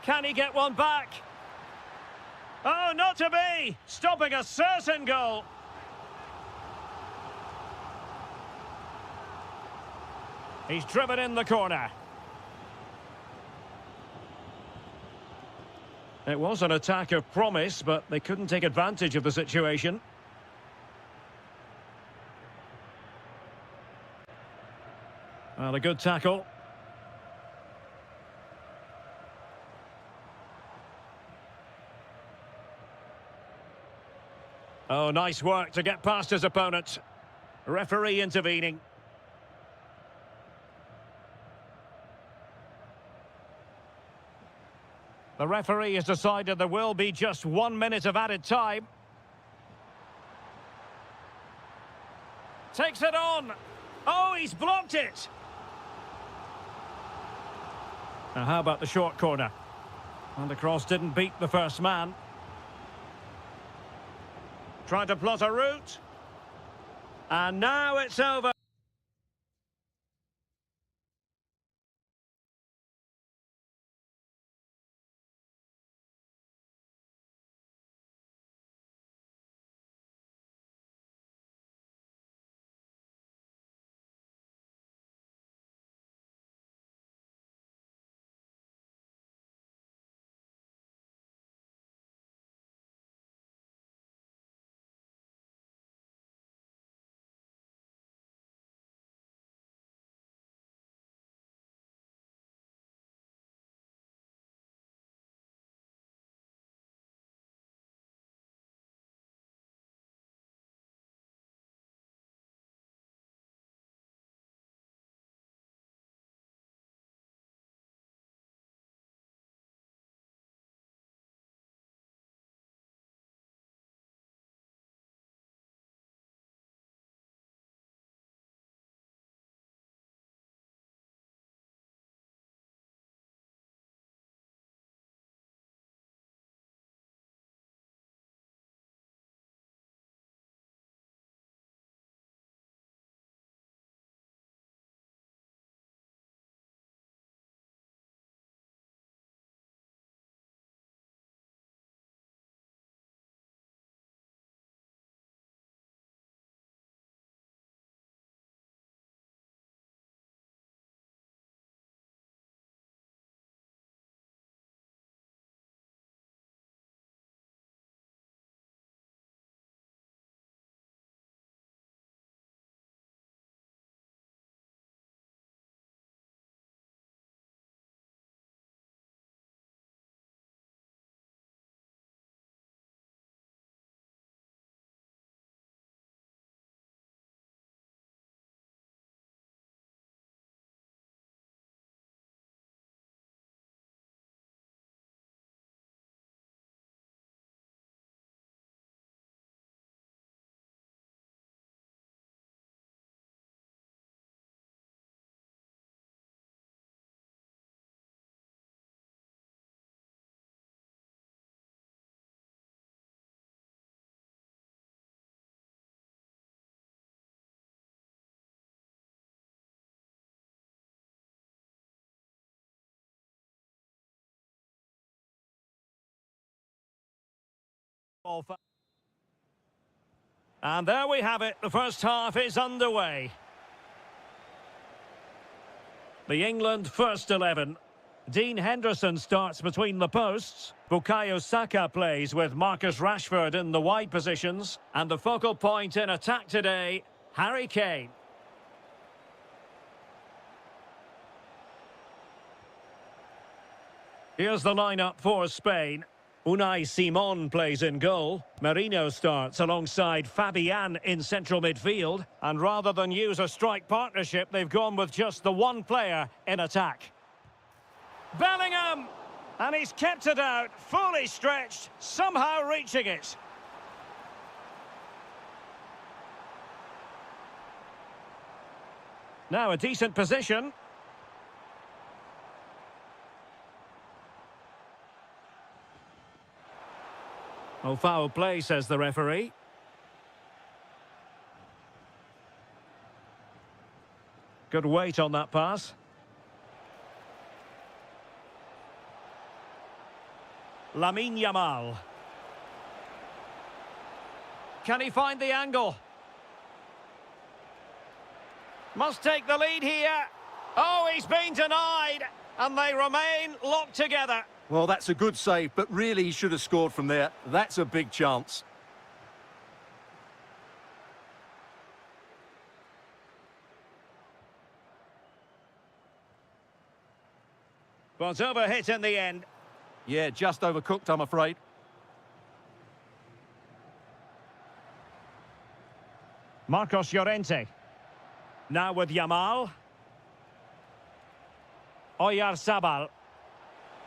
Can he get one back? Oh, not to be! Stopping a certain goal. He's driven in the corner. It was an attack of promise, but they couldn't take advantage of the situation. Well, a good tackle. Oh, nice work to get past his opponent. Referee intervening. The referee has decided there will be just 1 minute of added time. Takes it on. Oh, he's blocked it. Now, how about the short corner? And the cross didn't beat the first man. Trying to plot a route. And now it's over. And there we have it. The first half is underway. The England first 11. Dean Henderson starts between the posts. Bukayo Saka plays with Marcus Rashford in the wide positions. And the focal point in attack today, Harry Kane. Here's the lineup for Spain. Unai Simon plays in goal. Merino starts alongside Fabian in central midfield. And rather than use a strike partnership, they've gone with just the one player in attack. Bellingham! And he's kept it out, fully stretched, somehow reaching it. Now a decent position. Oh, foul play, says the referee. Good weight on that pass. Lamine Yamal. Can he find the angle? Must take the lead here. Oh, he's been denied. And they remain locked together. Well, that's a good save, but really he should have scored from there. That's a big chance. But overhit in the end. Yeah, just overcooked, I'm afraid. Marcos Llorente. Now with Yamal. Oyarzabal.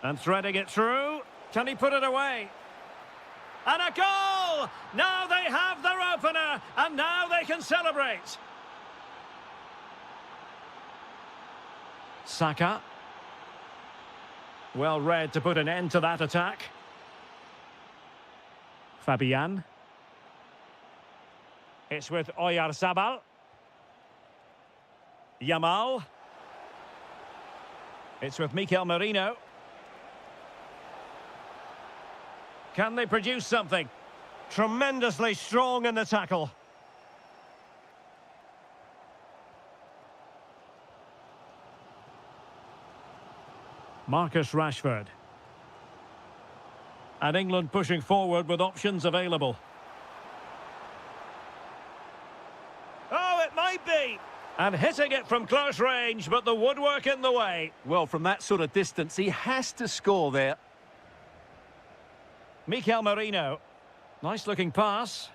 And threading it through. Can he put it away? And a goal! Now they have their opener, and now they can celebrate. Saka. Well read to put an end to that attack. Fabian. It's with Oyarzabal. Yamal. It's with Mikel Merino. Can they produce something? Tremendously strong in the tackle. Marcus Rashford. And England pushing forward with options available. Oh, it might be! And hitting it from close range, but the woodwork in the way. Well, from that sort of distance, he has to score there. Mikel Merino. Nice looking pass.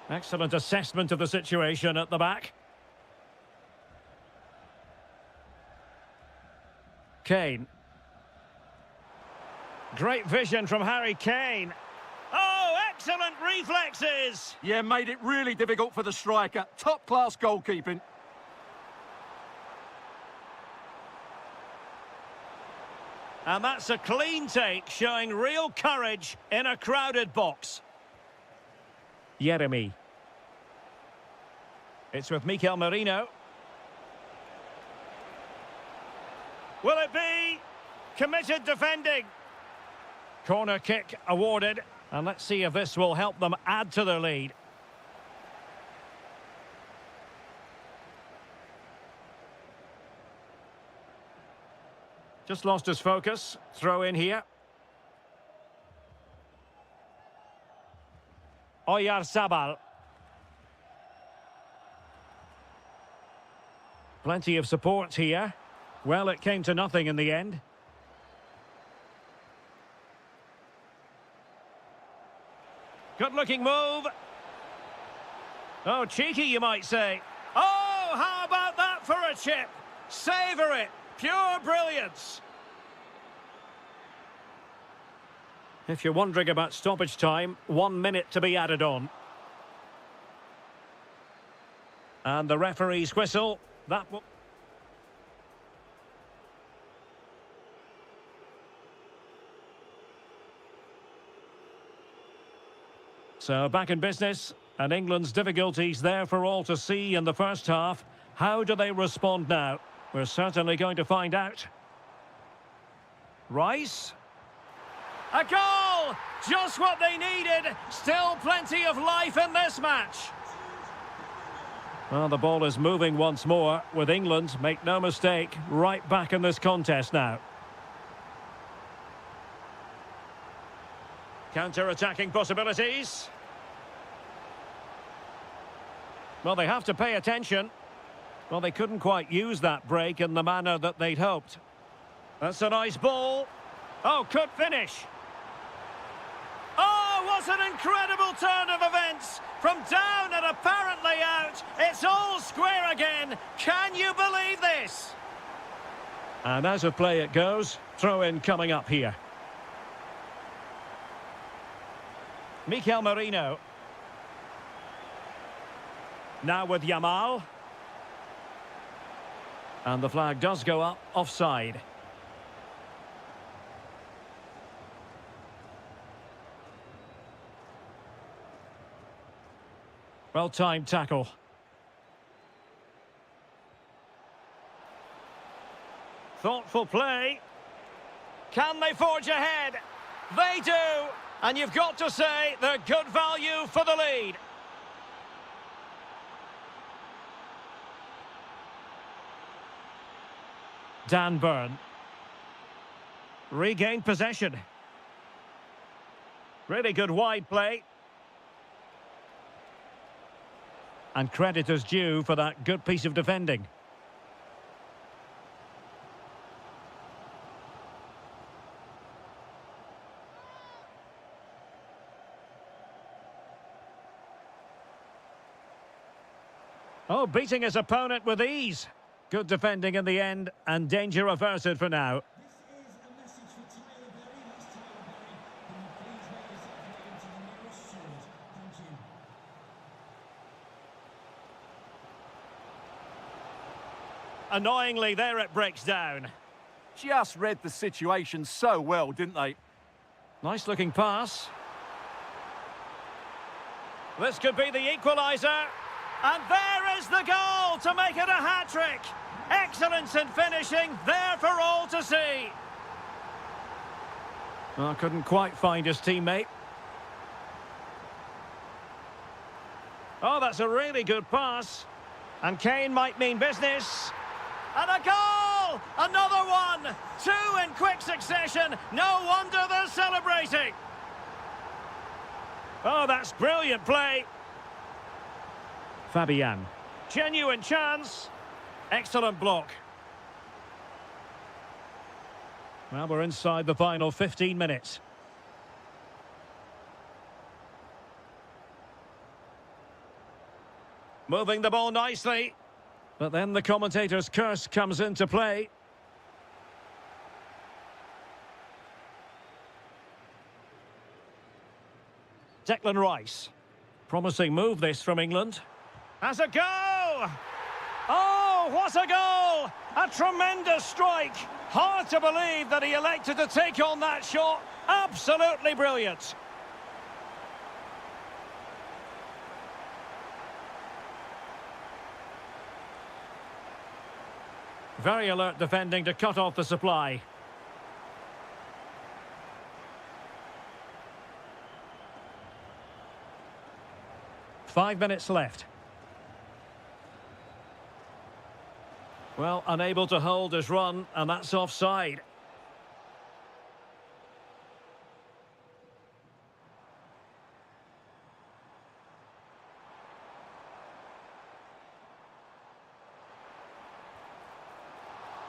Excellent assessment of the situation at the back. Kane. Great vision from Harry Kane. Oh, excellent reflexes! Yeah, made it really difficult for the striker. Top-class goalkeeping. And that's a clean take, showing real courage in a crowded box. Yeremy. It's with Mikel Merino. Will it be? Committed defending. Corner kick awarded. And let's see if this will help them add to their lead. Just lost his focus. Throw in here. Oyarzabal. Plenty of support here. Well, it came to nothing in the end. Good-looking move. Oh, cheeky, you might say. Oh, how about that for a chip? Savour it. Pure brilliance. If you're wondering about stoppage time, 1 minute to be added on. And the referee's whistle. That will... So back in business, and England's difficulties there for all to see in the first half. How do they respond now? We're certainly going to find out. Rice. A goal! Just what they needed. Still plenty of life in this match. Well, the ball is moving once more with England, make no mistake, right back in this contest now. Counter-attacking possibilities. Well, they have to pay attention. Well, they couldn't quite use that break in the manner that they'd hoped. That's a nice ball. Oh, could finish. Oh, what an incredible turn of events. From down and apparently out, it's all square again. Can you believe this? And as of play it goes, throw-in coming up here. Mikel Merino. Now with Yamal. And the flag does go up, offside. Well-timed tackle. Thoughtful play. Can they forge ahead? They do. And you've got to say they're good value for the lead. Dan Burn. Regained possession. Really good wide play. And credit is due for that good piece of defending. Oh, beating his opponent with ease. Good defending in the end, and danger averted for now. Annoyingly, there it breaks down. Just read the situation so well, didn't they? Nice looking pass. This could be the equaliser. And there is the goal to make it a hat-trick. Excellence in finishing, there for all to see. Well, couldn't quite find his teammate. Oh, that's a really good pass. And Kane might mean business. And a goal! Another one! Two in quick succession. No wonder they're celebrating. Oh, that's brilliant play. Fabian. Genuine chance. Excellent block. Well, we're inside the final 15 minutes. Moving the ball nicely. But then the commentator's curse comes into play. Declan Rice. Promising move this from England. Has a go! Oh, what a goal! A tremendous strike. Hard to believe that he elected to take on that shot. Absolutely brilliant. Very alert defending to cut off the supply. Five minutes left. Well, unable to hold his run, and that's offside.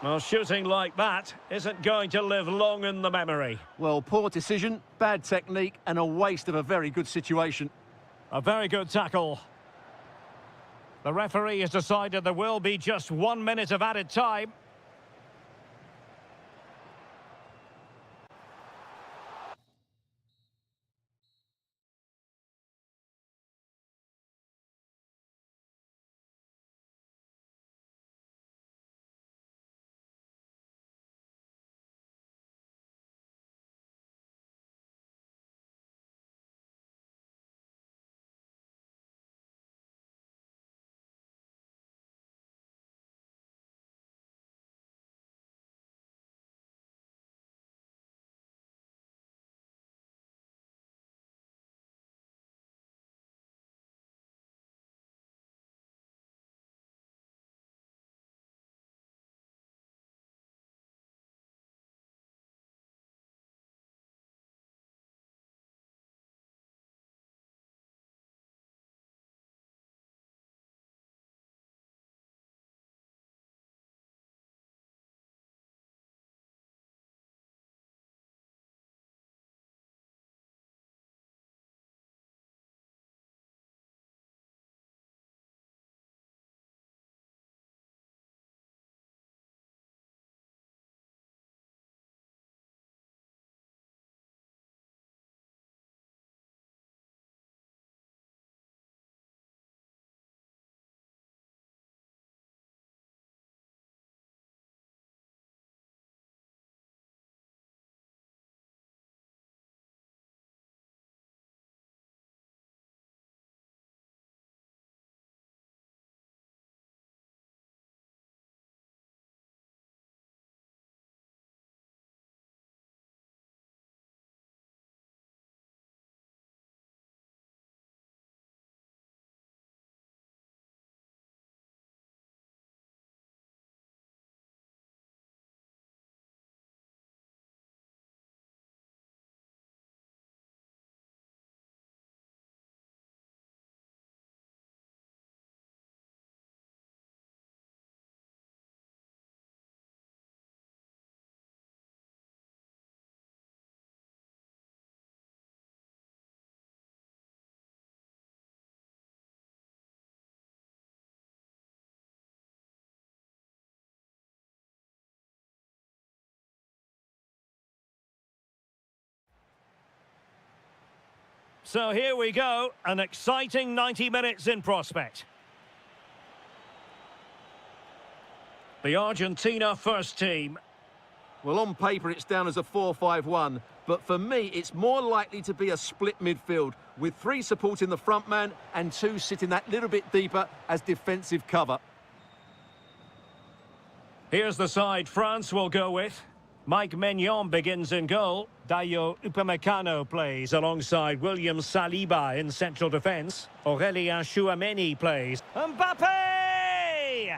Well, shooting like that isn't going to live long in the memory. Well, poor decision, bad technique, and a waste of a very good situation. A very good tackle. The referee has decided there will be just 1 minute of added time. So here we go, an exciting 90 minutes in prospect. The Argentina first team. Well, on paper, it's down as a 4-5-1, but for me, it's more likely to be a split midfield, with 3 supporting the front man and 2 sitting that little bit deeper as defensive cover. Here's the side France will go with. Mike Maignan begins in goal. Dayo Upamecano plays alongside William Saliba in central defence. Aurélien Tchouameni plays. Mbappe!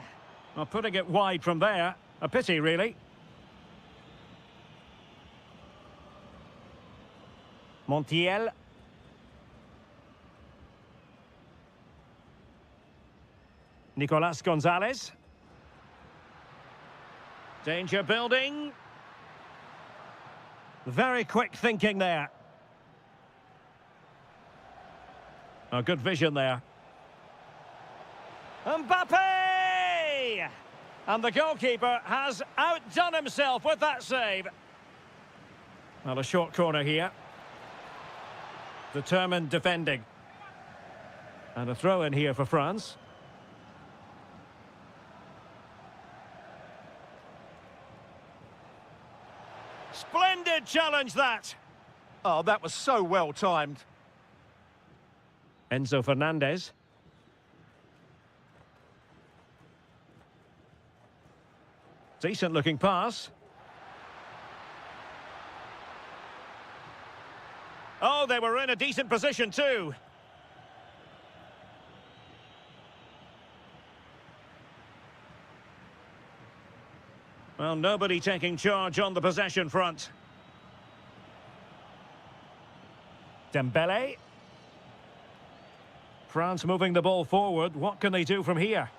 Well, putting it wide from there. A pity, really. Montiel. Nicolas Gonzalez. Danger building. Very quick thinking there. A good vision there. Mbappe! And the goalkeeper has outdone himself with that save. Well, a short corner here. Determined defending. And a throw in here for France. Splendid challenge, that. Oh, that was so well timed. Enzo Fernandez. Decent looking pass. Oh, they were in a decent position too. Well, nobody taking charge on the possession front. Dembele. France moving the ball forward. What can they do from here?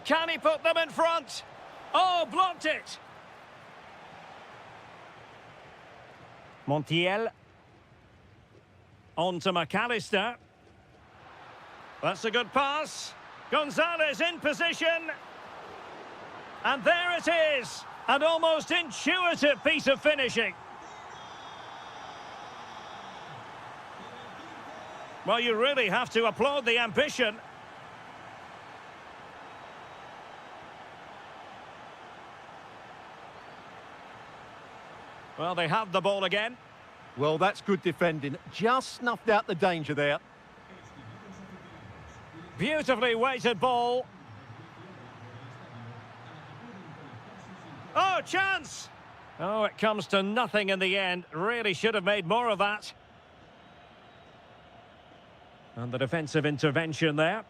Can he put them in front? Oh, blocked it. Montiel. On to McAllister. That's a good pass. Gonzalez in position. And there it is. An almost intuitive piece of finishing. Well, you really have to applaud the ambition. Well, they have the ball again. Well, that's good defending. Just snuffed out the danger there. Beautifully weighted ball. Oh, chance! Oh, it comes to nothing in the end. Really should have made more of that. And the defensive intervention there.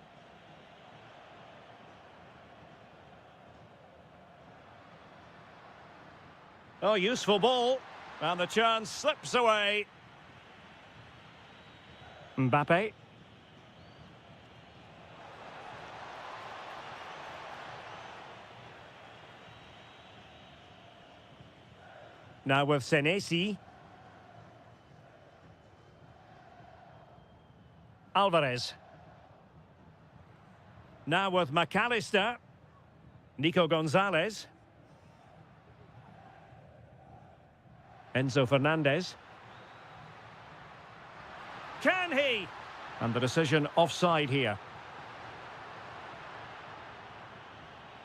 Oh, useful ball. And the chance slips away. Mbappe. Now with Senesi. Alvarez. Now with McAllister. Nico Gonzalez. Enzo Fernandez. Can he? And the decision offside here.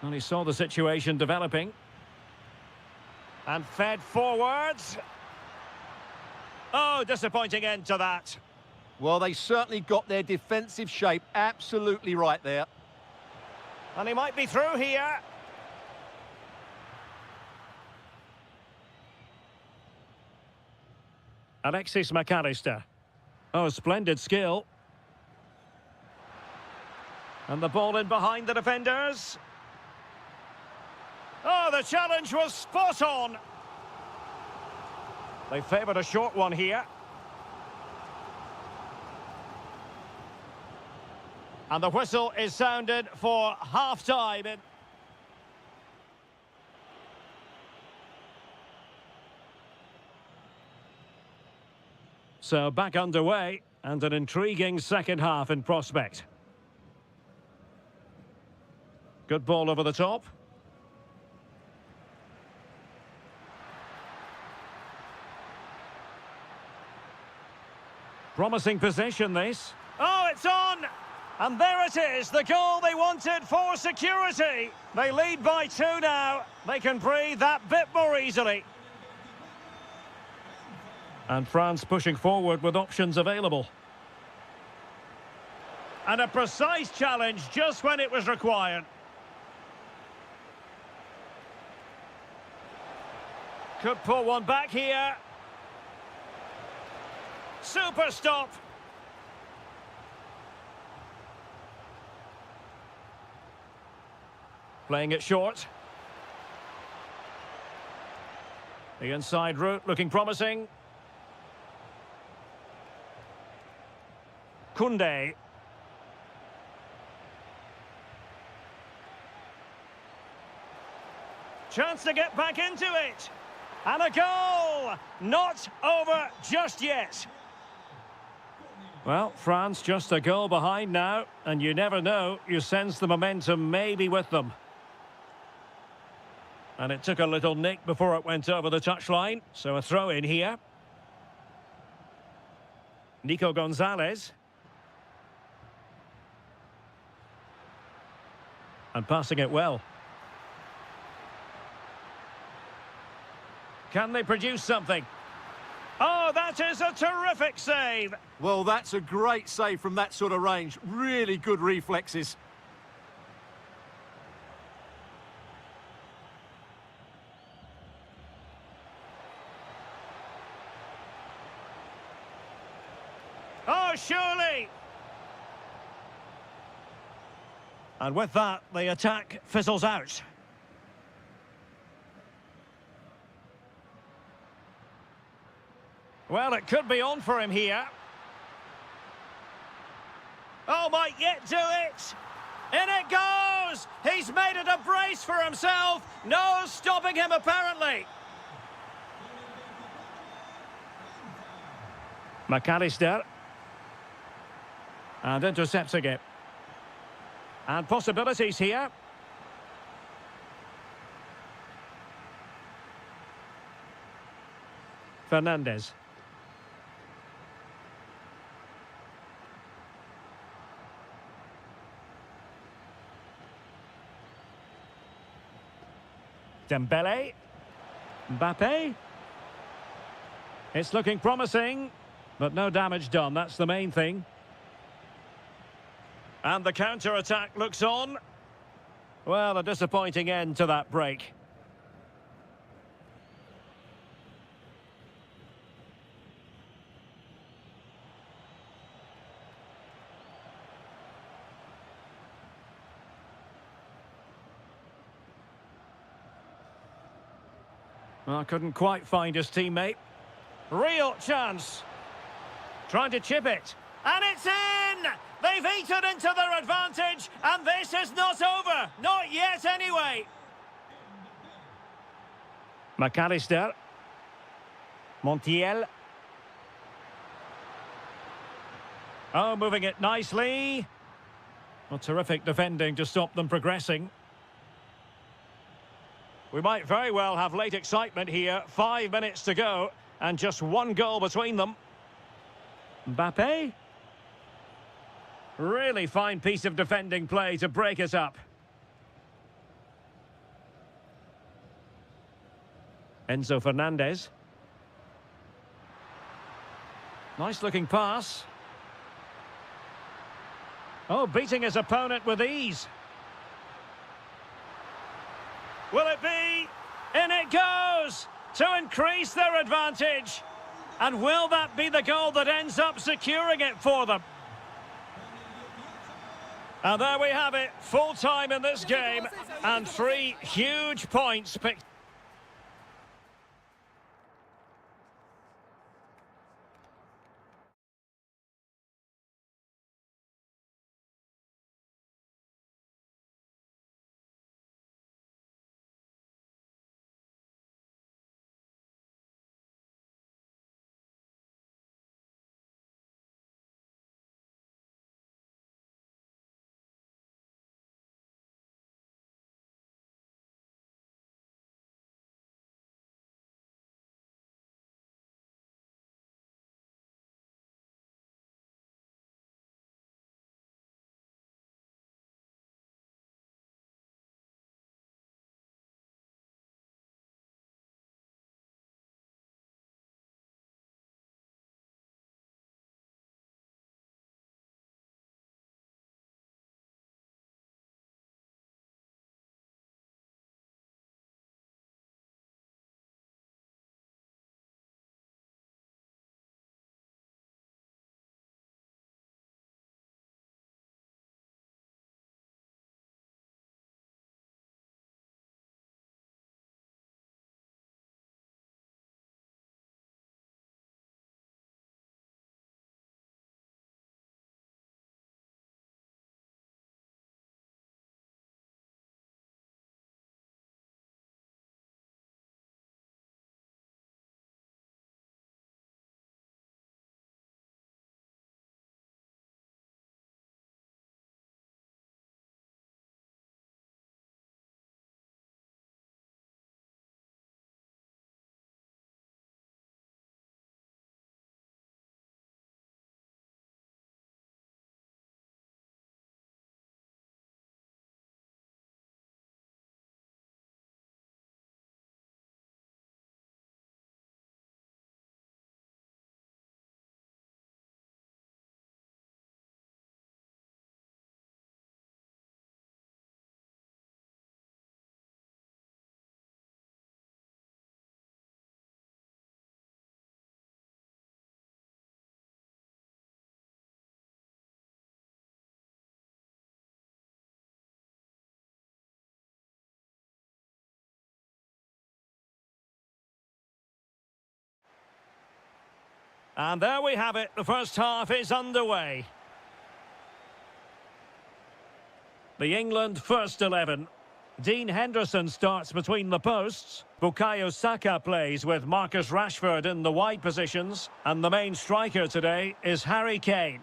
And he saw the situation developing. And fed forwards. Oh, disappointing end to that. Well, they certainly got their defensive shape absolutely right there. And he might be through here. Alexis McAllister. Oh, splendid skill. And the ball in behind the defenders. Oh, the challenge was spot on. They favoured a short one here. And the whistle is sounded for half-time. So back underway, and an intriguing second half in prospect. Good ball over the top. Promising position, this. Oh, it's on! And there it is, the goal they wanted for security. They lead by 2 now. They can breathe that bit more easily. And France pushing forward with options available. And a precise challenge just when it was required. Could pull one back here. Super stop. Playing it short. The inside route looking promising. Koundé. Chance to get back into it. And a goal! Not over just yet. Well, France just a goal behind now, and you never know, you sense the momentum may be with them. And it took a little nick before it went over the touchline, so a throw in here. Nico Gonzalez. And passing it well. Can they produce something? Oh, that is a terrific save. Well, that's a great save from that sort of range. Really good reflexes. Oh, surely. And with that, the attack fizzles out. Well, it could be on for him here. Oh, might yet do it. In it goes. He's made it a brace for himself. No stopping him, apparently. McAllister. And intercepting it. And possibilities here. Fernandez. Dembele. Mbappe. It's looking promising, but no damage done. That's the main thing. And the counter-attack looks on. Well, a disappointing end to that break. Well, couldn't quite find his teammate. Real chance. Trying to chip it. And it's in! They've eaten into their advantage, and this is not over. Not yet, anyway. McAllister. Montiel. Oh, moving it nicely. Well, terrific defending to stop them progressing. We might very well have late excitement here. 5 minutes to go, and just 1 goal between them. Mbappe. Really fine piece of defending play to break us up. Enzo Fernandez. Nice looking pass. Oh, beating his opponent with ease. Will it be? In it goes to increase their advantage. And will that be the goal that ends up securing it for them? And there we have it, full time in this game, and 3 huge points picked. And there we have it. The first half is underway. The England first 11. Dean Henderson starts between the posts. Bukayo Saka plays with Marcus Rashford in the wide positions. And the main striker today is Harry Kane.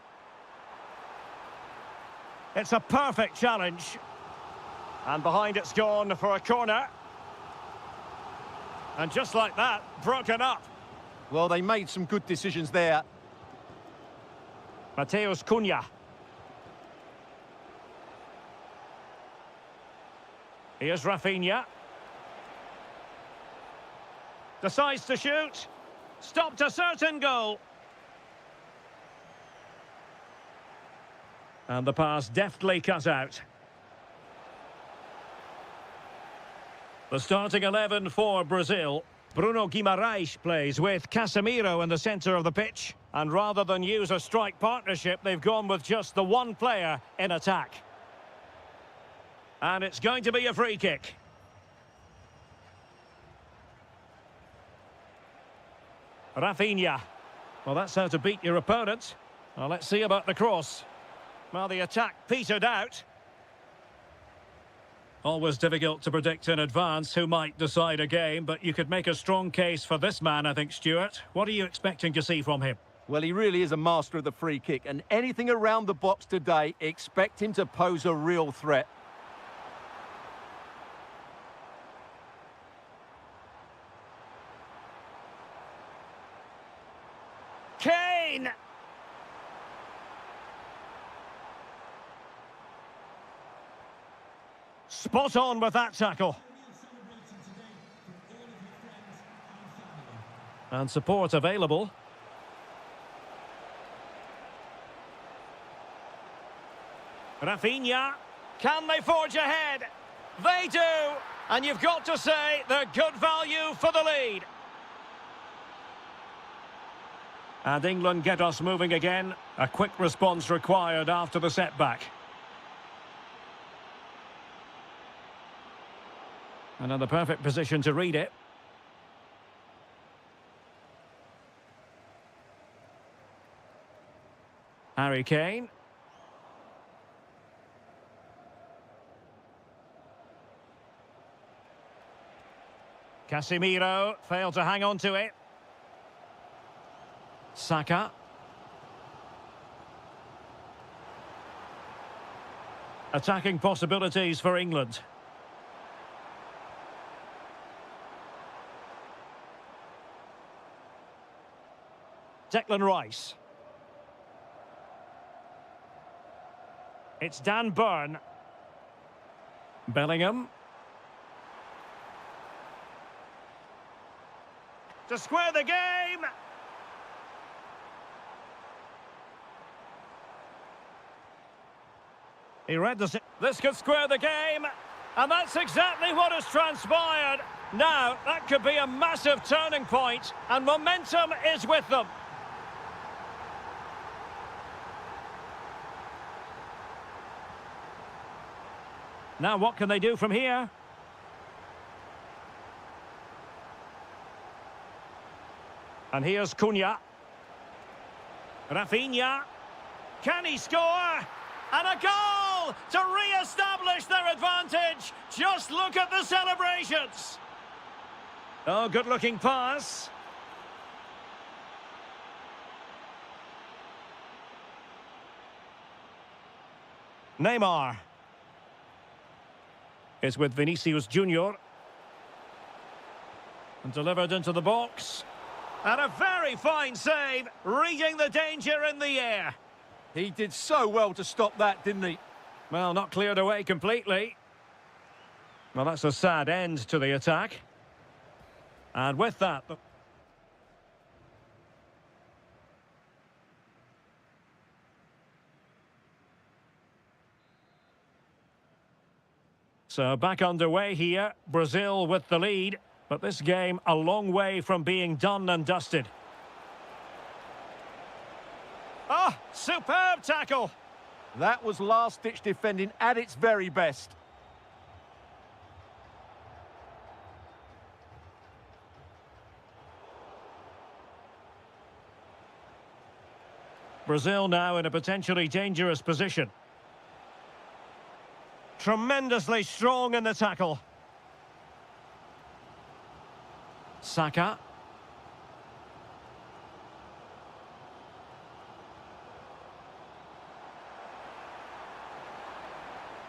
It's a perfect challenge. And behind it's gone for a corner. And just like that, broken up. Well, they made some good decisions there. Mateus Cunha. Here's Rafinha. Decides to shoot. Stopped a certain goal. And the pass deftly cut out. The starting 11 for Brazil. Bruno Guimarães plays with Casemiro in the centre of the pitch. And rather than use a strike partnership, they've gone with just the one player in attack. And it's going to be a free kick. Rafinha. Well, that's how to beat your opponent. Well, let's see about the cross. Well, the attack petered out. Always difficult to predict in advance who might decide a game, but you could make a strong case for this man, I think, Stuart. What are you expecting to see from him? Well, he really is a master of the free kick, and anything around the box today, expect him to pose a real threat. Kane! Spot on with that tackle. And support available. Rafinha. Can they forge ahead? They do! And you've got to say they're good value for the lead. And England get us moving again. A quick response required after the setback. And in the perfect position to read it. Harry Kane. Casemiro failed to hang on to it. Saka. Attacking possibilities for England. Declan Rice. It's Dan Burn. Bellingham. To square the game. He read this. This could square the game. And that's exactly what has transpired. Now, that could be a massive turning point. And momentum is with them. Now, what can they do from here? And here's Cunha. Rafinha. Can he score? And a goal to re-establish their advantage. Just look at the celebrations. Oh, good-looking pass. Neymar. Is with Vinicius Junior. And delivered into the box. And a very fine save, reading the danger in the air. He did so well to stop that, didn't he? Well, not cleared away completely. Well, that's a sad end to the attack. And with that... So back underway here, Brazil with the lead, but this game a long way from being done and dusted. Ah, superb tackle! That was last-ditch defending at its very best. Brazil now in a potentially dangerous position. Tremendously strong in the tackle. Saka.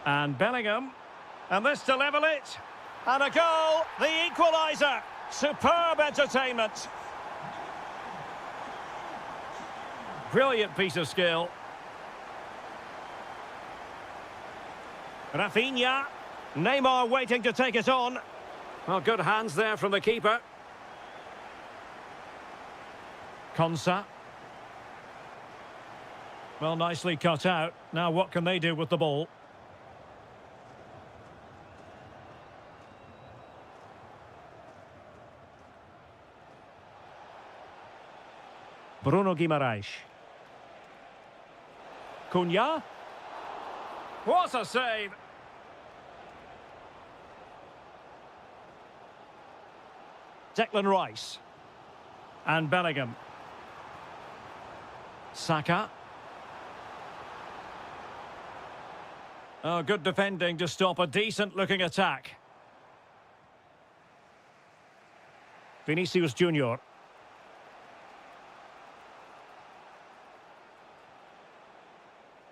And Bellingham. And this to level it. And a goal, the equaliser. Superb entertainment. Brilliant piece of skill. Rafinha. Neymar waiting to take it on. Well, good hands there from the keeper. Konsa. Well, nicely cut out. Now what can they do with the ball? Bruno Guimaraes. Cunha. What a save! Declan Rice. And Bellingham. Saka. Oh, good defending to stop a decent-looking attack. Vinicius Junior.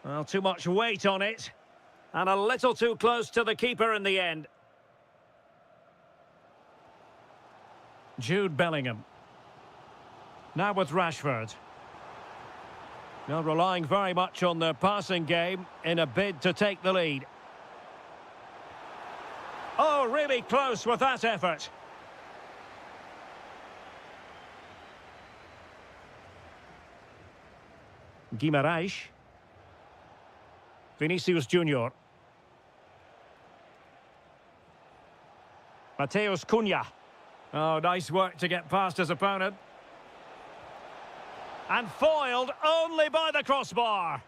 Well, too much weight on it. And a little too close to the keeper in the end. Jude Bellingham. Now with Rashford. Now relying very much on their passing game in a bid to take the lead. Oh, really close with that effort. Guimaraes. Vinicius Junior. Mateus Cunha. Oh, nice work to get past his opponent. And foiled only by the crossbar.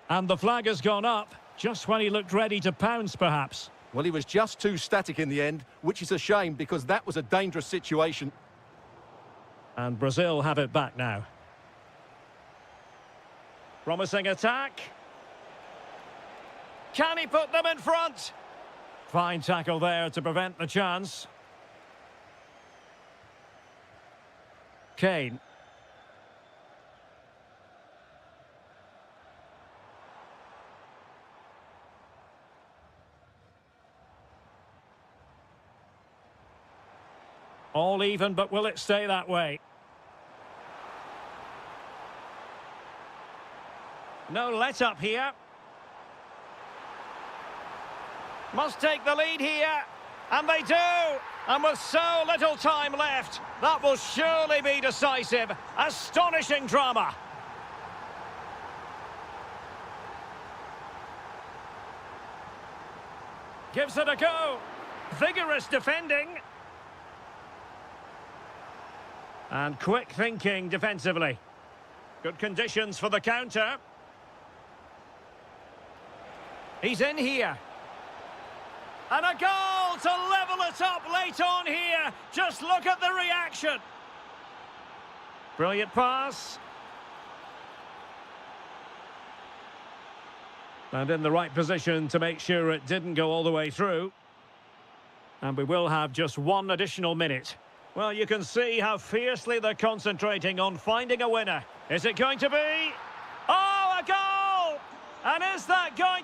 And the flag has gone up, just when he looked ready to pounce, perhaps. Well, he was just too static in the end, which is a shame because that was a dangerous situation. And Brazil have it back now. Promising attack. Can he put them in front? Fine tackle there to prevent the chance. Kane. All even, but will it stay that way? No let-up here. Must take the lead here. And they do! And with so little time left, that will surely be decisive. Astonishing drama. Gives it a go. Vigorous defending. And quick thinking defensively. Good conditions for the counter. He's in here. And a goal to level it up late on here. Just look at the reaction. Brilliant pass. And in the right position to make sure it didn't go all the way through. And we will have just one additional minute. Well, you can see how fiercely they're concentrating on finding a winner. Is it going to be? Oh, a goal! And is that going...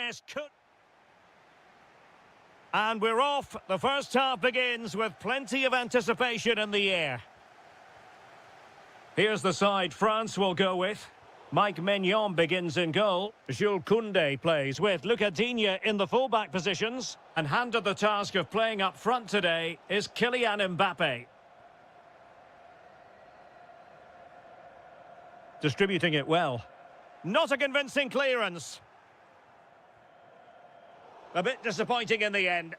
Yes, could. And we're off. The first half begins with plenty of anticipation in the air. Here's the side France will go with. Mike Maignan begins in goal. Jules Koundé plays with Luca Digne in the fullback positions. And handed the task of playing up front today is Kylian Mbappe. Distributing it well. Not a convincing clearance. A bit disappointing in the end.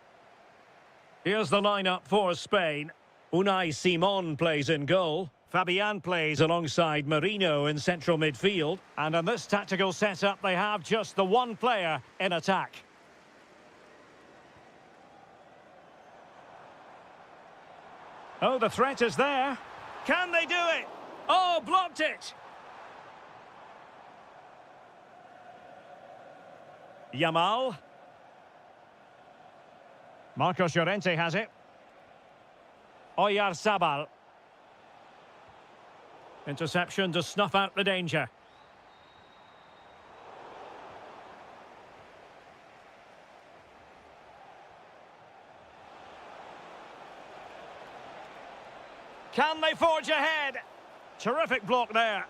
Here's the lineup for Spain. Unai Simon plays in goal. Fabian plays alongside Marino in central midfield. And in this tactical setup, they have just the one player in attack. Oh, the threat is there. Can they do it? Oh, blocked it. Yamal. Marcos Llorente has it. Oyarzabal. Interception to snuff out the danger. Can they forge ahead? Terrific block there.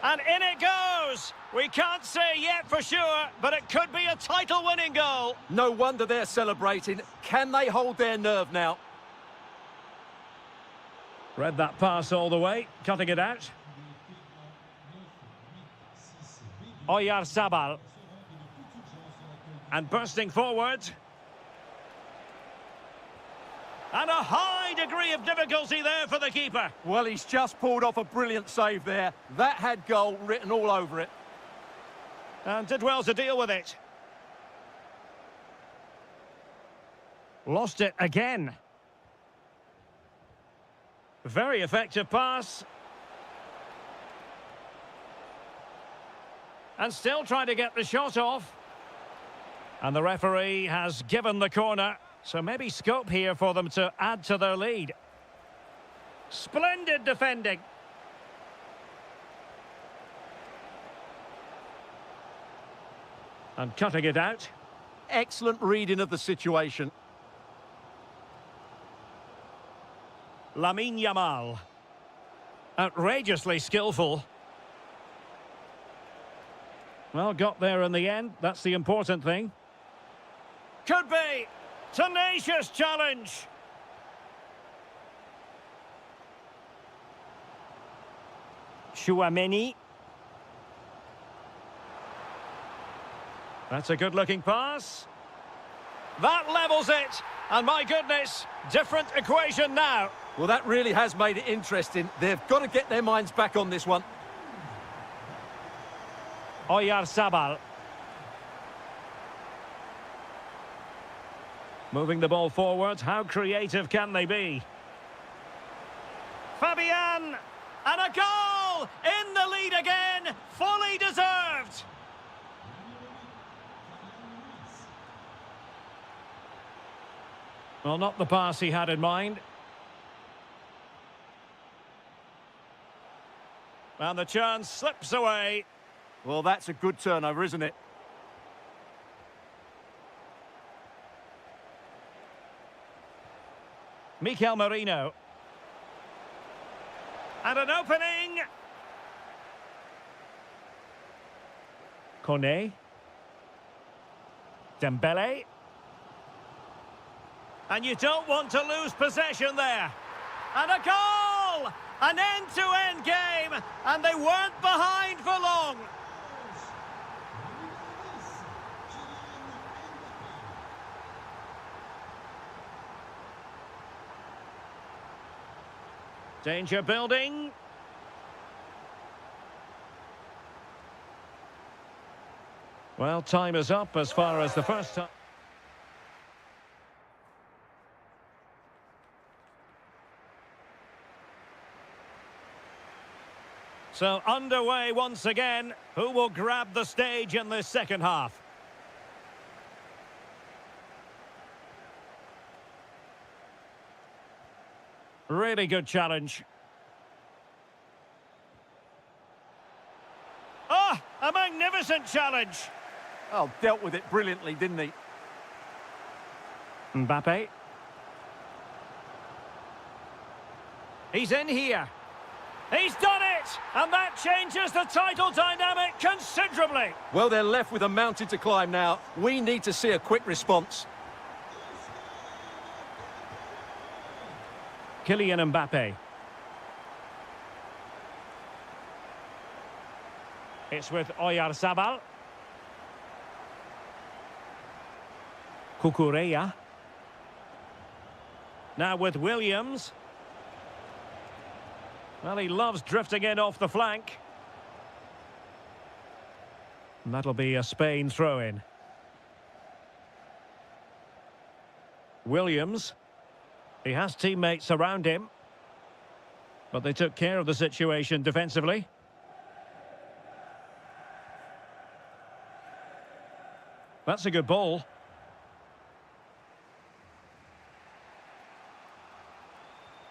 And in it goes! We can't say yet for sure, but it could be a title-winning goal. No wonder they're celebrating. Can they hold their nerve now? Read that pass all the way, cutting it out. Oyarzabal. And bursting forward. And a high degree of difficulty there for the keeper. Well, he's just pulled off a brilliant save there. That had goal written all over it. And did well to deal with it. Lost it again. Very effective pass. And still trying to get the shot off. And the referee has given the corner. So maybe scope here for them to add to their lead. Splendid defending. And cutting it out. Excellent reading of the situation. Lamine Yamal. Outrageously skillful. Well, got there in the end. That's the important thing. Could be. Tenacious challenge. Chouameni. That's a good-looking pass. That levels it. And my goodness, different equation now. Well, that really has made it interesting. They've got to get their minds back on this one. Oyarzabal. Moving the ball forward, how creative can they be? Fabian! And a goal! In the lead again! Fully deserved! Well, not the pass he had in mind. And the chance slips away. Well, that's a good turnover, isn't it? Mikel Merino. And an opening. Kone. Dembele. And you don't want to lose possession there. And a goal! An end-to-end game, and they weren't behind for long. Danger building. Well, time is up as far as the first time. So underway once again. Who will grab the stage in this second half? Really good challenge. Ah, a magnificent challenge. Oh, dealt with it brilliantly, didn't he? Mbappe. He's in here. He's done it! And that changes the title dynamic considerably. Well, they're left with a mountain to climb now. We need to see a quick response. Kylian Mbappe. It's with Oyarzabal. Cucurella. Now with Williams. Well, he loves drifting in off the flank. And that'll be a Spain throw-in. Williams. He has teammates around him. But they took care of the situation defensively. That's a good ball.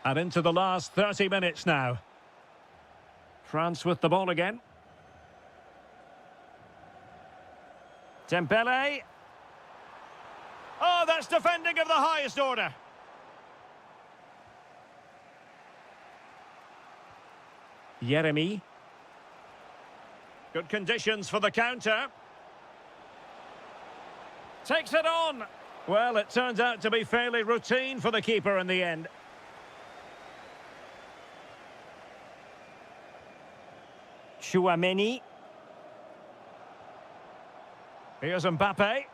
And into the last 30 minutes now. France with the ball again. Dembele. Oh, that's defending of the highest order. Yeremy. Good conditions for the counter. Takes it on. Well, it turns out to be fairly routine for the keeper in the end. Chouameni. Here's Mbappe.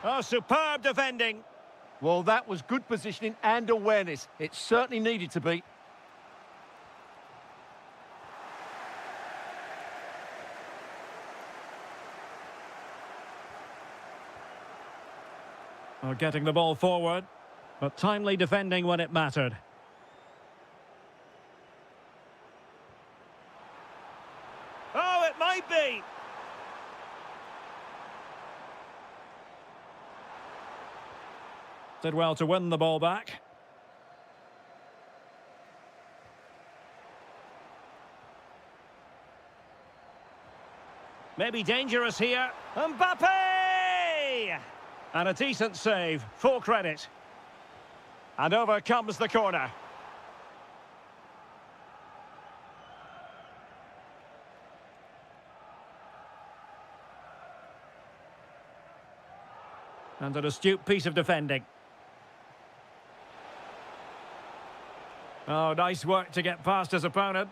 Oh, superb defending. Well, that was good positioning and awareness. It certainly needed to be. Oh, getting the ball forward, but timely defending when it mattered. Oh, it might be. Did well to win the ball back. Maybe dangerous here. Mbappe! And a decent save, full credit. And over comes the corner. And an astute piece of defending. Oh, nice work to get past his opponent.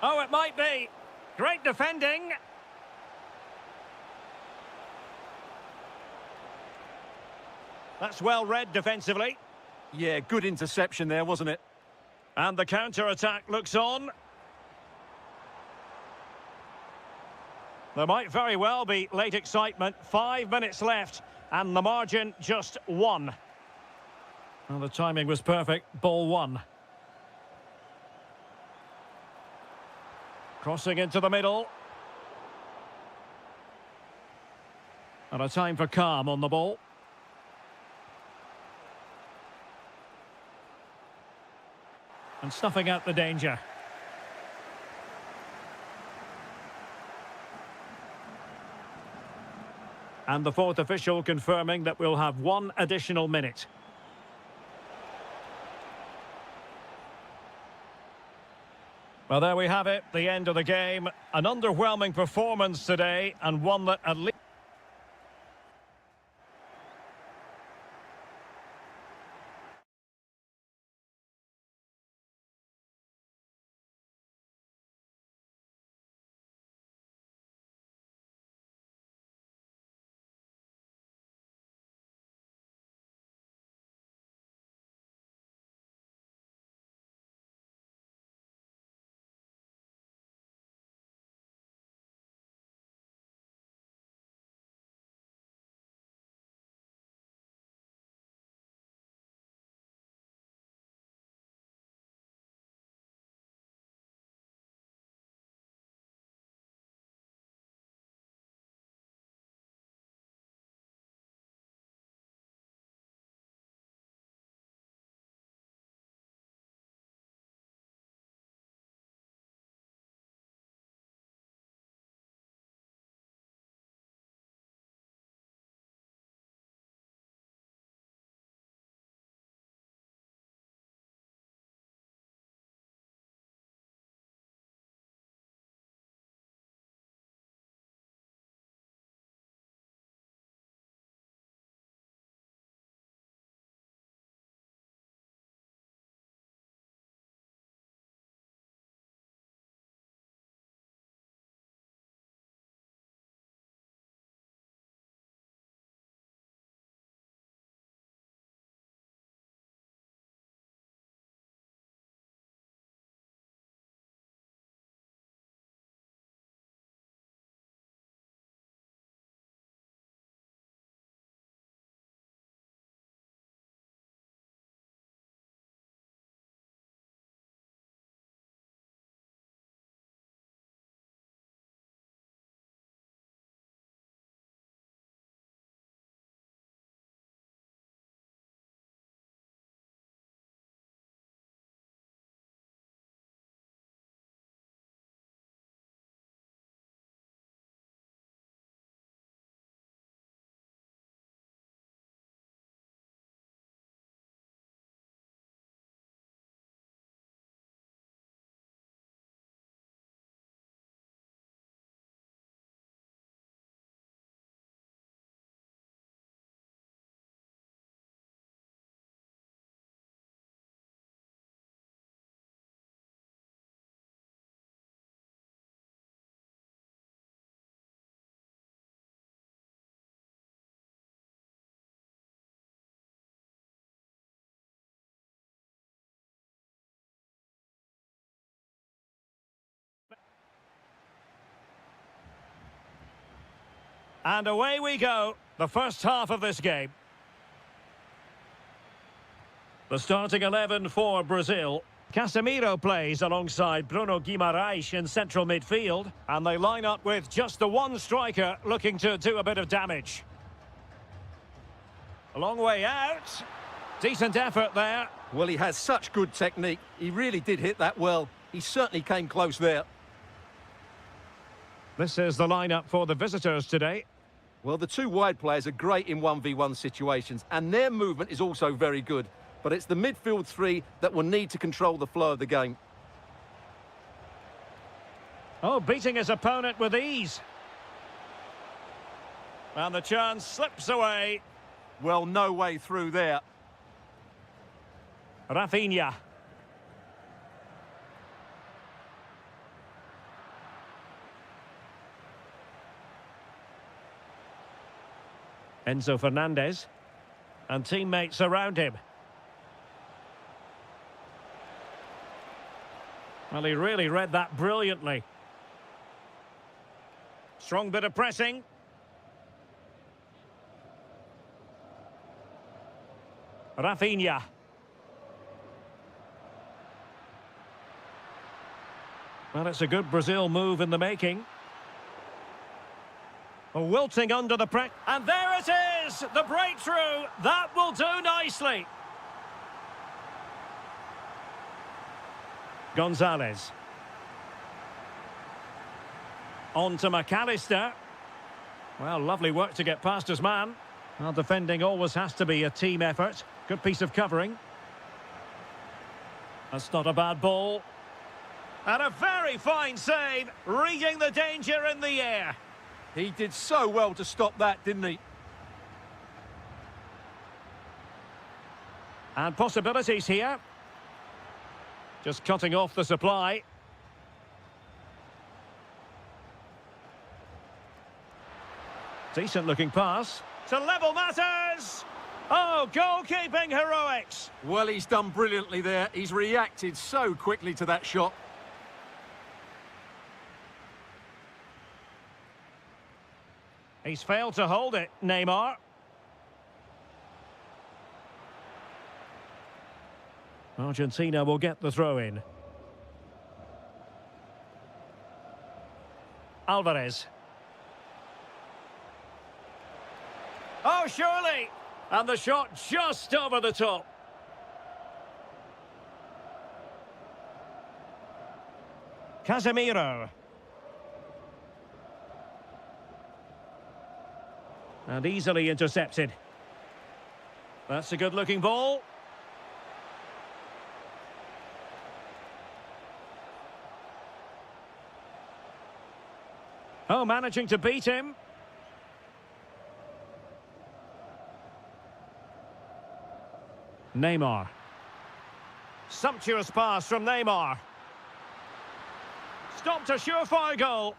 Oh, it might be. Great defending. That's well read defensively. Yeah, good interception there, wasn't it? And the counter-attack looks on. There might very well be late excitement. 5 minutes left, and the margin just 1. Well, the timing was perfect. Ball 1. Crossing into the middle. And a time for calm on the ball. And snuffing out the danger. And the fourth official confirming that we'll have 1 additional minute. Well, there we have it, the end of the game. An underwhelming performance today, and one that at least... And away we go, the first half of this game. The starting 11 for Brazil. Casemiro plays alongside Bruno Guimarães in central midfield. And they line up with just the one striker looking to do a bit of damage. A long way out. Decent effort there. Well, he has such good technique. He really did hit that well. He certainly came close there. This is the lineup for the visitors today. Well, the two wide players are great in 1v1 situations, and their movement is also very good. But it's the midfield three that will need to control the flow of the game. Oh, beating his opponent with ease. And the chance slips away. Well, no way through there. Rafinha. Enzo Fernandez. And teammates around him. Well, he really read that brilliantly. Strong bit of pressing. Rafinha. Well, it's a good Brazil move in the making. Wilting under the press. And there it is! The breakthrough! That will do nicely. Gonzalez. On to McAllister. Well, lovely work to get past his man. Well, defending always has to be a team effort. Good piece of covering. That's not a bad ball. And a very fine save, reading the danger in the air. He did so well to stop that, didn't he? And possibilities here. Just cutting off the supply. Decent looking pass. To level matters! Oh, goalkeeping heroics! Well, he's done brilliantly there. He's reacted so quickly to that shot. He's failed to hold it, Neymar. Argentina will get the throw-in. Alvarez. Oh, surely! And the shot just over the top. Casemiro. And easily intercepted. That's a good-looking ball. Oh, managing to beat him. Neymar. Sumptuous pass from Neymar. Stopped a surefire goal.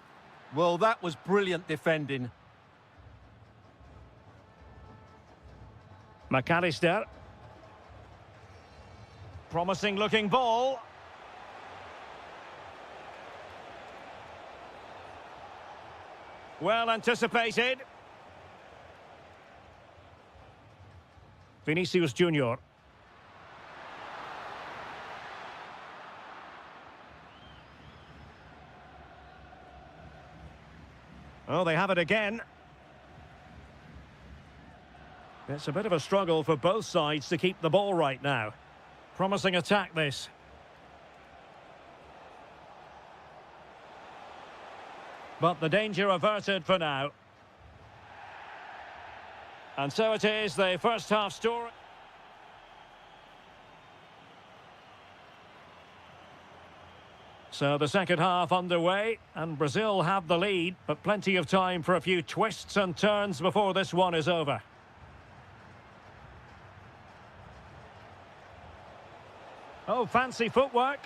Well, that was brilliant defending. McAllister. Promising looking ball. Well anticipated. Vinicius Junior. Oh, they have it again. It's a bit of a struggle for both sides to keep the ball right now. Promising attack, this. But the danger averted for now. And so it is, the first half story. So the second half underway, and Brazil have the lead, but plenty of time for a few twists and turns before this one is over. Oh, fancy footwork.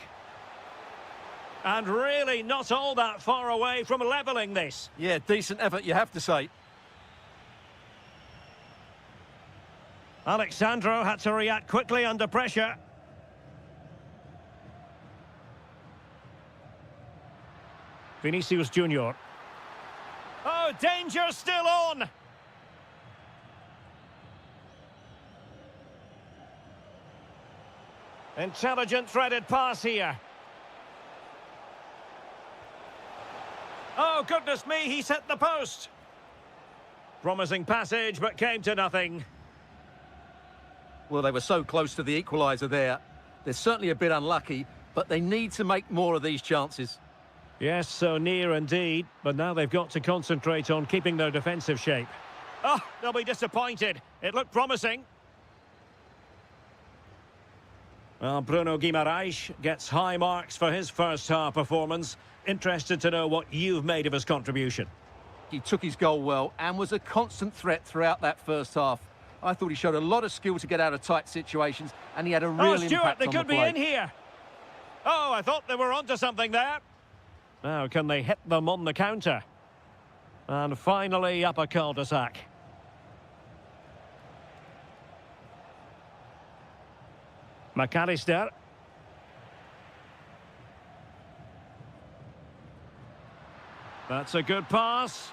And really not all that far away from levelling this. Yeah, decent effort, you have to say. Alexandro had to react quickly under pressure. Vinicius Junior. Oh, Oh, danger still on. Intelligent threaded pass here. Oh, goodness me, he's hit the post. Promising passage, but came to nothing. Well, they were so close to the equaliser there. They're certainly a bit unlucky, but they need to make more of these chances. Yes, so near indeed, but now they've got to concentrate on keeping their defensive shape. Oh, they'll be disappointed. It looked promising. Well, Bruno Guimaraes gets high marks for his first half performance. Interested to know what you've made of his contribution. He took his goal well and was a constant threat throughout that first half. I thought he showed a lot of skill to get out of tight situations, and he had a real impact on the play. Oh, Stuart, they could be in here. Oh, I thought they were onto something there. Now, can they hit them on the counter? And finally, up a cul-de-sac. McAllister. That's a good pass.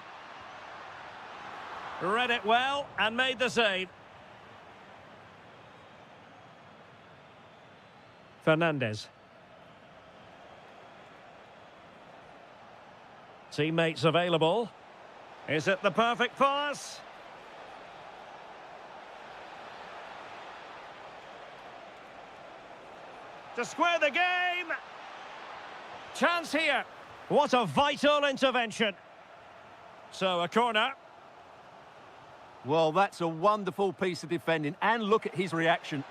Read it well and made the save. Fernandez. Teammates available. Is it the perfect pass? To square the game. Chance here. What a vital intervention. So a corner. Well, that's a wonderful piece of defending, and look at his reaction.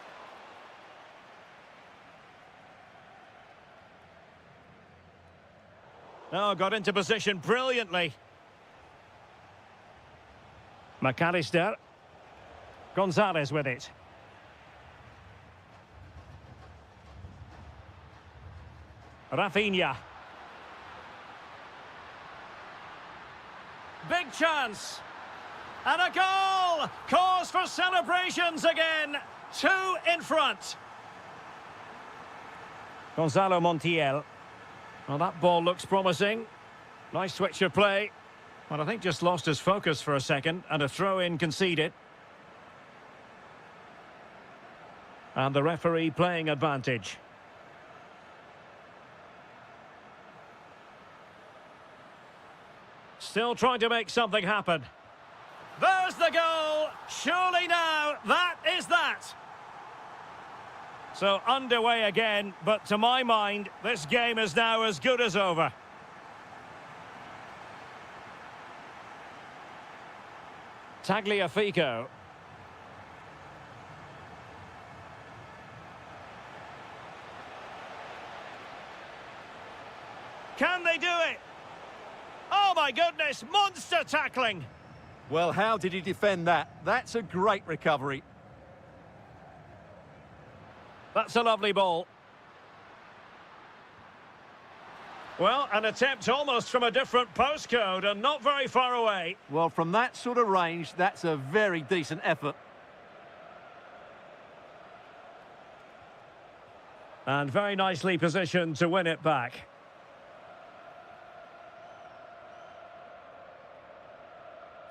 Oh, got into position brilliantly. McAllister. Gonzalez with it. Rafinha. Big chance. And a goal! Cause for celebrations again. 2 in front. Gonzalo Montiel. Well, that ball looks promising. Nice switch of play. Well, I think just lost his focus for a second, and a throw-in conceded. And the referee playing advantage. Still trying to make something happen. There's the goal! Surely now, that is that! So underway again, but to my mind, this game is now as good as over. Tagliafico. Can they do it? Oh my goodness, monster tackling! Well, how did he defend that? That's a great recovery. That's a lovely ball. Well, an attempt almost from a different postcode and not very far away. Well, from that sort of range, that's a very decent effort. And very nicely positioned to win it back.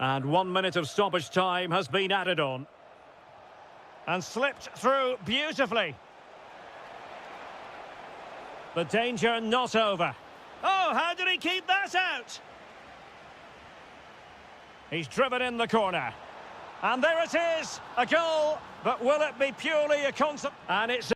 And 1 minute of stoppage time has been added on. And slipped through beautifully. The danger not over. Oh, how did he keep that out? He's driven in the corner. And there it is, a goal. But will it be purely a concept? And it's...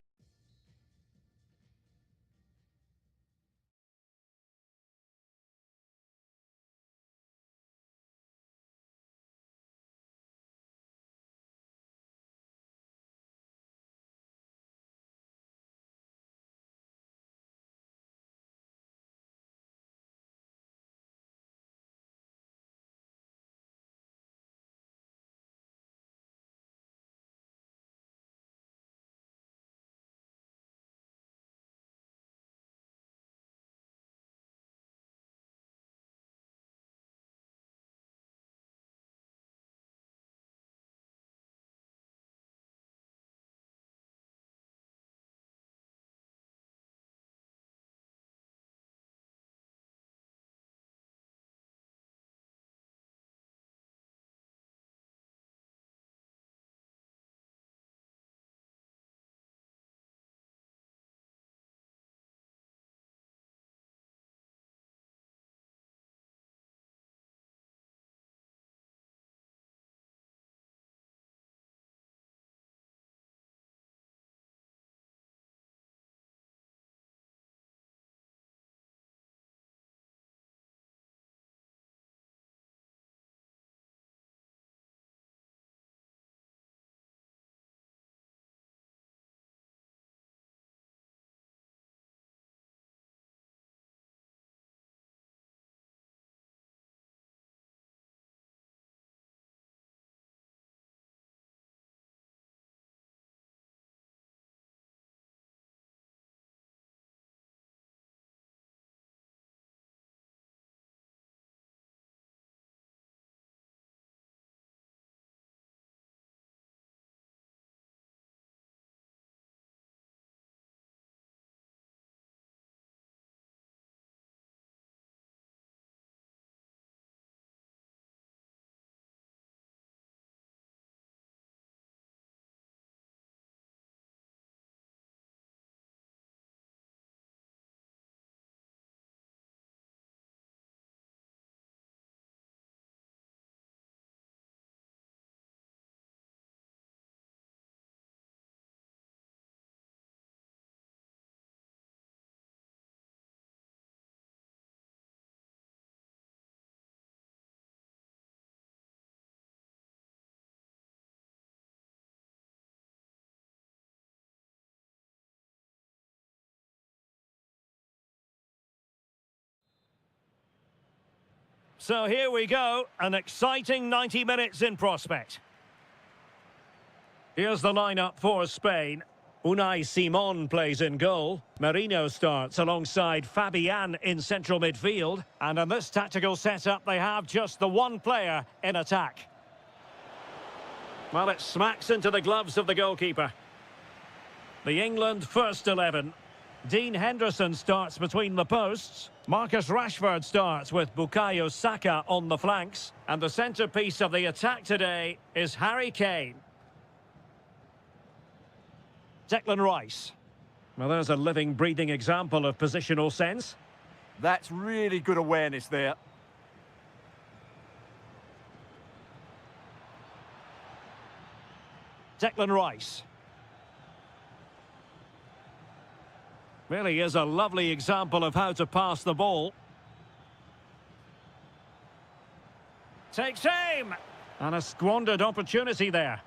So here we go, an exciting 90 minutes in prospect. Here's the lineup for Spain. Unai Simon plays in goal. Marino starts alongside Fabian in central midfield. And in this tactical setup, they have just the one player in attack. Well, it smacks into the gloves of the goalkeeper. The England first 11. Dean Henderson starts between the posts. Marcus Rashford starts with Bukayo Saka on the flanks. And the centrepiece of the attack today is Harry Kane. Declan Rice. Well, there's a living, breathing example of positional sense. That's really good awareness there. Declan Rice. Really is a lovely example of how to pass the ball. Takes aim! And a squandered opportunity there.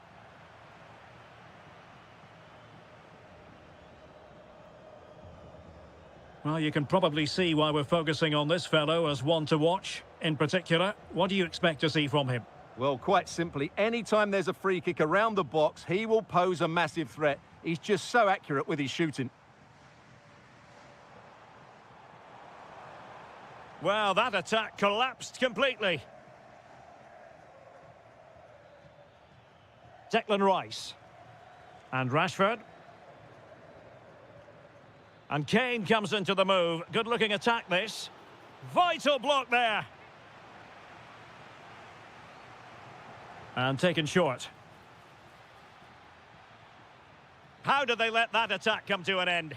Well, you can probably see why we're focusing on this fellow as one to watch. In particular, what do you expect to see from him? Well, quite simply, anytime there's a free kick around the box, he will pose a massive threat. He's just so accurate with his shooting. Well, that attack collapsed completely. Declan Rice. And Rashford. And Kane comes into the move. Good-looking attack, this. Vital block there. And taken short. How did they let that attack come to an end?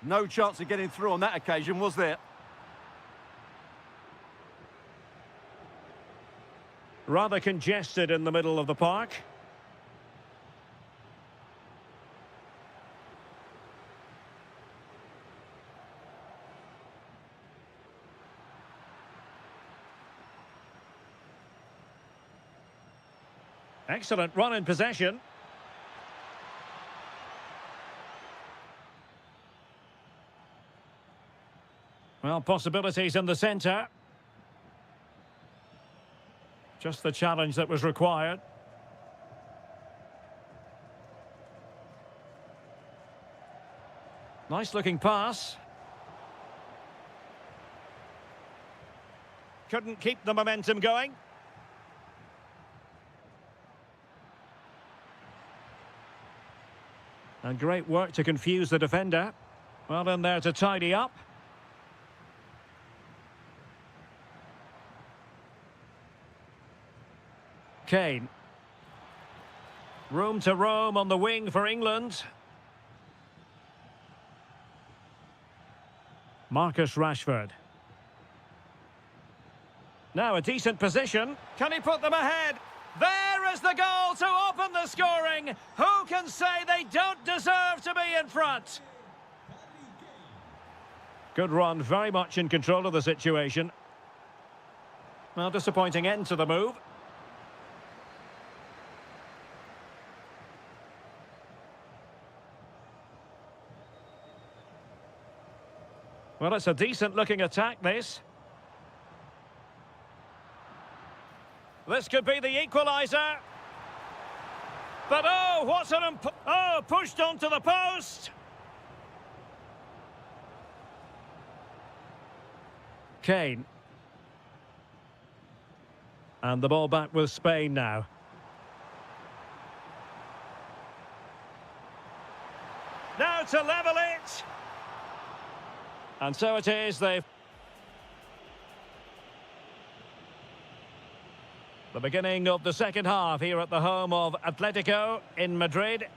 No chance of getting through on that occasion, was there? Rather congested in the middle of the park. Excellent run in possession. Well, possibilities in the centre. Just the challenge that was required. Nice looking pass. Couldn't keep the momentum going. And great work to confuse the defender. Well in there to tidy up. Kane. Room to roam on the wing for England. Marcus Rashford. Now a decent position. Can he put them ahead? There is the goal to open the scoring. Who can say they don't deserve to be in front? Good run, very much in control of the situation. Well, disappointing end to the move. Well, it's a decent-looking attack, this. This could be the equaliser. But oh, what's an pushed onto the post. Kane. And the ball back with Spain now. Now to level it. And so it is, they've... The beginning of the second half here at the home of Atletico in Madrid.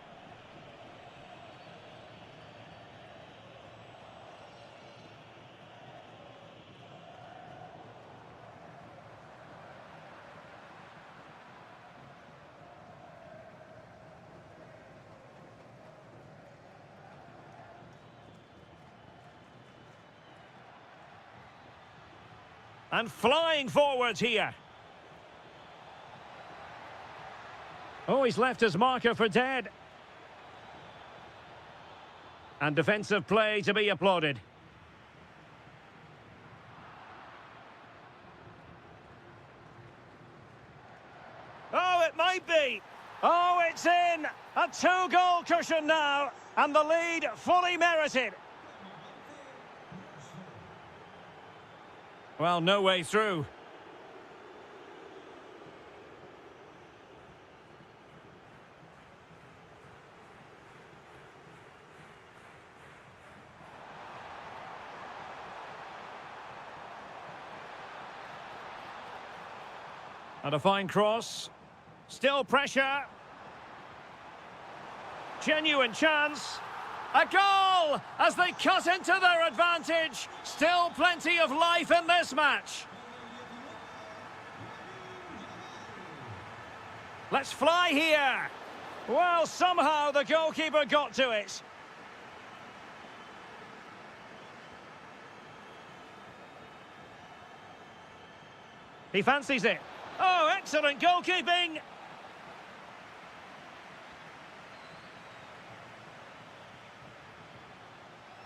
And flying forwards here. Oh, he's left his marker for dead. And defensive play to be applauded. A two-goal cushion now, and the lead fully merited. Well, no way through. And a fine cross. Still pressure. Genuine chance. A goal as they cut into their advantage. Still plenty of life in this match. Let's fly here. Well, somehow the goalkeeper got to it. He fancies it. Oh, excellent goalkeeping!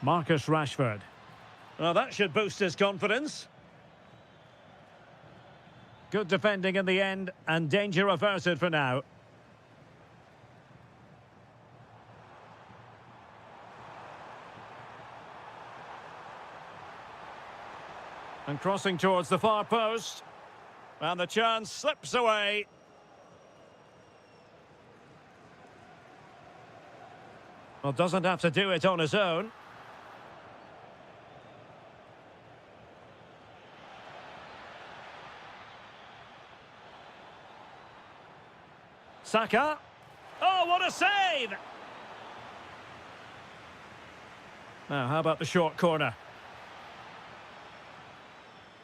Marcus Rashford. Well, that should boost his confidence. Good defending in the end, and danger averted for now. And crossing towards the far post. And the chance slips away. Well, doesn't have to do it on his own. Saka. Oh, what a save! Now, how about the short corner?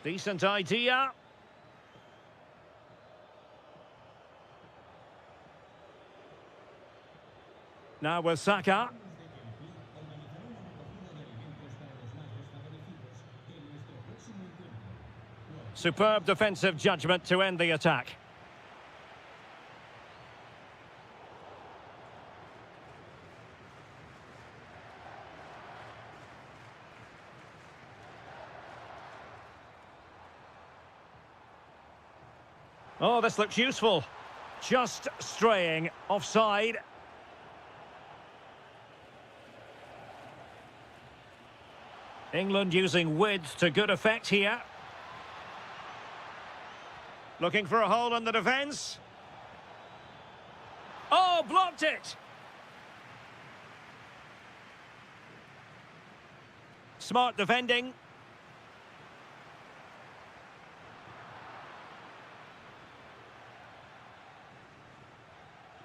Decent idea. Now with Saka. Superb defensive judgment to end the attack. Oh, this looks useful. Just straying offside. England using width to good effect here. Looking for a hole in the defence. Oh, blocked it! Smart defending.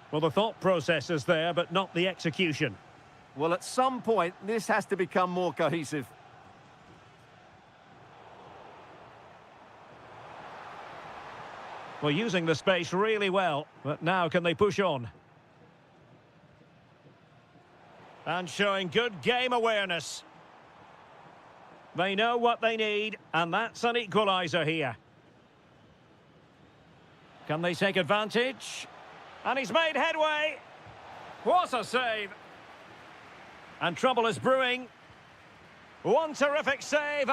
Well, the thought process is there, but not the execution. Well, at some point, this has to become more cohesive. Well, using the space really well, but now can they push on? And showing good game awareness. They know what they need, and that's an equaliser here. Can they take advantage? And he's made headway. What a save. And trouble is brewing. One terrific save.